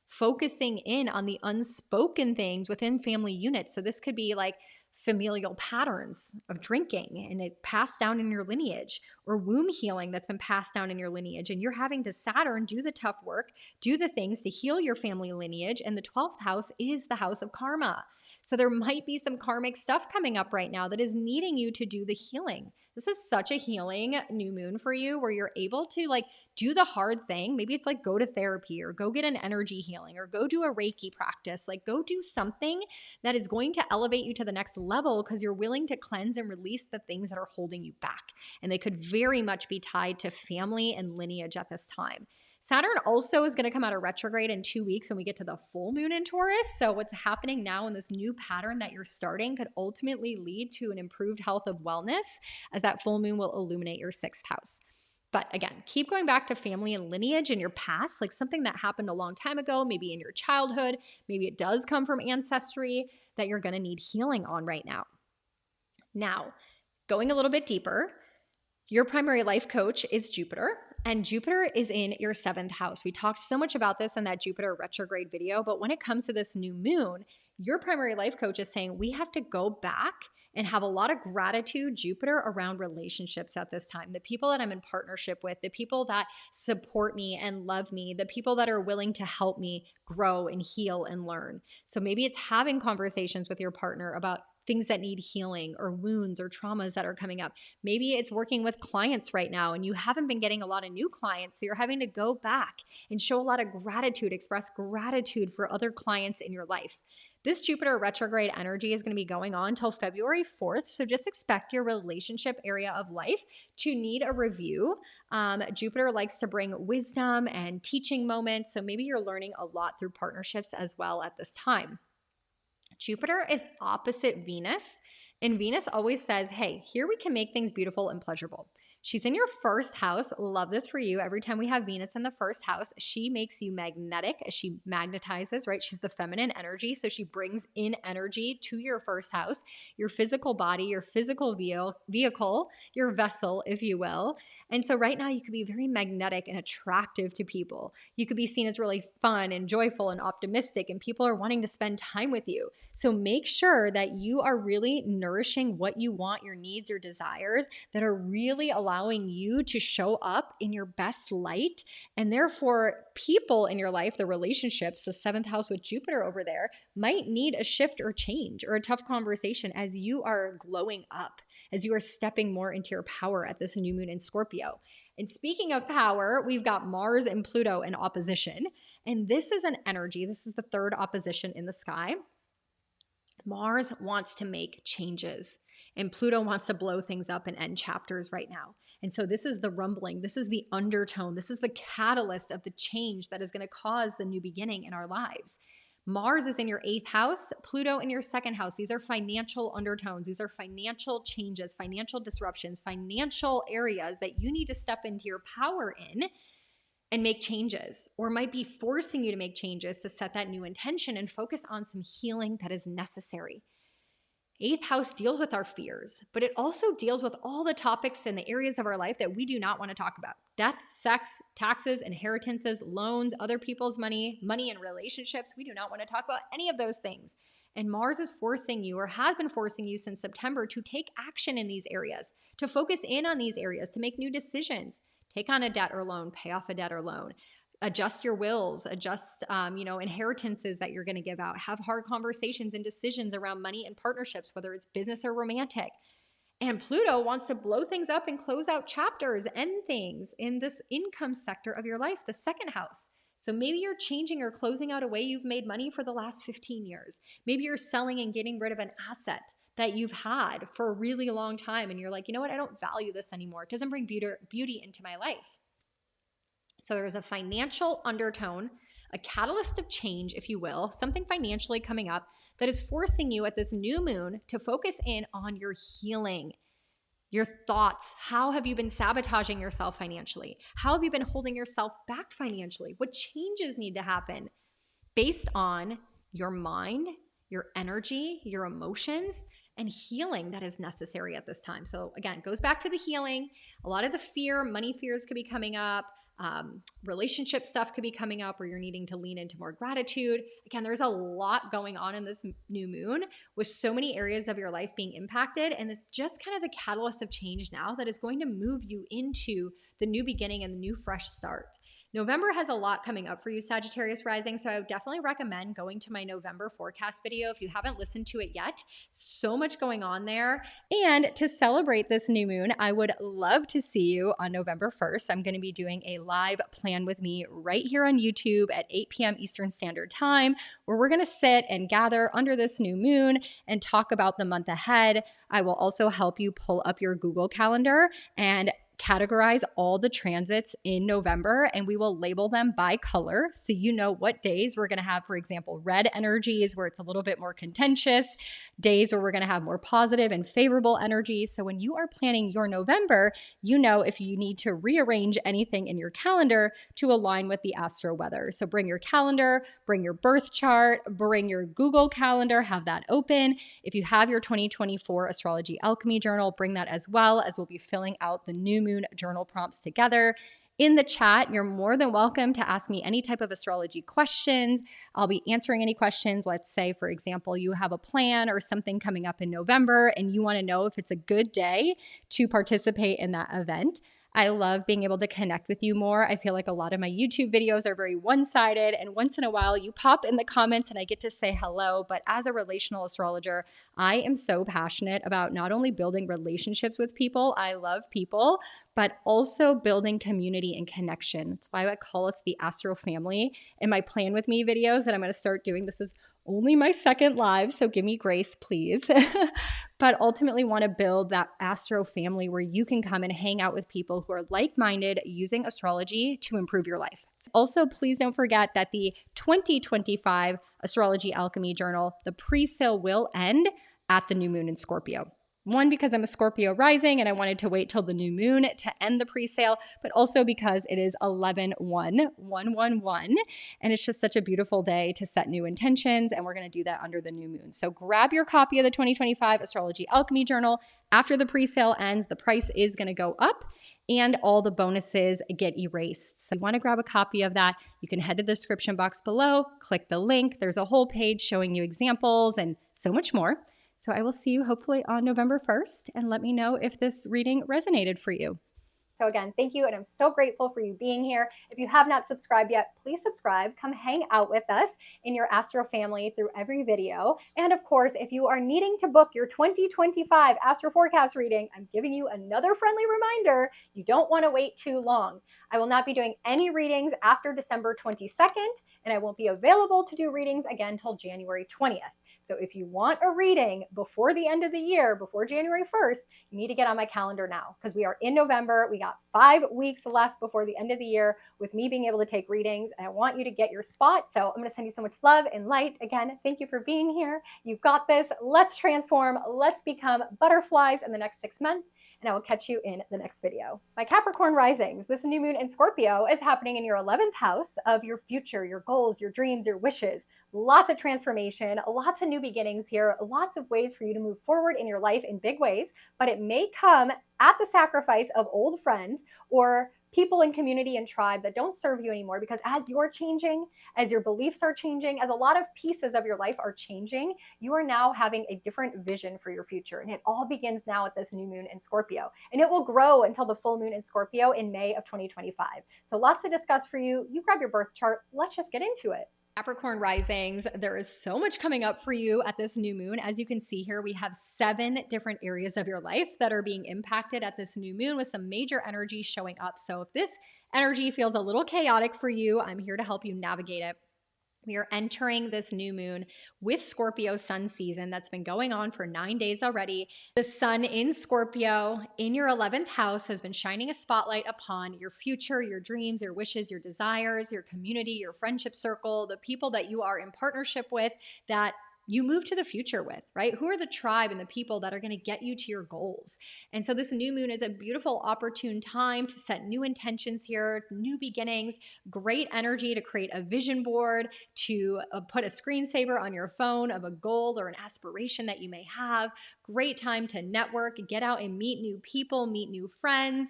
focusing in on the unspoken things within family units. So this could be like familial patterns of drinking and it passed down in your lineage, or womb healing that's been passed down in your lineage. And you're having to Saturn do the tough work, do the things to heal your family lineage. And the 12th house is the house of karma. So there might be some karmic stuff coming up right now that is needing you to do the healing. This is such a healing new moon for you, where you're able to like do the hard thing. Maybe it's like go to therapy, or go get an energy healing, or go do a Reiki practice. Like go do something that is going to elevate you to the next level, because you're willing to cleanse and release the things that are holding you back. And they could very much be tied to family and lineage at this time. Saturn also is going to come out of retrograde in 2 weeks when we get to the full moon in Taurus. So what's happening now in this new pattern that you're starting could ultimately lead to an improved health of wellness, as that full moon will illuminate your 6th house. But again, keep going back to family and lineage in your past, like something that happened a long time ago, maybe in your childhood, maybe it does come from ancestry that you're going to need healing on right now. Now, going a little bit deeper, your primary life coach is Jupiter, and Jupiter is in your 7th house. We talked so much about this in that Jupiter retrograde video, but when it comes to this new moon, your primary life coach is saying we have to go back and have a lot of gratitude, Jupiter, around relationships at this time. The people that I'm in partnership with, the people that support me and love me, the people that are willing to help me grow and heal and learn. So maybe it's having conversations with your partner about things that need healing, or wounds or traumas that are coming up. Maybe it's working with clients right now and you haven't been getting a lot of new clients, so you're having to go back and show a lot of gratitude, express gratitude for other clients in your life. This Jupiter retrograde energy is going to be going on until February 4th, so just expect your relationship area of life to need a review. Jupiter likes to bring wisdom and teaching moments, so maybe you're learning a lot through partnerships as well at this time. Jupiter is opposite Venus, and Venus always says, hey, here we can make things beautiful and pleasurable. She's in your 1st house. Love this for you. Every time we have Venus in the 1st house, she makes you magnetic. She magnetizes, right? She's the feminine energy. So she brings in energy to your 1st house, your physical body, your physical vehicle, your vessel, if you will. And so right now you could be very magnetic and attractive to people. You could be seen as really fun and joyful and optimistic, and people are wanting to spend time with you. So make sure that you are really nourishing what you want, your needs, your desires, that are really allowing you to show up in your best light. And therefore, people in your life, the relationships, the 7th house with Jupiter over there, might need a shift or change or a tough conversation as you are glowing up, as you are stepping more into your power at this new moon in Scorpio. And speaking of power, we've got Mars and Pluto in opposition. And this is an energy, this is the 3rd opposition in the sky. Mars wants to make changes, and Pluto wants to blow things up and end chapters right now. And so this is the rumbling, this is the undertone, this is the catalyst of the change that is going to cause the new beginning in our lives. Mars is in your 8th house, Pluto in your 2nd house. These are financial undertones. These are financial changes, financial disruptions, financial areas that you need to step into your power in and make changes, or might be forcing you to make changes to set that new intention and focus on some healing that is necessary. 8th house deals with our fears, but it also deals with all the topics and the areas of our life that we do not want to talk about. Death, sex, taxes, inheritances, loans, other people's money, money in relationships. We do not want to talk about any of those things. And Mars is forcing you, or has been forcing you since September, to take action in these areas, to focus in on these areas, to make new decisions. Take on a debt or loan, pay off a debt or loan. Adjust your wills, adjust, inheritances that you're going to give out. Have hard conversations and decisions around money and partnerships, whether it's business or romantic. And Pluto wants to blow things up and close out chapters, end things in this income sector of your life, the 2nd house. So maybe you're changing or closing out a way you've made money for the last 15 years. Maybe you're selling and getting rid of an asset that you've had for a really long time. And you're like, you know what? I don't value this anymore. It doesn't bring beauty into my life. So there's a financial undertone, a catalyst of change, if you will, something financially coming up that is forcing you at this new moon to focus in on your healing, your thoughts. How have you been sabotaging yourself financially? How have you been holding yourself back financially? What changes need to happen based on your mind, your energy, your emotions, and healing that is necessary at this time. So again, it goes back to the healing. A lot of the fear, money fears could be coming up. Relationship stuff could be coming up where you're needing to lean into more gratitude. Again, there's a lot going on in this new moon with so many areas of your life being impacted. And it's just kind of the catalyst of change now that is going to move you into the new beginning and the new fresh start. November has a lot coming up for you, Sagittarius Rising, so I would definitely recommend going to my November forecast video if you haven't listened to it yet. So much going on there. And to celebrate this new moon, I would love to see you on November 1st. I'm going to be doing a live plan with me right here on YouTube at 8 p.m. Eastern Standard Time, where we're going to sit and gather under this new moon and talk about the month ahead. I will also help you pull up your Google Calendar and categorize all the transits in November, and we will label them by color so you know what days we're going to have, for example, red energies where it's a little bit more contentious, days where we're going to have more positive and favorable energies. So when you are planning your November, you know if you need to rearrange anything in your calendar to align with the astro weather. So bring your calendar, bring your birth chart, bring your Google Calendar, have that open. If you have your 2024 Astrology Alchemy Journal, bring that as well, as we'll be filling out the new moon journal prompts together. In the chat, you're more than welcome to ask me any type of astrology questions. I'll be answering any questions. Let's say, for example, you have a plan or something coming up in November and you want to know if it's a good day to participate in that event. I love being able to connect with you more. I feel like a lot of my YouTube videos are very one-sided, and once in a while you pop in the comments and I get to say hello. But as a relational astrologer, I am so passionate about not only building relationships with people, I love people, but also building community and connection. That's why I call us the Astro Family. In my Plan With Me videos that I'm going to start doing, this is only my second live, so give me grace, please. But ultimately want to build that Astro family where you can come and hang out with people who are like-minded using astrology to improve your life. Also, please don't forget that the 2025 Astrology Alchemy Journal, the pre-sale will end at the new moon in Scorpio. One, because I'm a Scorpio rising and I wanted to wait till the new moon to end the pre-sale, but also because it is 11/1/111, and it's just such a beautiful day to set new intentions, and we're going to do that under the new moon. So grab your copy of the 2025 Astrology Alchemy Journal. After the pre-sale ends, the price is going to go up and all the bonuses get erased. So if you want to grab a copy of that, you can head to the description box below, click the link. There's a whole page showing you examples and so much more. So I will see you hopefully on November 1st, and let me know if this reading resonated for you. So again, thank you, and I'm so grateful for you being here. If you have not subscribed yet, please subscribe. Come hang out with us in your Astro family through every video. And of course, if you are needing to book your 2025 Astro Forecast reading, I'm giving you another friendly reminder. You don't want to wait too long. I will not be doing any readings after December 22nd, and I won't be available to do readings again until January 20th. So if you want a reading before the end of the year, before January 1st, you need to get on my calendar now, because we are in November. We got 5 weeks left before the end of the year with me being able to take readings, and I want you to get your spot. So I'm going to send you so much love and light. Again, thank you for being here. You've got this. Let's transform. Let's become butterflies in the next 6 months. And I will catch you in the next video. My Capricorn Risings, this new moon in Scorpio is happening in your 11th house of your future, your goals, your dreams, your wishes. Lots of transformation, lots of new beginnings here, lots of ways for you to move forward in your life in big ways, but it may come at the sacrifice of old friends or people in community and tribe that don't serve you anymore, because as you're changing, as your beliefs are changing, as a lot of pieces of your life are changing, you are now having a different vision for your future. And it all begins now at this new moon in Scorpio. And it will grow until the full moon in Scorpio in May of 2025. So lots to discuss for you. You grab your birth chart. Let's just get into it. Capricorn Risings, there is so much coming up for you at this new moon. As you can see here, we have 7 different areas of your life that are being impacted at this new moon with some major energy showing up. So if this energy feels a little chaotic for you, I'm here to help you navigate it. We are entering this new moon with Scorpio sun season that's been going on for 9 days already. The sun in Scorpio in your 11th house has been shining a spotlight upon your future, your dreams, your wishes, your desires, your community, your friendship circle, the people that you are in partnership with that you move to the future with, right? Who are the tribe and the people that are going to get you to your goals? And so this new moon is a beautiful, opportune time to set new intentions here, new beginnings, great energy to create a vision board, to put a screensaver on your phone of a goal or an aspiration that you may have. Great time to network, get out and meet new people, meet new friends,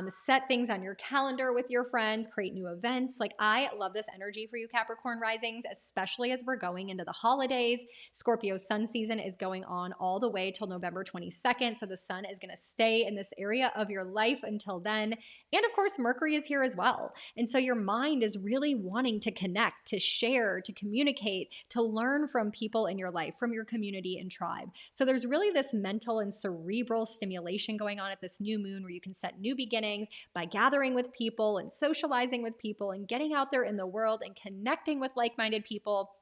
set things on your calendar with your friends, create new events. Like, I love this energy for you Capricorn risings, especially as we're going into the holidays. Scorpio sun season is going on all the way till November 22nd. So the sun is going to stay in this area of your life until then. And of course, Mercury is here as well. And so your mind is really wanting to connect, to share, to communicate, to learn from people in your life, from your community and tribe. So there's really this mental and cerebral stimulation going on at this new moon where you can set new beginnings by gathering with people and socializing with people and getting out there in the world and connecting with like-minded people,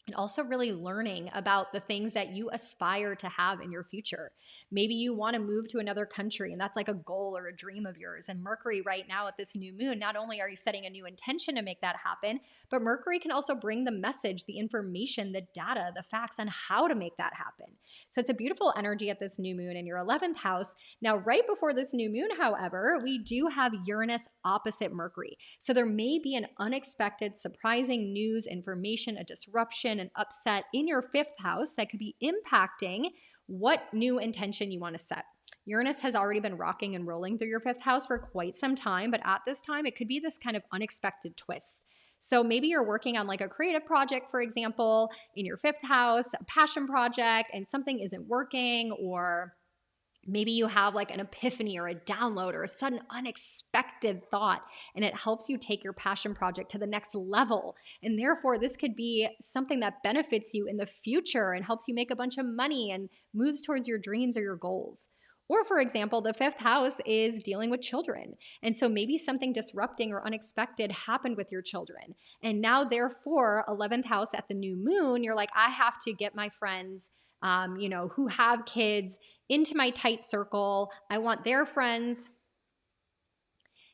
and also really learning about the things that you aspire to have in your future. Maybe you want to move to another country and that's like a goal or a dream of yours. And Mercury right now at this new moon, not only are you setting a new intention to make that happen, but Mercury can also bring the message, the information, the data, the facts on how to make that happen. So it's a beautiful energy at this new moon in your 11th house. Now, right before this new moon, however, we do have Uranus opposite Mercury. So there may be an unexpected, surprising news, information, a disruption, an upset in your 5th house that could be impacting what new intention you want to set. Uranus has already been rocking and rolling through your 5th house for quite some time, but at this time, it could be this kind of unexpected twist. So maybe you're working on like a creative project, for example, in your 5th house, a passion project, and something isn't working, or maybe you have like an epiphany or a download or a sudden unexpected thought, and it helps you take your passion project to the next level. And therefore, this could be something that benefits you in the future and helps you make a bunch of money and moves towards your dreams or your goals. Or for example, the 5th house is dealing with children. And so maybe something disrupting or unexpected happened with your children. And now therefore, 11th house at the new moon, you're like, I have to get my friends who have kids into my tight circle. I want their friends.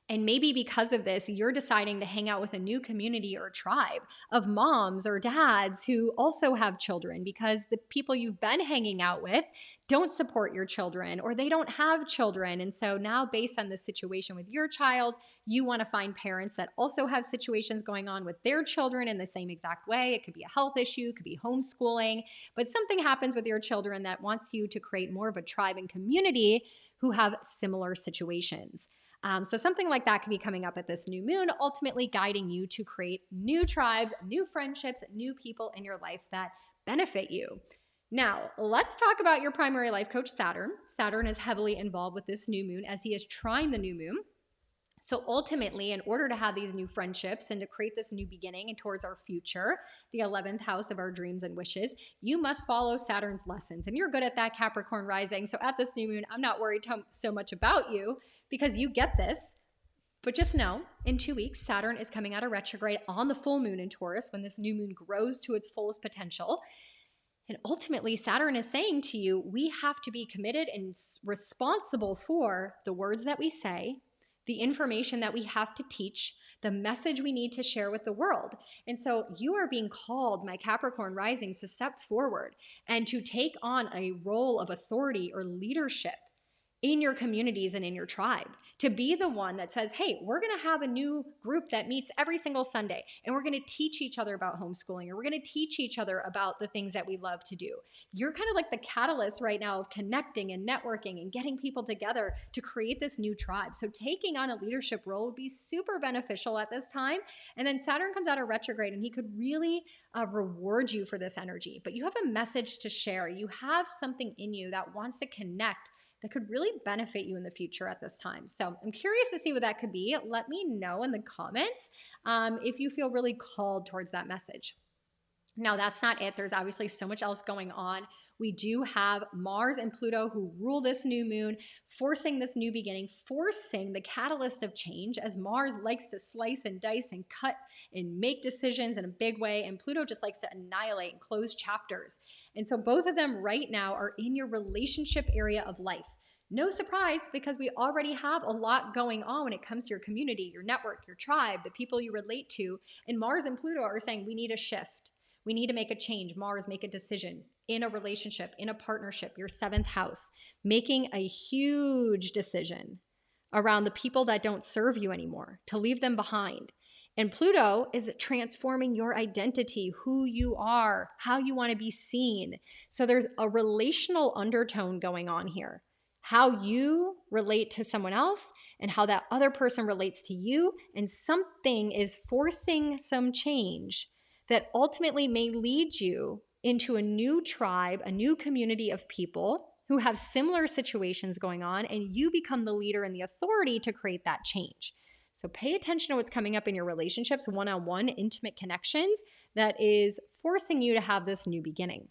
And maybe because of this, you're deciding to hang out with a new community or tribe of moms or dads who also have children because the people you've been hanging out with don't support your children or they don't have children. And so now, based on the situation with your child, you want to find parents that also have situations going on with their children in the same exact way. It could be a health issue, it could be homeschooling, but something happens with your children that wants you to create more of a tribe and community who have similar situations. So something like that could be coming up at this new moon, ultimately guiding you to create new tribes, new friendships, new people in your life that benefit you. Now, let's talk about your primary life coach, Saturn. Saturn is heavily involved with this new moon as he is trine the new moon. So ultimately, in order to have these new friendships and to create this new beginning and towards our future, the 11th house of our dreams and wishes, you must follow Saturn's lessons. And you're good at that, Capricorn rising. So at this new moon, I'm not worried so much about you because you get this. But just know, in 2 weeks, Saturn is coming out of retrograde on the full moon in Taurus when this new moon grows to its fullest potential. And ultimately, Saturn is saying to you, we have to be committed and responsible for the words that we say, the information that we have to teach, the message we need to share with the world. And so you are being called, my Capricorn risings, to step forward and to take on a role of authority or leadership in your communities and in your tribe, to be the one that says, hey, we're going to have a new group that meets every single Sunday, and we're going to teach each other about homeschooling, or we're going to teach each other about the things that we love to do. You're kind of like the catalyst right now of connecting and networking and getting people together to create this new tribe. So taking on a leadership role would be super beneficial at this time. And then Saturn comes out of retrograde, and he could really reward you for this energy. But you have a message to share. You have something in you that wants to connect that could really benefit you in the future at this time. So I'm curious to see what that could be. Let me know in the comments if you feel really called towards that message. Now, that's not it. There's obviously so much else going on. We do have Mars and Pluto who rule this new moon, forcing this new beginning, forcing the catalyst of change, as Mars likes to slice and dice and cut and make decisions in a big way, and Pluto just likes to annihilate and close chapters. And so both of them right now are in your relationship area of life. No surprise, because we already have a lot going on when it comes to your community, your network, your tribe, the people you relate to. And Mars and Pluto are saying we need a shift. We need to make a change. Mars, make a decision in a relationship, in a partnership, your 7th house, making a huge decision around the people that don't serve you anymore, to leave them behind. And Pluto is transforming your identity, who you are, how you want to be seen. So there's a relational undertone going on here. How you relate to someone else and how that other person relates to you. And something is forcing some change that ultimately may lead you into a new tribe, a new community of people who have similar situations going on, and you become the leader and the authority to create that change. So pay attention to what's coming up in your relationships, one-on-one, intimate connections that is forcing you to have this new beginning.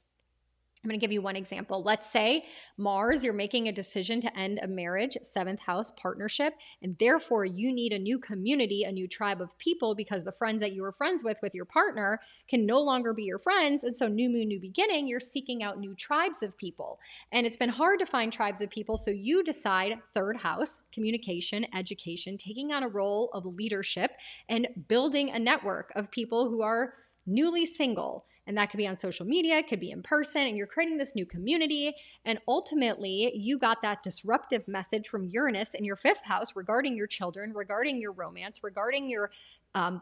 I'm going to give you one example. Let's say Mars, you're making a decision to end a marriage, 7th house partnership, and therefore you need a new community, a new tribe of people because the friends that you were friends with your partner can no longer be your friends. And so new moon, new beginning, you're seeking out new tribes of people. And it's been hard to find tribes of people. So you decide 3rd house, communication, education, taking on a role of leadership and building a network of people who are newly single. And that could be on social media, it could be in person, and you're creating this new community. And ultimately, you got that disruptive message from Uranus in your 5th house regarding your children, regarding your romance, regarding your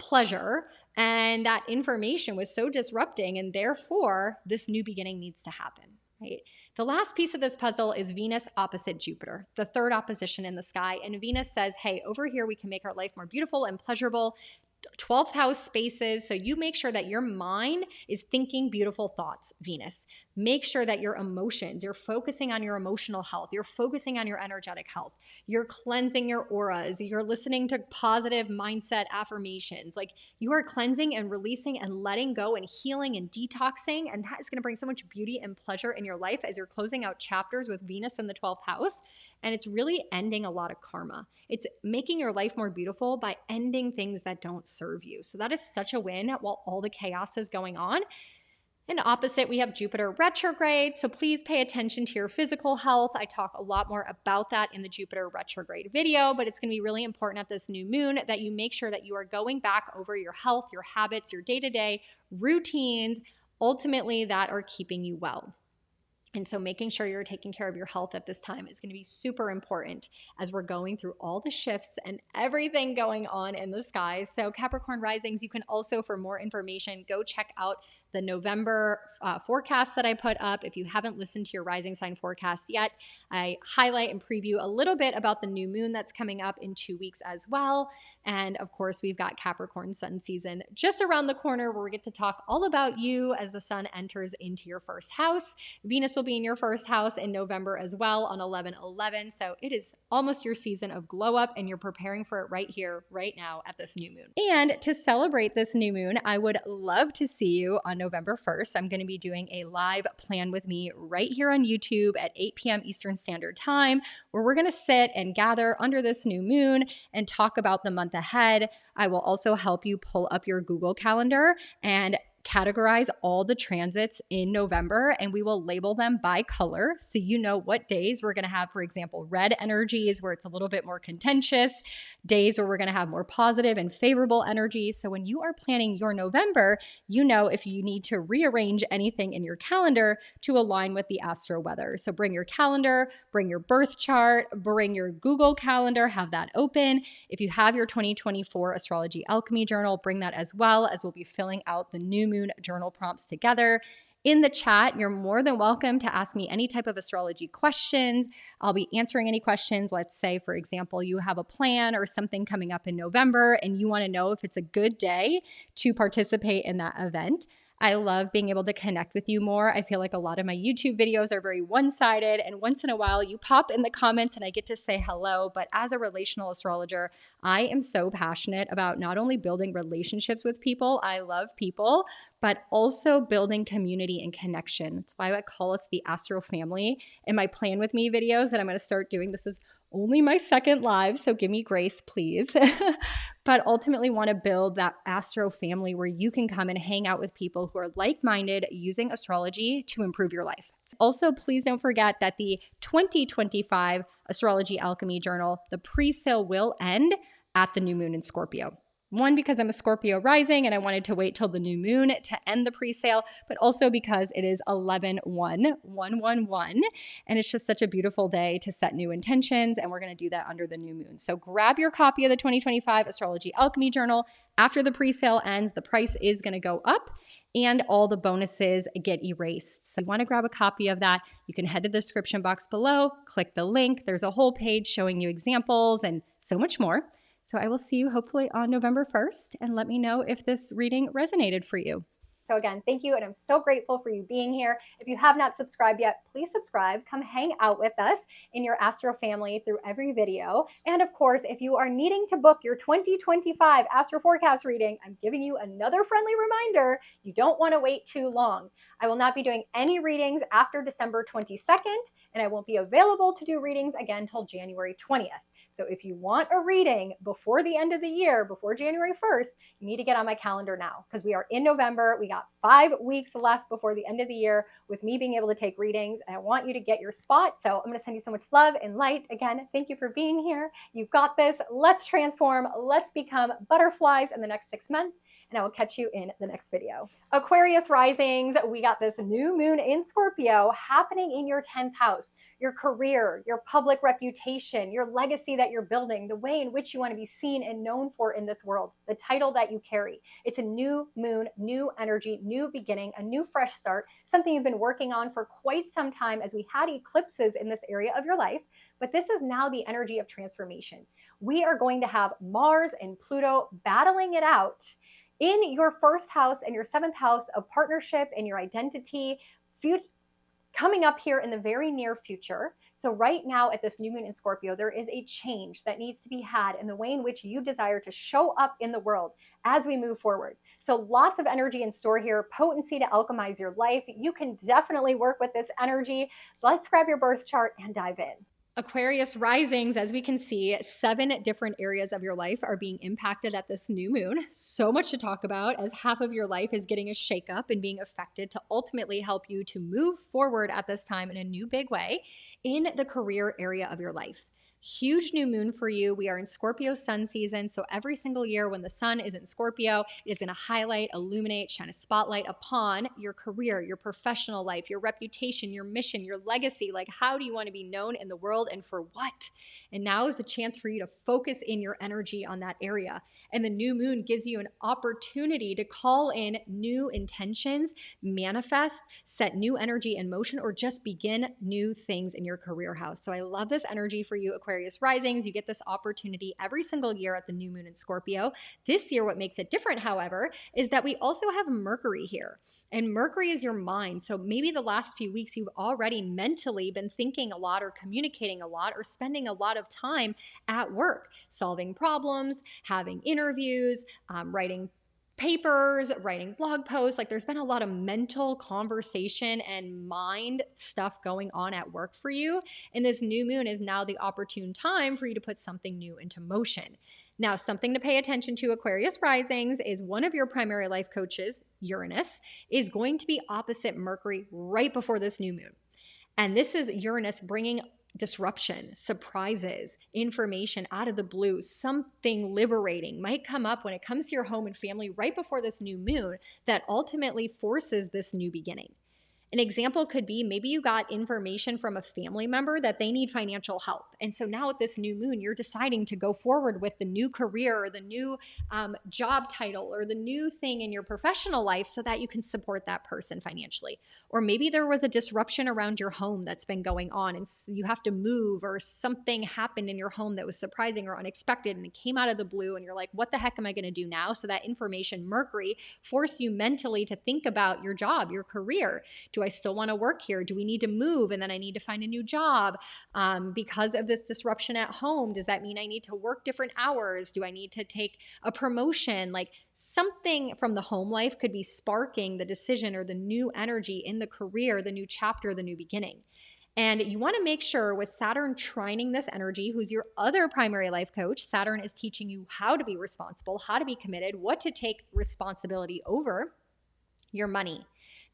pleasure. And that information was so disrupting, and therefore, this new beginning needs to happen, right? The last piece of this puzzle is Venus opposite Jupiter, the 3rd opposition in the sky. And Venus says, hey, over here, we can make our life more beautiful and pleasurable. 12th house spaces. So you make sure that your mind is thinking beautiful thoughts, Venus. Make sure that your emotions, you're focusing on your emotional health. You're focusing on your energetic health. You're cleansing your auras. You're listening to positive mindset affirmations. Like you are cleansing and releasing and letting go and healing and detoxing. And that is going to bring so much beauty and pleasure in your life as you're closing out chapters with Venus in the 12th house. And it's really ending a lot of karma. It's making your life more beautiful by ending things that don't serve you. So that is such a win while all the chaos is going on. And opposite, we have Jupiter retrograde. So please pay attention to your physical health. I talk a lot more about that in the Jupiter retrograde video, but it's going to be really important at this new moon that you make sure that you are going back over your health, your habits, your day-to-day routines, ultimately that are keeping you well. And so making sure you're taking care of your health at this time is going to be super important as we're going through all the shifts and everything going on in the skies. So Capricorn Risings, you can also, for more information, go check out the November forecast that I put up. If you haven't listened to your rising sign forecast yet, I highlight and preview a little bit about the new moon that's coming up in 2 weeks as well. And of course, we've got Capricorn sun season just around the corner where we get to talk all about you as the sun enters into your 1st house. Venus will be in your 1st house in November as well on 11/11. So it is almost your season of glow up and you're preparing for it right here, right now at this new moon. And to celebrate this new moon, I would love to see you on November 1st. I'm going to be doing a live plan with me right here on YouTube at 8 p.m. Eastern Standard Time, where we're going to sit and gather under this new moon and talk about the month ahead. I will also help you pull up your Google Calendar and categorize all the transits in November, and we will label them by color so you know what days we're going to have, for example, red energies where it's a little bit more contentious, days where we're going to have more positive and favorable energies. So when you are planning your November, you know if you need to rearrange anything in your calendar to align with the astro weather. So bring your calendar, bring your birth chart, bring your Google Calendar, have that open. If you have your 2024 Astrology Alchemy Journal, bring that as well, as we'll be filling out the new moon journal prompts together. In the chat, you're more than welcome to ask me any type of astrology questions. I'll be answering any questions. Let's say, for example, you have a plan or something coming up in November and you want to know if it's a good day to participate in that event. I love being able to connect with you more. I feel like a lot of my YouTube videos are very one-sided, and once in a while you pop in the comments and I get to say hello. But as a relational astrologer, I am so passionate about not only building relationships with people, I love people, but also building community and connection. That's why I call us the Astro Family in my Plan With Me videos that I'm going to start doing. This is only my 2nd live, so give me grace, please. But ultimately want to build that Astro family where you can come and hang out with people who are like-minded using astrology to improve your life. Also, please don't forget that the 2025 Astrology Alchemy Journal, the pre-sale will end at the new moon in Scorpio. One, because I'm a Scorpio rising and I wanted to wait till the new moon to end the pre-sale, but also because it is 11/1/111. And it's just such a beautiful day to set new intentions. And we're going to do that under the new moon. So grab your copy of the 2025 Astrology Alchemy Journal. After the pre-sale ends, the price is going to go up and all the bonuses get erased. So if you want to grab a copy of that, you can head to the description box below, click the link. There's a whole page showing you examples and so much more. So I will see you hopefully on November 1st, and let me know if this reading resonated for you. So again, thank you, and I'm so grateful for you being here. If you have not subscribed yet, please subscribe. Come hang out with us in your Astro family through every video. And of course, if you are needing to book your 2025 Astro Forecast reading, I'm giving you another friendly reminder. You don't want to wait too long. I will not be doing any readings after December 22nd, and I won't be available to do readings again until January 20th. So if you want a reading before the end of the year, before January 1st, you need to get on my calendar now because we are in November. We got 5 weeks left before the end of the year with me being able to take readings, and I want you to get your spot. So I'm going to send you so much love and light. Again, thank you for being here. You've got this. Let's transform. Let's become butterflies in the next 6 months. And I will catch you in the next video. Aquarius Risings, we got this new moon in Scorpio happening in your 10th house. Your career, your public reputation, your legacy that you're building, the way in which you want to be seen and known for in this world, the title that you carry. It's a new moon, new energy, new beginning, a new fresh start, something you've been working on for quite some time as we had eclipses in this area of your life. But this is now the energy of transformation. We are going to have Mars and Pluto battling it out in your first house and your 7th house of partnership and your identity, coming up here in the very near future. So right now at this new moon in Scorpio, there is a change that needs to be had in the way in which you desire to show up in the world as we move forward. So lots of energy in store here, potency to alchemize your life. You can definitely work with this energy. Let's grab your birth chart and dive in. Aquarius risings, as we can see, 7 different areas of your life are being impacted at this new moon. So much to talk about as half of your life is getting a shakeup and being affected to ultimately help you to move forward at this time in a new big way in the career area of your life. Huge new moon for you. We are in Scorpio sun season. So every single year when the sun is in Scorpio, it is going to highlight, illuminate, shine a spotlight upon your career, your professional life, your reputation, your mission, your legacy. Like, how do you want to be known in the world and for what? And now is a chance for you to focus in your energy on that area. And the new moon gives you an opportunity to call in new intentions, manifest, set new energy in motion, or just begin new things in your career house. So I love this energy for you, Aquarius Risings. You get this opportunity every single year at the new moon in Scorpio. This year, what makes it different, however, is that we also have Mercury here. And Mercury is your mind. So maybe the last few weeks you've already mentally been thinking a lot or communicating a lot or spending a lot of time at work, solving problems, having interviews, writing papers, writing blog posts. Like, there's been a lot of mental conversation and mind stuff going on at work for you. And this new moon is now the opportune time for you to put something new into motion. Now, something to pay attention to, Aquarius Risings, is one of your primary life coaches, Uranus, is going to be opposite Mercury right before this new moon. And this is Uranus bringing disruption, surprises, information out of the blue. Something liberating might come up when it comes to your home and family right before this new moon that ultimately forces this new beginning. An example could be maybe you got information from a family member that they need financial help. And so now at this new moon, you're deciding to go forward with the new career or the new job title or the new thing in your professional life so that you can support that person financially. Or maybe there was a disruption around your home that's been going on and you have to move, or something happened in your home that was surprising or unexpected and it came out of the blue and you're like, what the heck am I going to do now? So that information, Mercury, forced you mentally to think about your job, your career. Do I still want to work here? Do we need to move? And then I need to find a new job because of this disruption at home. Does that mean I need to work different hours? Do I need to take a promotion? Like, something from the home life could be sparking the decision or the new energy in the career, the new chapter, the new beginning. And you want to make sure with Saturn trining this energy, who's your other primary life coach, Saturn is teaching you how to be responsible, how to be committed, what to take responsibility over: your money,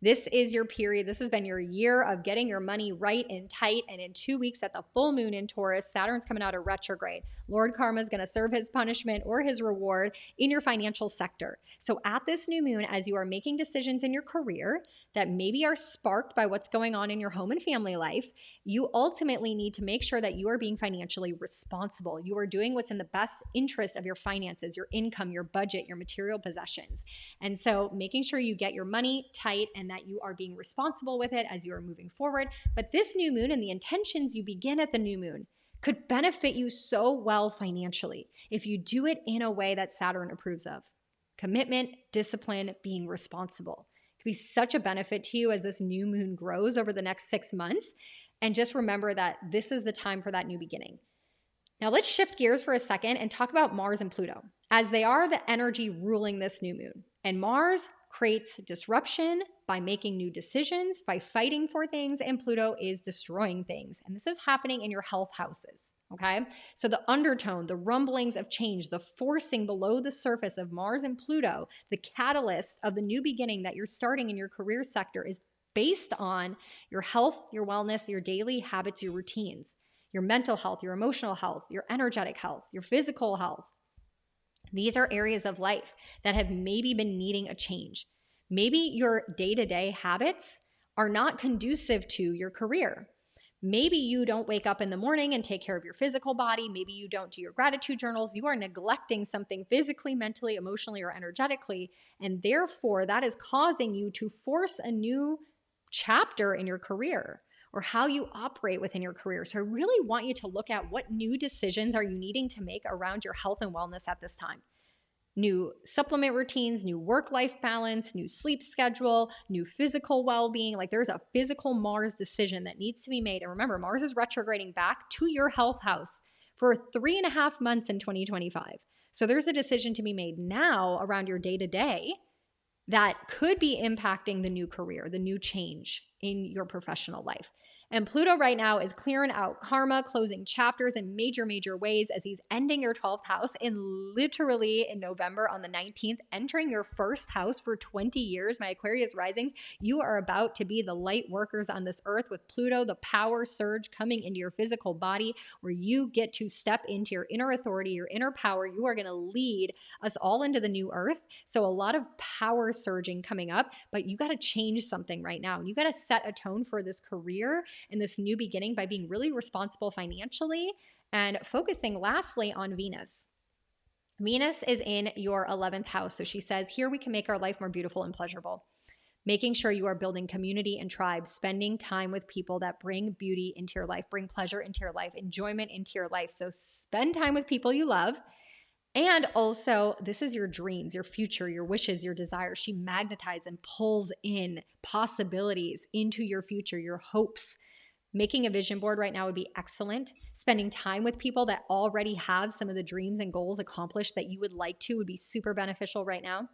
This is your period. This has been your year of getting your money right and tight. And in 2 weeks at the full moon in Taurus, Saturn's coming out of retrograde. Lord Karma is going to serve his punishment or his reward in your financial sector. So at this new moon, as you are making decisions in your career that maybe are sparked by what's going on in your home and family life, you ultimately need to make sure that you are being financially responsible. You are doing what's in the best interest of your finances, your income, your budget, your material possessions. And so making sure you get your money tight and that you are being responsible with it as you are moving forward. But this new moon and the intentions you begin at the new moon could benefit you so well financially if you do it in a way that Saturn approves of. Commitment, discipline, being responsible. It could be such a benefit to you as this new moon grows over the next 6 months. And just remember that this is the time for that new beginning. Now let's shift gears for a second and talk about Mars and Pluto, as they are the energy ruling this new moon. And Mars creates disruption by making new decisions, by fighting for things, and Pluto is destroying things. And this is happening in your health houses, okay? So the undertone, the rumblings of change, the forcing below the surface of Mars and Pluto, the catalyst of the new beginning that you're starting in your career sector is based on your health, your wellness, your daily habits, your routines, your mental health, your emotional health, your energetic health, your physical health. These are areas of life that have maybe been needing a change. Maybe your day-to-day habits are not conducive to your career. Maybe you don't wake up in the morning and take care of your physical body. Maybe you don't do your gratitude journals. You are neglecting something physically, mentally, emotionally, or energetically. And therefore, that is causing you to force a new chapter in your career or how you operate within your career. So I really want you to look at what new decisions are you needing to make around your health and wellness at this time. New supplement routines, new work-life balance, new sleep schedule, new physical well-being. Like there's a physical Mars decision that needs to be made. And remember, Mars is retrograding back to your health house for 3.5 months in 2025. So there's a decision to be made now around your day-to-day that could be impacting the new career, the new change in your professional life. And Pluto right now is clearing out karma, closing chapters in major, major ways as he's ending your 12th house and literally in November on the 19th, entering your first house for 20 years. My Aquarius Risings, you are about to be the light workers on this earth with Pluto, the power surge coming into your physical body where you get to step into your inner authority, your inner power. You are going to lead us all into the new earth. So a lot of power surging coming up, but you got to change something right now. You got to set a tone for this career and this new beginning by being really responsible financially and focusing lastly on Venus. Venus is in your 11th house. So she says, here we can make our life more beautiful and pleasurable. Making sure you are building community and tribe, spending time with people that bring beauty into your life, bring pleasure into your life, enjoyment into your life. So spend time with people you love. And also, this is your dreams, your future, your wishes, your desires. She magnetizes and pulls in possibilities into your future, your hopes. Making a vision board right now would be excellent. Spending time with people that already have some of the dreams and goals accomplished that you would like to would be super beneficial right now.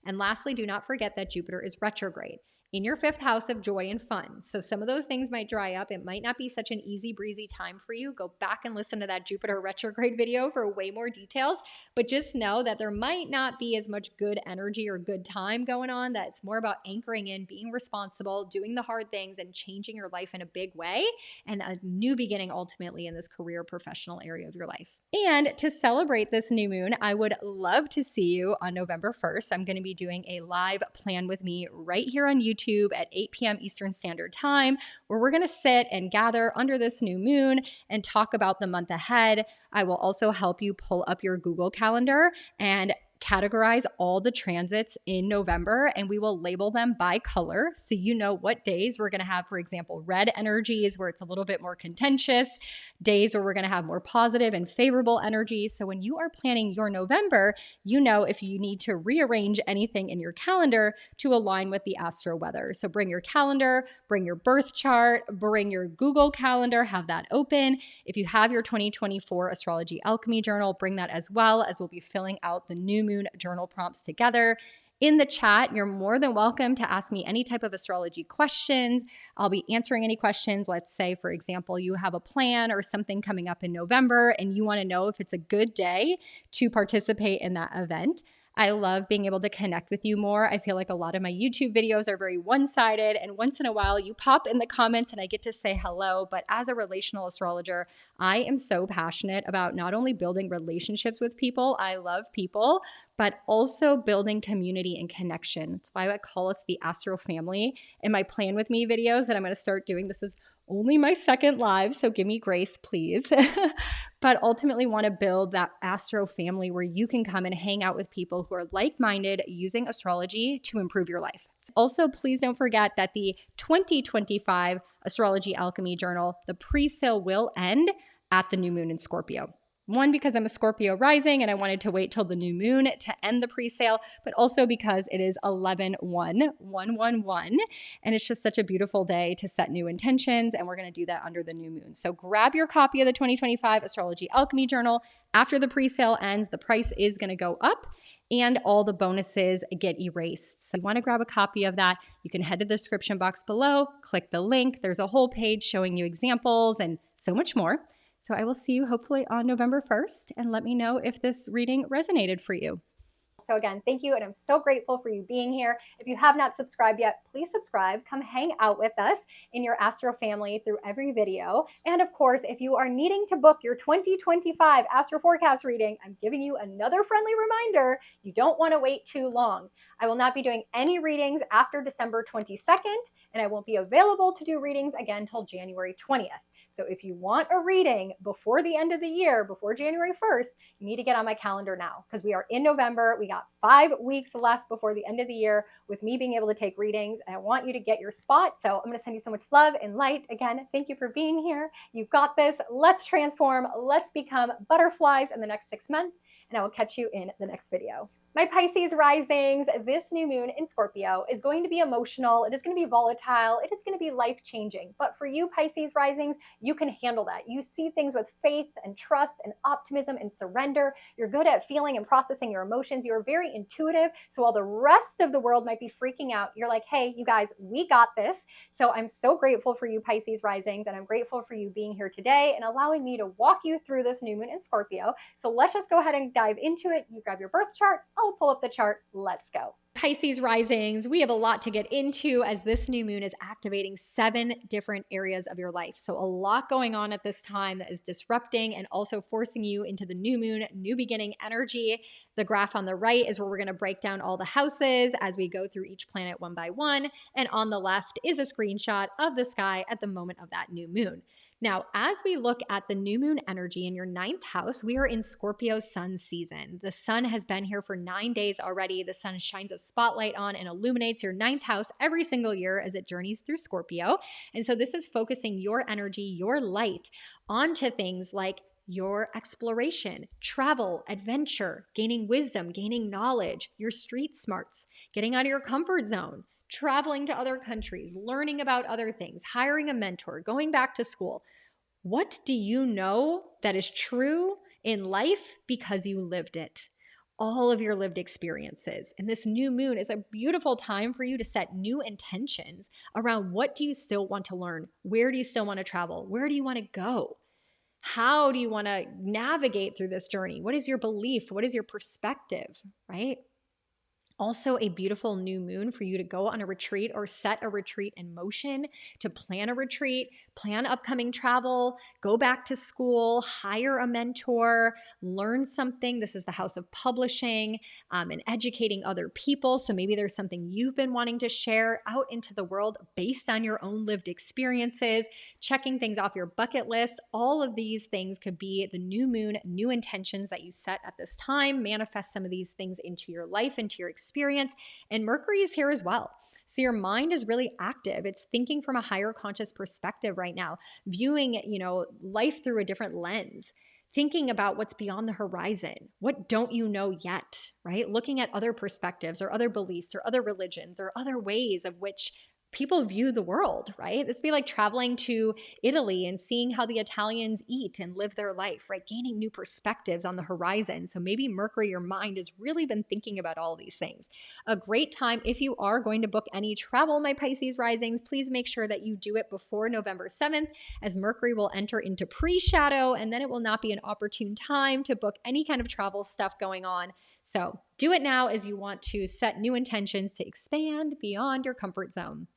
And lastly, do not forget that Jupiter is retrograde in your 5th house of joy and fun. So some of those things might dry up. It might not be such an easy breezy time for you. Go back and listen to that Jupiter retrograde video for way more details. But just know that there might not be as much good energy or good time going on, that it's more about anchoring in, being responsible, doing the hard things, and changing your life in a big way, and a new beginning ultimately in this career professional area of your life. And to celebrate this new moon, I would love to see you on November 1st. I'm going to be doing a live plan with me right here on YouTube at 8 p.m. Eastern Standard Time, where we're going to sit and gather under this new moon and talk about the month ahead. I will also help you pull up your Google Calendar and categorize all the transits in November, and we will label them by color so you know what days we're going to have, for example, red energies where it's a little bit more contentious, days where we're going to have more positive and favorable energies. So when you are planning your November, you know if you need to rearrange anything in your calendar to align with the astro weather. So bring your calendar, bring your birth chart, bring your Google Calendar, have that open. If you have your 2024 Astrology Alchemy Journal, bring that as well, as we'll be filling out the new moon journal prompts together. In the chat, you're more than welcome to ask me any type of astrology questions. I'll be answering any questions. Let's say, for example, you have a plan or something coming up in November and you want to know if it's a good day to participate in that event. I love being able to connect with you more. I feel like a lot of my YouTube videos are very one-sided, and once in a while you pop in the comments and I get to say hello. But as a relational astrologer, I am so passionate about not only building relationships with people, I love people, but also building community and connection. That's why I call us the Astro Family. In my Plan With Me videos that I'm going to start doing, this is only my second live, so give me grace, please. But ultimately want to build that Astro Family where you can come and hang out with people who are like-minded using astrology to improve your life. Also, please don't forget that the 2025 Astrology Alchemy Journal, the pre-sale will end at the new moon in Scorpio. One, because I'm a Scorpio rising and I wanted to wait till the new moon to end the pre-sale, but also because it is 11/1/111, and it's just such a beautiful day to set new intentions, and we're going to do that under the new moon. So grab your copy of the 2025 Astrology Alchemy Journal. After the pre-sale ends, the price is going to go up and all the bonuses get erased. So if you want to grab a copy of that, you can head to the description box below, click the link. There's a whole page showing you examples and so much more. So I will see you hopefully on November 1st, and let me know if this reading resonated for you. So again, thank you, and I'm so grateful for you being here. If you have not subscribed yet, please subscribe. Come hang out with us in your Astro Family through every video. And of course, if you are needing to book your 2025 Astro Forecast reading, I'm giving you another friendly reminder. You don't want to wait too long. I will not be doing any readings after December 22nd, and I won't be available to do readings again until January 20th. So if you want a reading before the end of the year, before January 1st, you need to get on my calendar now because we are in November. We got 5 weeks left before the end of the year with me being able to take readings, and I want you to get your spot. So I'm going to send you so much love and light. Again, thank you for being here. You've got this. Let's transform. Let's become butterflies in the next 6 months, and I will catch you in the next video. My Pisces risings, this new moon in Scorpio is going to be emotional. It is going to be volatile. It is going to be life-changing. But for you Pisces risings, you can handle that. You see things with faith and trust and optimism and surrender. You're good at feeling and processing your emotions. You're very intuitive. So while the rest of the world might be freaking out, you're like, hey, you guys, we got this. So I'm so grateful for you Pisces risings, and I'm grateful for you being here today and allowing me to walk you through this new moon in Scorpio. So let's just go ahead and dive into it. You grab your birth chart. I'll pull up the chart. Let's go. Pisces risings, we have a lot to get into as this new moon is activating 7 different areas of your life. So a lot going on at this time that is disrupting and also forcing you into the new moon, new beginning energy. The graph on the right is where we're going to break down all the houses as we go through each planet one by one. And on the left is a screenshot of the sky at the moment of that new moon. Now, as we look at the new moon energy in your 9th house, we are in Scorpio sun season. The sun has been here for 9 days already. The sun shines a spotlight on and illuminates your 9th house every single year as it journeys through Scorpio. And so this is focusing your energy, your light onto things like your exploration, travel, adventure, gaining wisdom, gaining knowledge, your street smarts, getting out of your comfort zone, traveling to other countries, learning about other things, hiring a mentor, going back to school. What do you know that is true in life because you lived it? All of your lived experiences. And this new moon is a beautiful time for you to set new intentions around what do you still want to learn? Where do you still want to travel? Where do you want to go? How do you want to navigate through this journey? What is your belief? What is your perspective, right? Also a beautiful new moon for you to go on a retreat or set a retreat in motion, to plan a retreat, plan upcoming travel, go back to school, hire a mentor, learn something. This is the house of publishing and educating other people. So maybe there's something you've been wanting to share out into the world based on your own lived experiences, checking things off your bucket list. All of these things could be the new moon, new intentions that you set at this time. Manifest some of these things into your life, into your experience. And Mercury is here as well. So your mind is really active. It's thinking from a higher conscious perspective right now, viewing, life through a different lens, thinking about what's beyond the horizon. What don't you know yet, right? Looking at other perspectives or other beliefs or other religions or other ways of which people view the world, right? This would be like traveling to Italy and seeing how the Italians eat and live their life, right? Gaining new perspectives on the horizon. So maybe Mercury, your mind has really been thinking about all these things. A great time if you are going to book any travel, my Pisces risings, please make sure that you do it before November 7th, as Mercury will enter into pre-shadow, and then it will not be an opportune time to book any kind of travel stuff going on. So do it now as you want to set new intentions to expand beyond your comfort zone.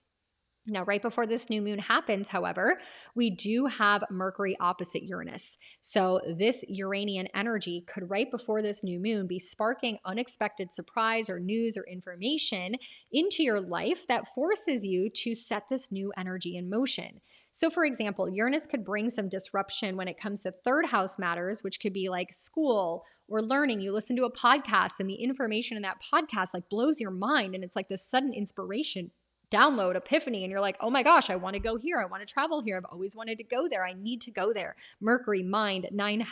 Now, right before this new moon happens, however, we do have Mercury opposite Uranus. So this Uranian energy could, right before this new moon, be sparking unexpected surprise or news or information into your life that forces you to set this new energy in motion. So for example, Uranus could bring some disruption when it comes to third house matters, which could be like school or learning. You listen to a podcast and the information in that podcast like blows your mind, and it's like this sudden inspiration, download, epiphany, and you're like, oh my gosh, I want to go here. I want to travel here. I've always wanted to go there. I need to go there. Mercury, mind, ninth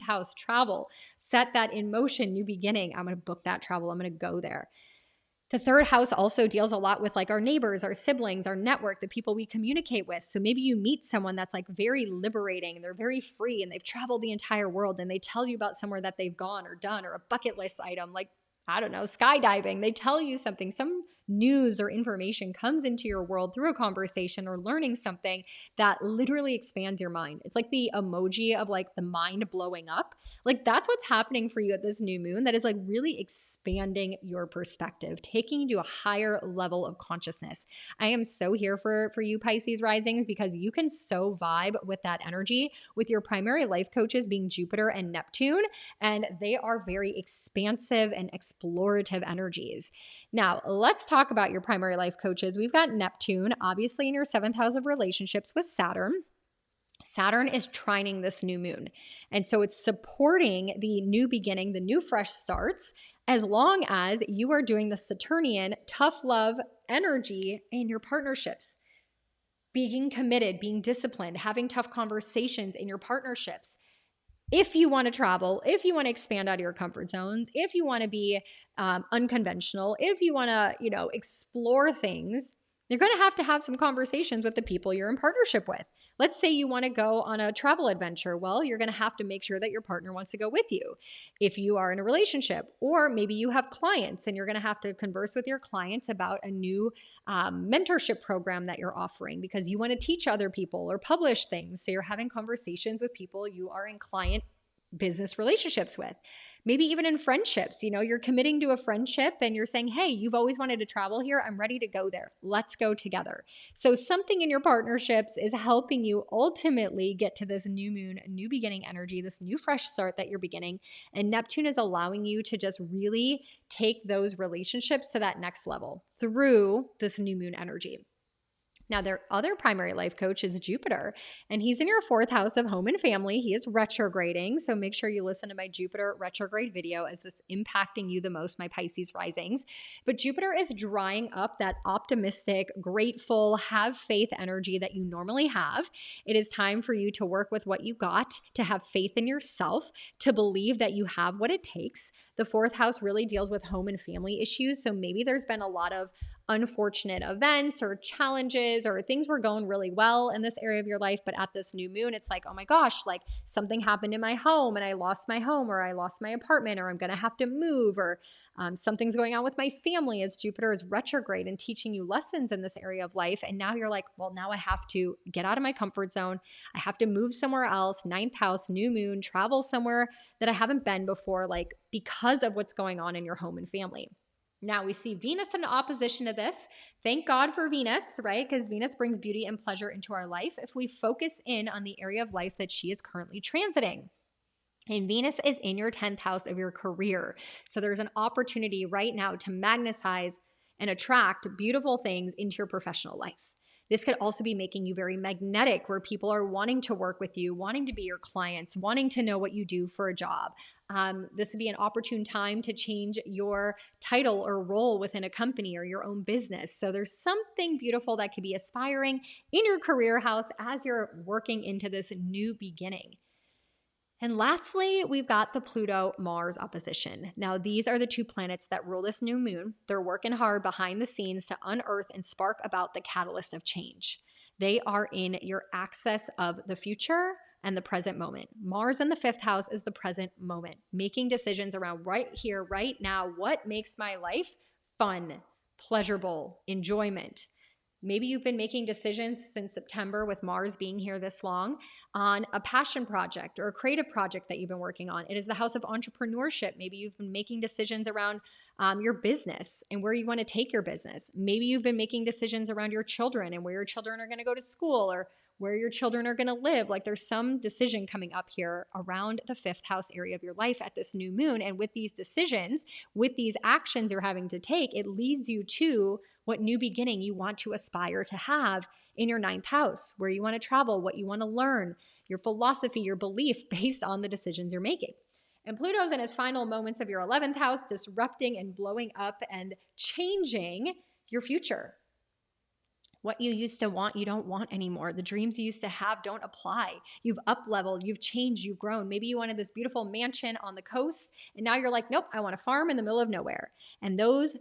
house, travel. Set that in motion, new beginning. I'm going to book that travel. I'm going to go there. The third house also deals a lot with like our neighbors, our siblings, our network, the people we communicate with. So maybe you meet someone that's like very liberating and they're very free and they've traveled the entire world and they tell you about somewhere that they've gone or done or a bucket list item like, I don't know, skydiving. They tell you something, some news or information comes into your world through a conversation or learning something that literally expands your mind. It's like the emoji of like the mind blowing up. Like that's what's happening for you at this new moon that is like really expanding your perspective, taking you to a higher level of consciousness. I am so here for you Pisces risings because you can so vibe with that energy with your primary life coaches being Jupiter and Neptune, and they are very expansive and explorative energies. Now, let's talk about your primary life coaches. We've got Neptune, obviously in your 7th house of relationships with Saturn. Saturn is trining this new moon. And so it's supporting the new beginning, the new fresh starts, as long as you are doing the Saturnian tough love energy in your partnerships. Being committed, being disciplined, having tough conversations in your partnerships. If you want to travel, if you want to expand out of your comfort zones, if you want to be unconventional, if you want to, explore things, you're going to have some conversations with the people you're in partnership with. Let's say you want to go on a travel adventure. Well, you're going to have to make sure that your partner wants to go with you. If you are in a relationship, or maybe you have clients and you're going to have to converse with your clients about a new mentorship program that you're offering because you want to teach other people or publish things. So you're having conversations with people you are in client business relationships with. Maybe even in friendships, you're committing to a friendship and you're saying, hey, you've always wanted to travel here. I'm ready to go there. Let's go together. So something in your partnerships is helping you ultimately get to this new moon, new beginning energy, this new fresh start that you're beginning. And Neptune is allowing you to just really take those relationships to that next level through this new moon energy. Now, their other primary life coach is Jupiter, and he's in your 4th house of home and family. He is retrograding, so make sure you listen to my Jupiter retrograde video as this impacting you the most, my Pisces risings. But Jupiter is drying up that optimistic, grateful, have faith energy that you normally have. It is time for you to work with what you got, to have faith in yourself, to believe that you have what it takes. The 4th house really deals with home and family issues, so maybe there's been a lot of unfortunate events or challenges or things were going really well in this area of your life, but at this new moon, it's like, oh my gosh, like something happened in my home and I lost my home or I lost my apartment or I'm going to have to move or something's going on with my family as Jupiter is retrograde and teaching you lessons in this area of life. And now you're like, well, now I have to get out of my comfort zone. I have to move somewhere else, 9th house, new moon, travel somewhere that I haven't been before, like because of what's going on in your home and family. Now we see Venus in opposition to this. Thank God for Venus, right? Because Venus brings beauty and pleasure into our life if we focus in on the area of life that she is currently transiting. And Venus is in your 10th house of your career. So there's an opportunity right now to magnetize and attract beautiful things into your professional life. This could also be making you very magnetic, where people are wanting to work with you, wanting to be your clients, wanting to know what you do for a job. This would be an opportune time to change your title or role within a company or your own business. So there's something beautiful that could be aspiring in your career house as you're working into this new beginning. And lastly, we've got the Pluto-Mars opposition. Now, these are the 2 planets that rule this new moon. They're working hard behind the scenes to unearth and spark about the catalyst of change. They are in your axis of the future and the present moment. Mars in the 5th house is the present moment, making decisions around right here, right now. What makes my life fun, pleasurable, enjoyment? Maybe you've been making decisions since September with Mars being here this long on a passion project or a creative project that you've been working on. It is the house of entrepreneurship. Maybe you've been making decisions around your business and where you want to take your business. Maybe you've been making decisions around your children and where your children are going to go to school or where your children are going to live. Like there's some decision coming up here around the fifth house area of your life at this new moon. And with these decisions, with these actions you're having to take, it leads you to what new beginning you want to aspire to have in your ninth house, where you want to travel, what you want to learn, your philosophy, your belief based on the decisions you're making. And Pluto's in his final moments of your 11th house, disrupting and blowing up and changing your future. What you used to want, you don't want anymore. The dreams you used to have don't apply. You've up-leveled, you've changed, you've grown. Maybe you wanted this beautiful mansion on the coast, and now you're like, nope, I want a farm in the middle of nowhere. And those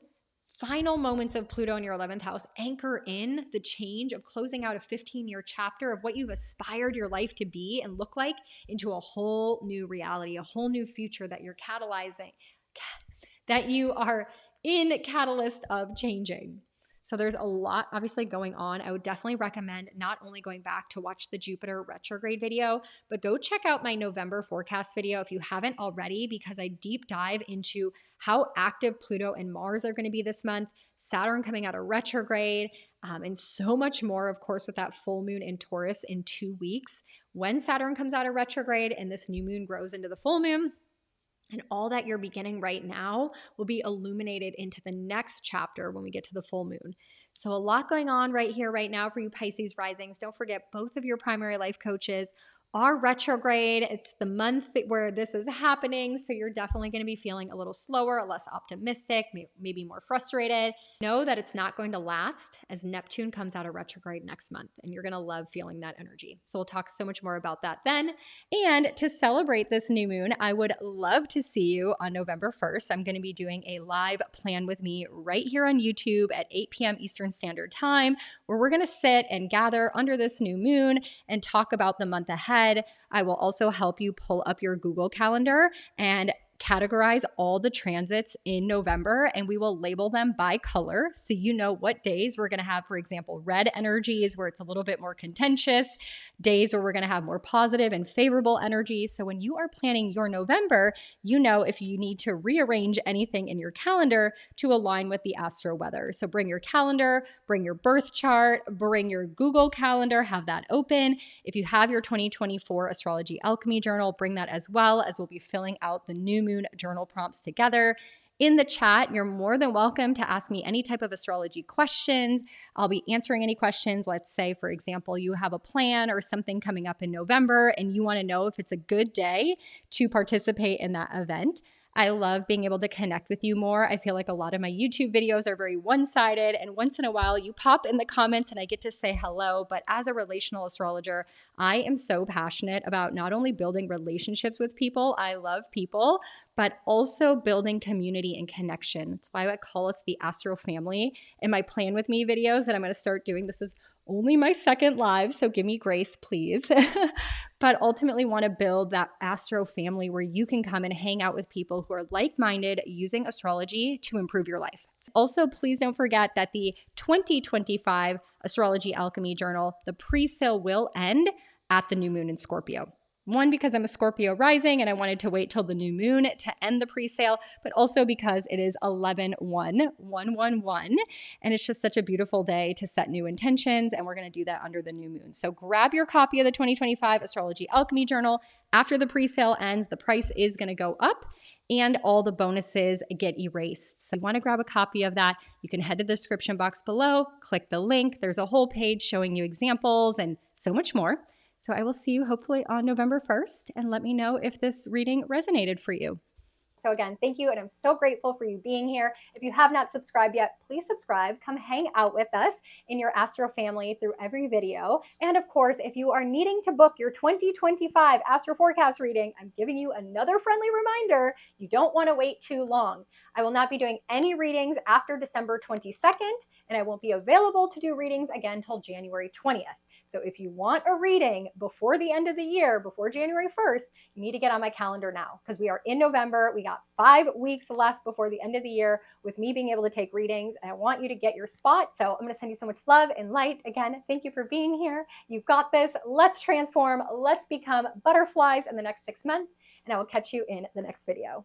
final moments of Pluto in your 11th house anchor in the change of closing out a 15-year chapter of what you've aspired your life to be and look like into a whole new reality, a whole new future that you're catalyzing, that you are in catalyst of changing. So there's a lot obviously going on. I would definitely recommend not only going back to watch the Jupiter retrograde video, but go check out my November forecast video if you haven't already, because I deep dive into how active Pluto and Mars are going to be this month, Saturn coming out of retrograde, and so much more, of course, with that full moon in Taurus in 2 weeks. When Saturn comes out of retrograde and this new moon grows into the full moon, and all that you're beginning right now will be illuminated into the next chapter when we get to the full moon. So a lot going on right here, right now for you Pisces risings. Don't forget, both of your primary life coaches are retrograde. It's the month where this is happening. So you're definitely going to be feeling a little slower, less optimistic, maybe more frustrated. Know that it's not going to last as Neptune comes out of retrograde next month, and you're going to love feeling that energy. So we'll talk so much more about that then. And to celebrate this new moon, I would love to see you on November 1st. I'm going to be doing a live plan with me right here on YouTube at 8 p.m. Eastern Standard Time, where we're going to sit and gather under this new moon and talk about the month ahead. I will also help you pull up your Google Calendar and categorize all the transits in November, and we will label them by color so you know what days we're going to have, for example, red energies where it's a little bit more contentious, days where we're going to have more positive and favorable energies. So when you are planning your November, you know if you need to rearrange anything in your calendar to align with the astro weather. So bring your calendar, bring your birth chart, bring your Google Calendar, have that open. If you have your 2024 Astrology Alchemy Journal, bring that as well, as we'll be filling out the new moon journal prompts together. In the chat, you're more than welcome to ask me any type of astrology questions. I'll be answering any questions. Let's say, for example, you have a plan or something coming up in November and you want to know if it's a good day to participate in that event. I love being able to connect with you more. I feel like a lot of my YouTube videos are very one-sided, and once in a while you pop in the comments and I get to say hello. But as a relational astrologer, I am so passionate about not only building relationships with people, I love people, but also building community and connection. That's why I call us the Astro Family in my Plan With Me videos that I'm going to start doing. This is only my second live, so give me grace, please. But ultimately want to build that Astro family where you can come and hang out with people who are like-minded using astrology to improve your life. Also, please don't forget that the 2025 Astrology Alchemy Journal, the pre-sale will end at the new moon in Scorpio. One, because I'm a Scorpio rising and I wanted to wait till the new moon to end the pre-sale, but also because it is 11/1/111, and it's just such a beautiful day to set new intentions, and we're going to do that under the new moon. So grab your copy of the 2025 Astrology Alchemy Journal. After the pre-sale ends, the price is going to go up and all the bonuses get erased. So if you want to grab a copy of that, you can head to the description box below, click the link. There's a whole page showing you examples and so much more. So I will see you hopefully on November 1st, and let me know if this reading resonated for you. So again, thank you, and I'm so grateful for you being here. If you have not subscribed yet, please subscribe. Come hang out with us in your Astro family through every video. And of course, if you are needing to book your 2025 Astro Forecast reading, I'm giving you another friendly reminder. You don't want to wait too long. I will not be doing any readings after December 22nd, and I won't be available to do readings again until January 20th. So if you want a reading before the end of the year, before January 1st, you need to get on my calendar now because we are in November. We got 5 weeks left before the end of the year with me being able to take readings, and I want you to get your spot. So I'm going to send you so much love and light. Again, thank you for being here. You've got this. Let's transform. Let's become butterflies in the next 6 months, and I will catch you in the next video.